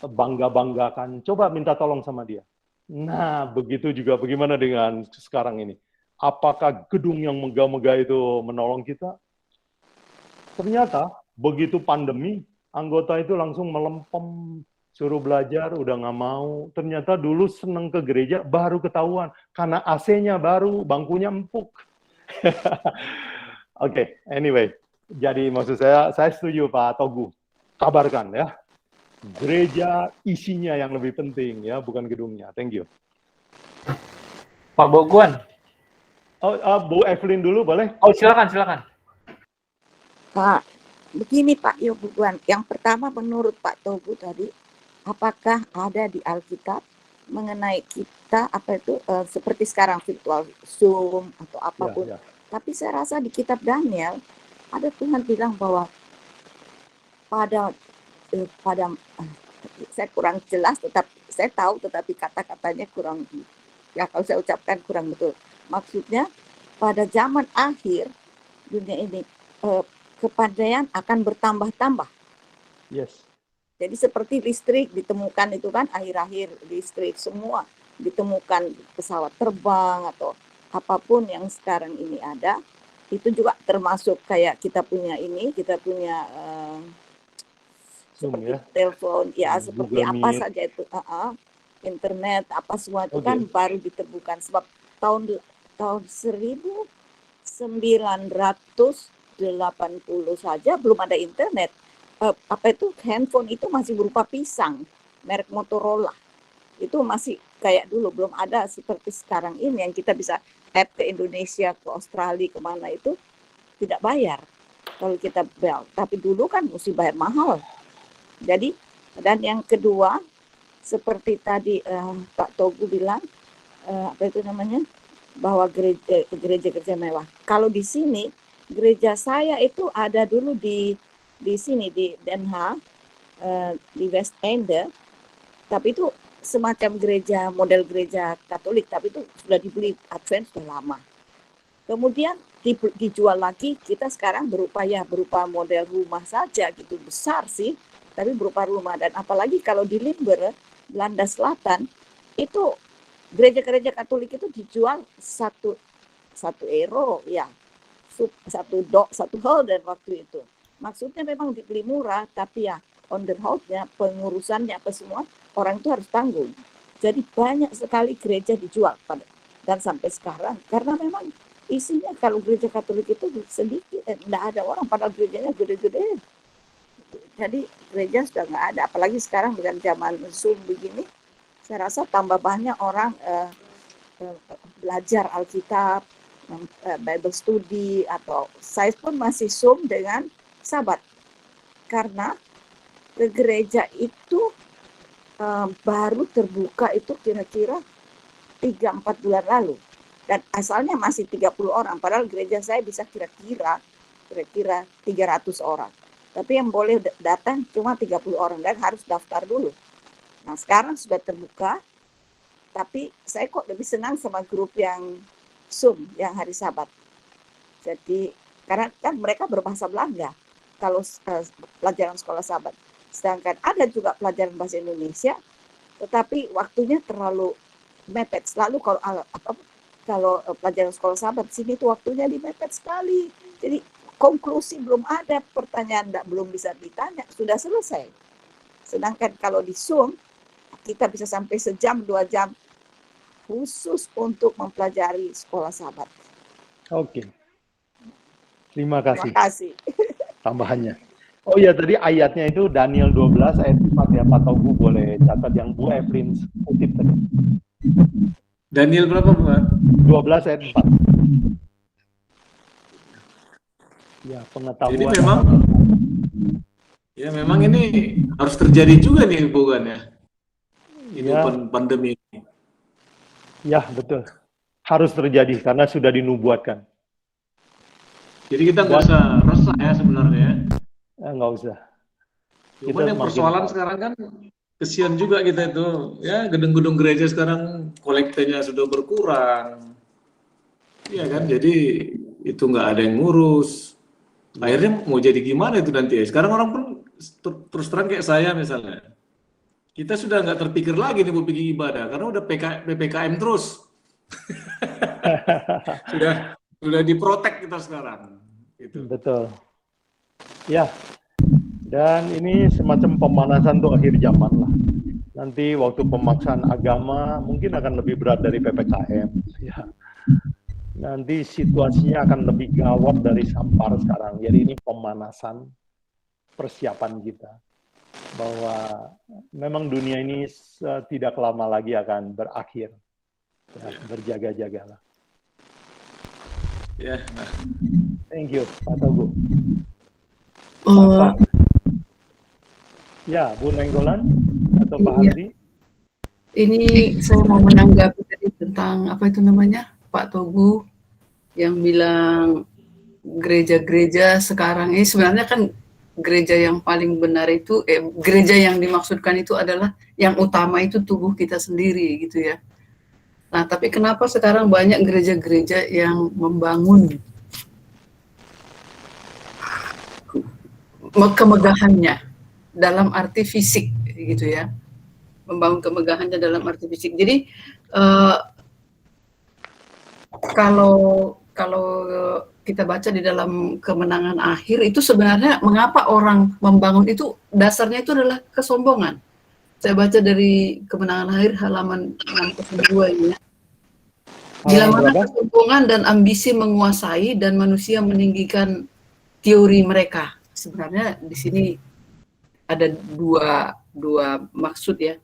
bangga-banggakan. Coba minta tolong sama dia. Nah, begitu juga bagaimana dengan sekarang ini? Apakah gedung yang megah-megah itu menolong kita? Ternyata, begitu pandemi, anggota itu langsung melempem, suruh belajar, udah nggak mau. Ternyata dulu seneng ke gereja, baru ketahuan. Karena AC-nya baru, bangkunya empuk. Oke, anyway. Jadi maksud saya setuju Pak Togu. Kabarkan ya. Gereja isinya yang lebih penting ya, bukan gedungnya. Thank you. Pak Boguan. Bu Evelyn dulu boleh? Oh silakan. Pak, begini Pak Yobuguan. Yang pertama menurut Pak Togu tadi, apakah ada di Alkitab mengenai kita seperti sekarang virtual Zoom atau apapun? Ya. Tapi saya rasa di kitab Daniel ada Tuhan bilang bahwa pada saya kurang jelas, tetapi saya tahu, tetapi kata-katanya kurang, ya kalau saya ucapkan kurang betul. Maksudnya pada zaman akhir dunia ini kepandaian akan bertambah-tambah. Yes. Jadi seperti listrik ditemukan itu kan akhir-akhir listrik semua ditemukan, pesawat terbang atau apapun yang sekarang ini ada. Itu juga termasuk kayak kita punya Zoom, seperti ya? telepon, ya seperti Google apa Meet. saja itu, internet, apa semua itu kan baru ditemukan. Sebab tahun 1980 saja belum ada internet. Handphone itu masih berupa pisang, merek Motorola. Itu masih kayak dulu, belum ada seperti sekarang ini yang kita bisa ke Indonesia, ke Australia, kemana itu tidak bayar kalau kita bel. Tapi dulu kan mesti bayar mahal. Jadi, dan yang kedua, seperti tadi Pak Togu bilang, bahwa gereja-gereja mewah. Kalau di sini gereja saya itu ada dulu di sini di Den Haag, di West Ende, tapi itu semacam gereja, model gereja Katolik, tapi itu sudah dibeli Advent sudah lama. Kemudian dijual lagi, kita sekarang berupa model rumah saja gitu, besar sih, tapi berupa rumah. Dan apalagi kalau di Limburg, Belanda Selatan, itu gereja-gereja Katolik itu dijual satu euro ya, satu gulden waktu itu. Maksudnya memang dibeli murah, tapi ya onderhoudnya, pengurusannya apa semua orang itu harus tanggung. Jadi banyak sekali gereja dijual dan sampai sekarang karena memang isinya kalau gereja Katolik itu sedikit, tidak ada orang, padahal gerejanya gede-gede. Jadi gereja sudah nggak ada, apalagi sekarang dengan zaman Zoom begini, saya rasa tambah banyak orang belajar Alkitab, Bible study, atau saya pun masih Zoom dengan sahabat karena ke gereja itu baru terbuka itu kira-kira 3-4 bulan lalu dan asalnya masih 30 orang, padahal gereja saya bisa kira-kira 300 orang, tapi yang boleh datang cuma 30 orang dan harus daftar dulu. Nah sekarang sudah terbuka, tapi saya kok lebih senang sama grup yang Zoom yang hari Sabat. Jadi karena kan mereka berbahasa Belanda kalau pelajaran sekolah Sabat. Sedangkan ada juga pelajaran bahasa Indonesia, tetapi waktunya terlalu mepet. Selalu kalau pelajaran sekolah Sabat sini tuh waktunya mepet sekali. Jadi konklusi belum ada, pertanyaan belum bisa ditanya, sudah selesai. Sedangkan kalau di Zoom kita bisa sampai sejam 2 jam khusus untuk mempelajari sekolah Sabat. Oke. Terima kasih. Terima kasih. Tambahannya. Oh ya, tadi ayatnya itu Daniel 12 ayat 4 ya, Pak Togu boleh catat yang Bu Evelyn kutip tadi. Daniel berapa, Bu? 12 ayat 4. Ya, pengetahuan. Jadi memang ini harus terjadi juga nih, bukan ya? Ini ya. Pandemi ini. Ya, betul. Harus terjadi karena sudah dinubuatkan. Jadi kita nggak usah resah ya sebenarnya. Nggak usah. Cuman yang persoalan sekarang kan kesian juga kita itu, ya gedung-gedung gereja sekarang kolektenya sudah berkurang, iya kan? Jadi itu nggak ada yang ngurus. Akhirnya mau jadi gimana itu nanti? Sekarang orang pun terus terang kayak saya misalnya, kita sudah nggak terpikir lagi nih mau pergi ibadah karena udah PPKM terus. sudah diprotek kita sekarang. Gitu. Betul. Ya, dan ini semacam pemanasan untuk akhir zaman lah. Nanti waktu pemaksaan agama mungkin akan lebih berat dari PPKM. Ya. Nanti situasinya akan lebih gawat dari Sampar sekarang. Jadi ini pemanasan persiapan kita. Bahwa memang dunia ini tidak lama lagi akan berakhir. Ya, berjaga-jagalah. Ya. Thank you, Pak Togu. Ya, Bu Nenggolan atau Pak Hardi? Ini saya mau menanggapi tadi tentang apa itu namanya, Pak Togu yang bilang gereja-gereja sekarang ini sebenarnya kan gereja yang paling benar itu, gereja yang dimaksudkan itu adalah yang utama itu tubuh kita sendiri gitu ya. Nah, tapi kenapa sekarang banyak gereja-gereja yang membangun kemegahannya dalam arti fisik gitu ya, membangun kemegahannya dalam arti fisik. Jadi kalau kita baca di dalam Kemenangan Akhir itu sebenarnya mengapa orang membangun itu dasarnya itu adalah kesombongan. Saya baca dari Kemenangan Akhir halaman 62 ini ya. Bila mana kesombongan dan ambisi menguasai dan manusia meninggikan teori mereka. Sebenarnya di sini ada dua maksud ya.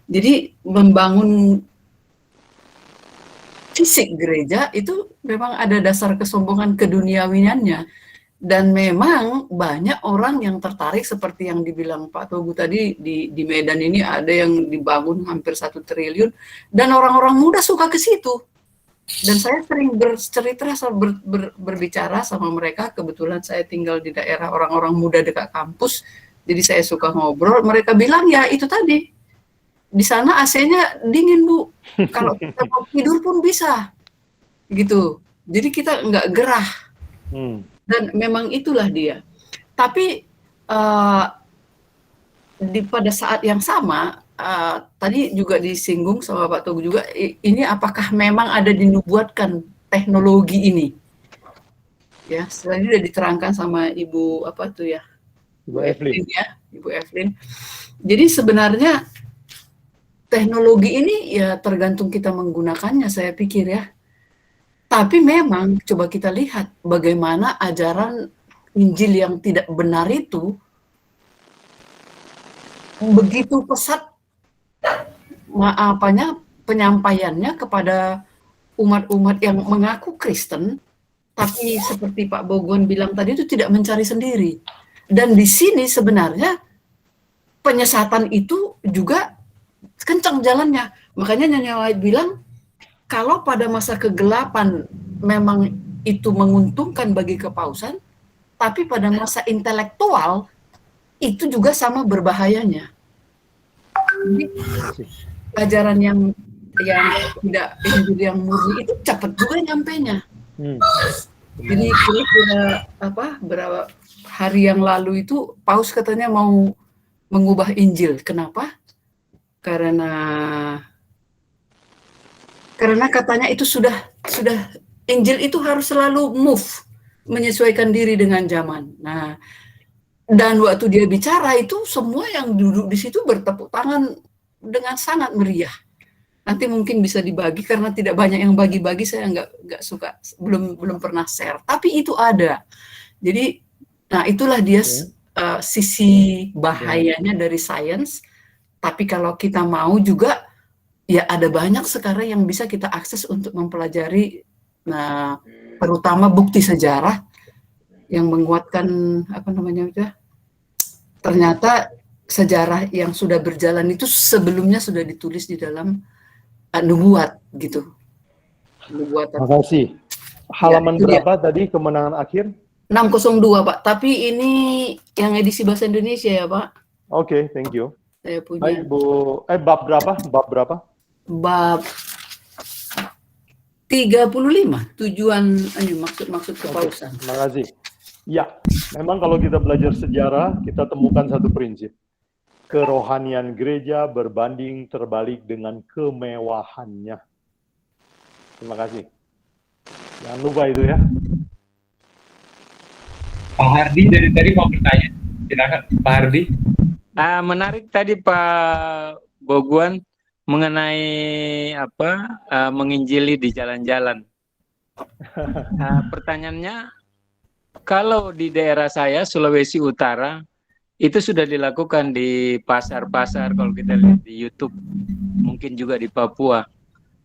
Jadi membangun fisik gereja itu memang ada dasar kesombongan keduniawiannya. Dan memang banyak orang yang tertarik seperti yang dibilang Pak Togu tadi di Medan ini ada yang dibangun hampir 1 triliun dan orang-orang muda suka ke situ. Dan saya sering bercerita, berbicara sama mereka. Kebetulan saya tinggal di daerah orang-orang muda dekat kampus, jadi saya suka ngobrol. Mereka bilang ya itu tadi, di sana AC-nya dingin Bu, kalau kita mau tidur pun bisa, gitu. Jadi kita nggak gerah. Dan memang itulah dia. Tapi pada saat yang sama, tadi juga disinggung sama Pak Togu juga, ini apakah memang ada dinubuatkan teknologi ini? Ya, tadi sudah diterangkan sama Ibu apa tuh ya? Ibu Evelyn ya, Ibu Evelyn. Jadi sebenarnya teknologi ini ya tergantung kita menggunakannya, saya pikir ya. Tapi memang coba kita lihat bagaimana ajaran Injil yang tidak benar itu begitu pesat penyampaiannya kepada umat-umat yang mengaku Kristen, tapi seperti Pak Bogon bilang tadi itu tidak mencari sendiri. Dan di sini sebenarnya penyesatan itu juga kencang jalannya. Makanya Nyonya White bilang, kalau pada masa kegelapan memang itu menguntungkan bagi kepausan, tapi pada masa intelektual itu juga sama berbahayanya. Jadi, ajaran yang tidak Injil yang murni itu cepat juga nyampenya. Jadi kira-kira berapa hari yang lalu itu Paus katanya mau mengubah Injil. Kenapa? Karena katanya itu sudah Injil itu harus selalu menyesuaikan diri dengan zaman. Nah, dan waktu dia bicara itu semua yang duduk di situ bertepuk tangan dengan sangat meriah. Nanti mungkin bisa dibagi karena tidak banyak yang bagi-bagi, saya nggak suka, belum pernah share. Tapi itu ada. Jadi, nah itulah dia sisi bahayanya dari sains. Tapi kalau kita mau juga, ya ada banyak sekarang yang bisa kita akses untuk mempelajari, nah terutama bukti sejarah yang menguatkan ternyata sejarah yang sudah berjalan itu sebelumnya sudah ditulis di dalam nubuat gitu. Nubuat. Terima kasih. Halaman berapa tadi kemenangan akhir? 602 Pak. Tapi ini yang edisi bahasa Indonesia ya Pak. Oke, thank you. Saya punya. Baik Bu, bab berapa? Bab berapa? Bab 35. Tujuan maksud kepausan. Terima kasih. Ya, memang kalau kita belajar sejarah, kita temukan satu prinsip. Kerohanian gereja berbanding terbalik dengan kemewahannya. Terima kasih. Jangan lupa itu ya. Pak Hardi dari tadi mau bertanya. Silakan Pak Hardi. Menarik tadi Pak Boguan mengenai menginjili di jalan-jalan. Pertanyaannya, kalau di daerah saya Sulawesi Utara itu sudah dilakukan di pasar-pasar, kalau kita lihat di YouTube, mungkin juga di Papua.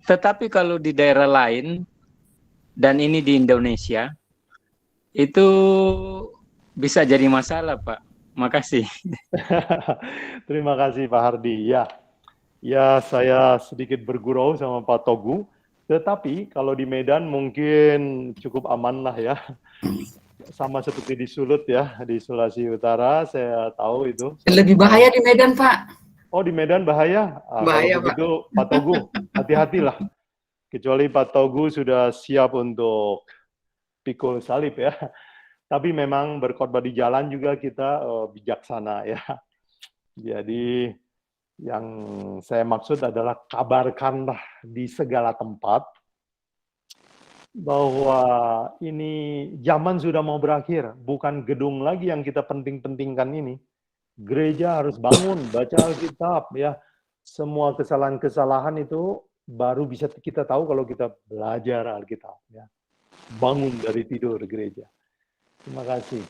Tetapi kalau di daerah lain dan ini di Indonesia itu bisa jadi masalah, Pak. Makasih. Terima kasih Pak Hardi. Ya saya sedikit bergurau sama Pak Togu. Tetapi kalau di Medan mungkin cukup aman lah ya. Sama seperti di Sulut ya, di Sulawesi Utara, saya tahu itu. Lebih bahaya di Medan, Pak. Oh, di Medan bahaya? Bahaya, kalau begitu, Pak Togu, hati-hatilah. Kecuali Pak Togu sudah siap untuk pikul salib ya. Tapi memang berkhotbah di jalan juga kita bijaksana ya. Jadi yang saya maksud adalah kabarkanlah di segala tempat bahwa ini zaman sudah mau berakhir, bukan gedung lagi yang kita penting-pentingkan ini. Gereja harus bangun, baca Alkitab ya. Semua kesalahan-kesalahan itu baru bisa kita tahu kalau kita belajar Alkitab ya. Bangun dari tidur gereja. Terima kasih.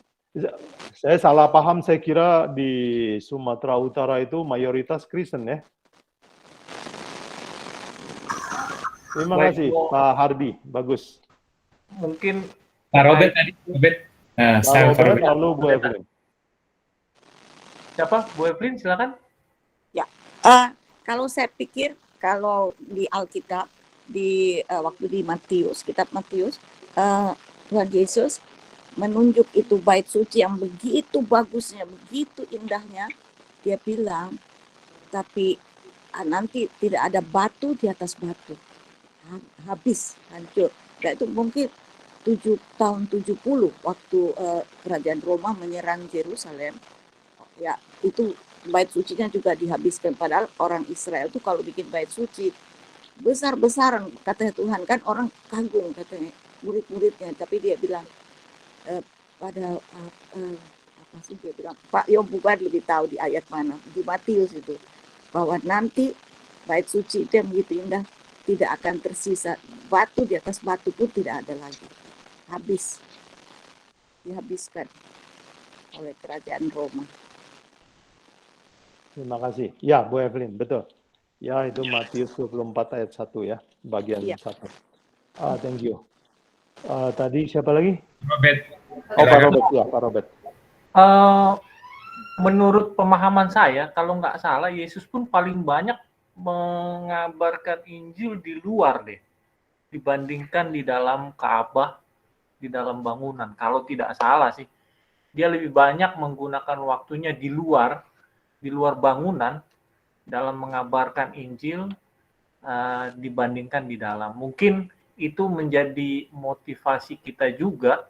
Saya salah paham, saya kira di Sumatera Utara itu mayoritas Kristen ya. Terima kasih Pak Hardi, bagus. Mungkin Pak Robert tadi, Robert. Nah, Pak Robert, lalu Bu Evelyn. Siapa? Bu Evelyn, silakan. Ya, kalau saya pikir kalau di Alkitab waktu di Matius, kitab Matius, Tuhan Yesus menunjuk itu bait suci yang begitu bagusnya, begitu indahnya. Dia bilang, tapi nanti tidak ada batu di atas batu, habis, hancur. Dan itu mungkin tahun 70 waktu kerajaan Roma menyerang Yerusalem. Ya, itu bait sucinya juga dihabiskan. Padahal orang Israel itu kalau bikin bait suci besar-besaran, katanya Tuhan, kan orang kagum katanya murid-muridnya, tapi dia bilang apa sih dia bilang, Pak Yom Bubar lebih tahu di ayat mana, di Matius itu, bahwa nanti bait suci itu yang begitu indah tidak akan tersisa, batu di atas batu pun tidak ada lagi, habis, dihabiskan oleh kerajaan Roma. Terima kasih. Ya, Bu Evelyn, betul. Ya, itu Matius 24 ayat 1 ya, bagian 1. Thank you. Tadi siapa lagi? Robert. Oh, Pak Robert. Ya, Pak Robert. Menurut pemahaman saya, kalau nggak salah, Yesus pun paling banyak mengabarkan Injil di luar deh, dibandingkan di dalam Ka'bah, di dalam bangunan. Kalau tidak salah sih, dia lebih banyak menggunakan waktunya di luar bangunan, dalam mengabarkan Injil dibandingkan di dalam. Mungkin itu menjadi motivasi kita juga,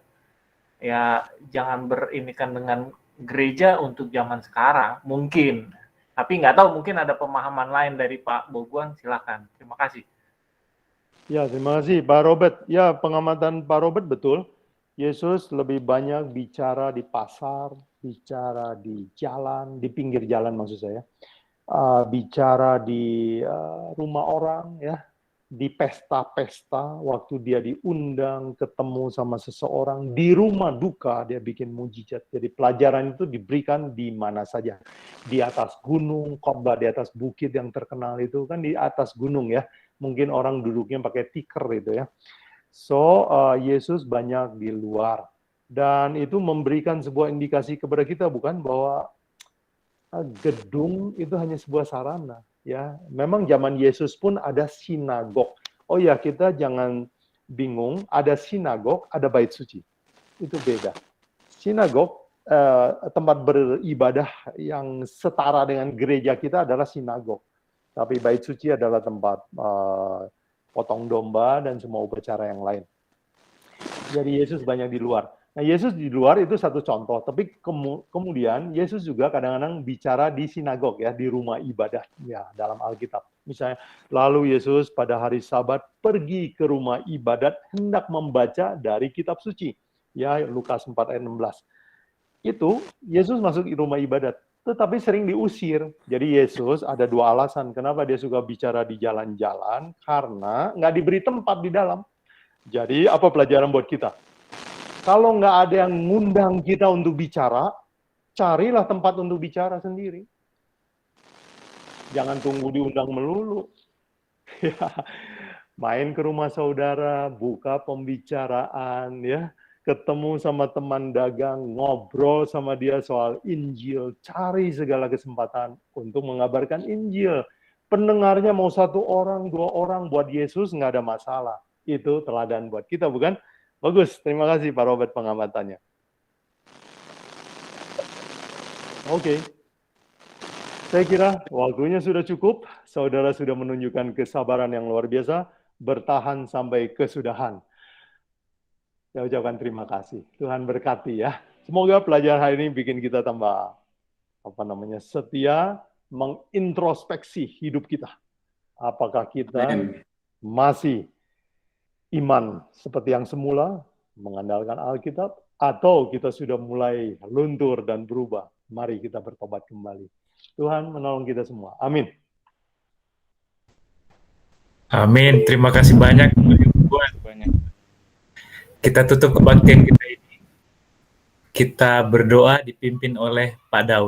ya jangan berinikan dengan gereja untuk zaman sekarang, mungkin. Tapi nggak tahu, mungkin ada pemahaman lain dari Pak Boguan, silakan. Terima kasih. Ya, terima kasih Pak Robert. Ya, pengamatan Pak Robert betul. Yesus lebih banyak bicara di pasar, bicara di jalan, di pinggir jalan maksud saya. Bicara di rumah orang, ya, di pesta-pesta, waktu dia diundang ketemu sama seseorang, di rumah duka dia bikin mujizat. Jadi pelajaran itu diberikan di mana saja, di atas gunung, khotbah di atas bukit yang terkenal itu kan di atas gunung ya, mungkin orang duduknya pakai tikar itu ya. So Yesus banyak di luar, dan itu memberikan sebuah indikasi kepada kita, bukan bahwa gedung itu hanya sebuah sarana, ya. Memang zaman Yesus pun ada sinagog. Oh ya, kita jangan bingung, ada sinagog, ada bait suci. Itu beda. Sinagog, tempat beribadah yang setara dengan gereja kita adalah sinagog. Tapi bait suci adalah tempat potong domba dan semua upacara yang lain. Jadi Yesus banyak di luar. Nah, Yesus di luar itu satu contoh, tapi kemudian Yesus juga kadang-kadang bicara di sinagog ya, di rumah ibadah ya dalam Alkitab. Misalnya, lalu Yesus pada hari Sabat pergi ke rumah ibadat hendak membaca dari kitab suci. Ya, Lukas 4 ayat 16. Itu Yesus masuk di rumah ibadat, tetapi sering diusir. Jadi Yesus ada dua alasan kenapa dia suka bicara di jalan-jalan, karena nggak diberi tempat di dalam. Jadi apa pelajaran buat kita? Kalau nggak ada yang ngundang kita untuk bicara, carilah tempat untuk bicara sendiri. Jangan tunggu diundang melulu. Main ke rumah saudara, buka pembicaraan, ya, ketemu sama teman dagang, ngobrol sama dia soal Injil, cari segala kesempatan untuk mengabarkan Injil. Pendengarnya mau 1 orang, 2 orang, buat Yesus nggak ada masalah. Itu teladan buat kita, bukan? Bagus, terima kasih Pak Robert pengamatannya. Oke. Saya kira waktunya sudah cukup. Saudara sudah menunjukkan kesabaran yang luar biasa, bertahan sampai kesudahan. Saya ucapkan terima kasih. Tuhan berkati ya. Semoga pelajaran hari ini bikin kita tambah setia, mengintrospeksi hidup kita. Apakah kita masih iman seperti yang semula, mengandalkan Alkitab, atau kita sudah mulai luntur dan berubah. Mari kita bertobat kembali. Tuhan menolong kita semua. Amin. Amin. Terima kasih banyak. Kita tutup kebaktian kita ini. Kita berdoa dipimpin oleh Pak Daud.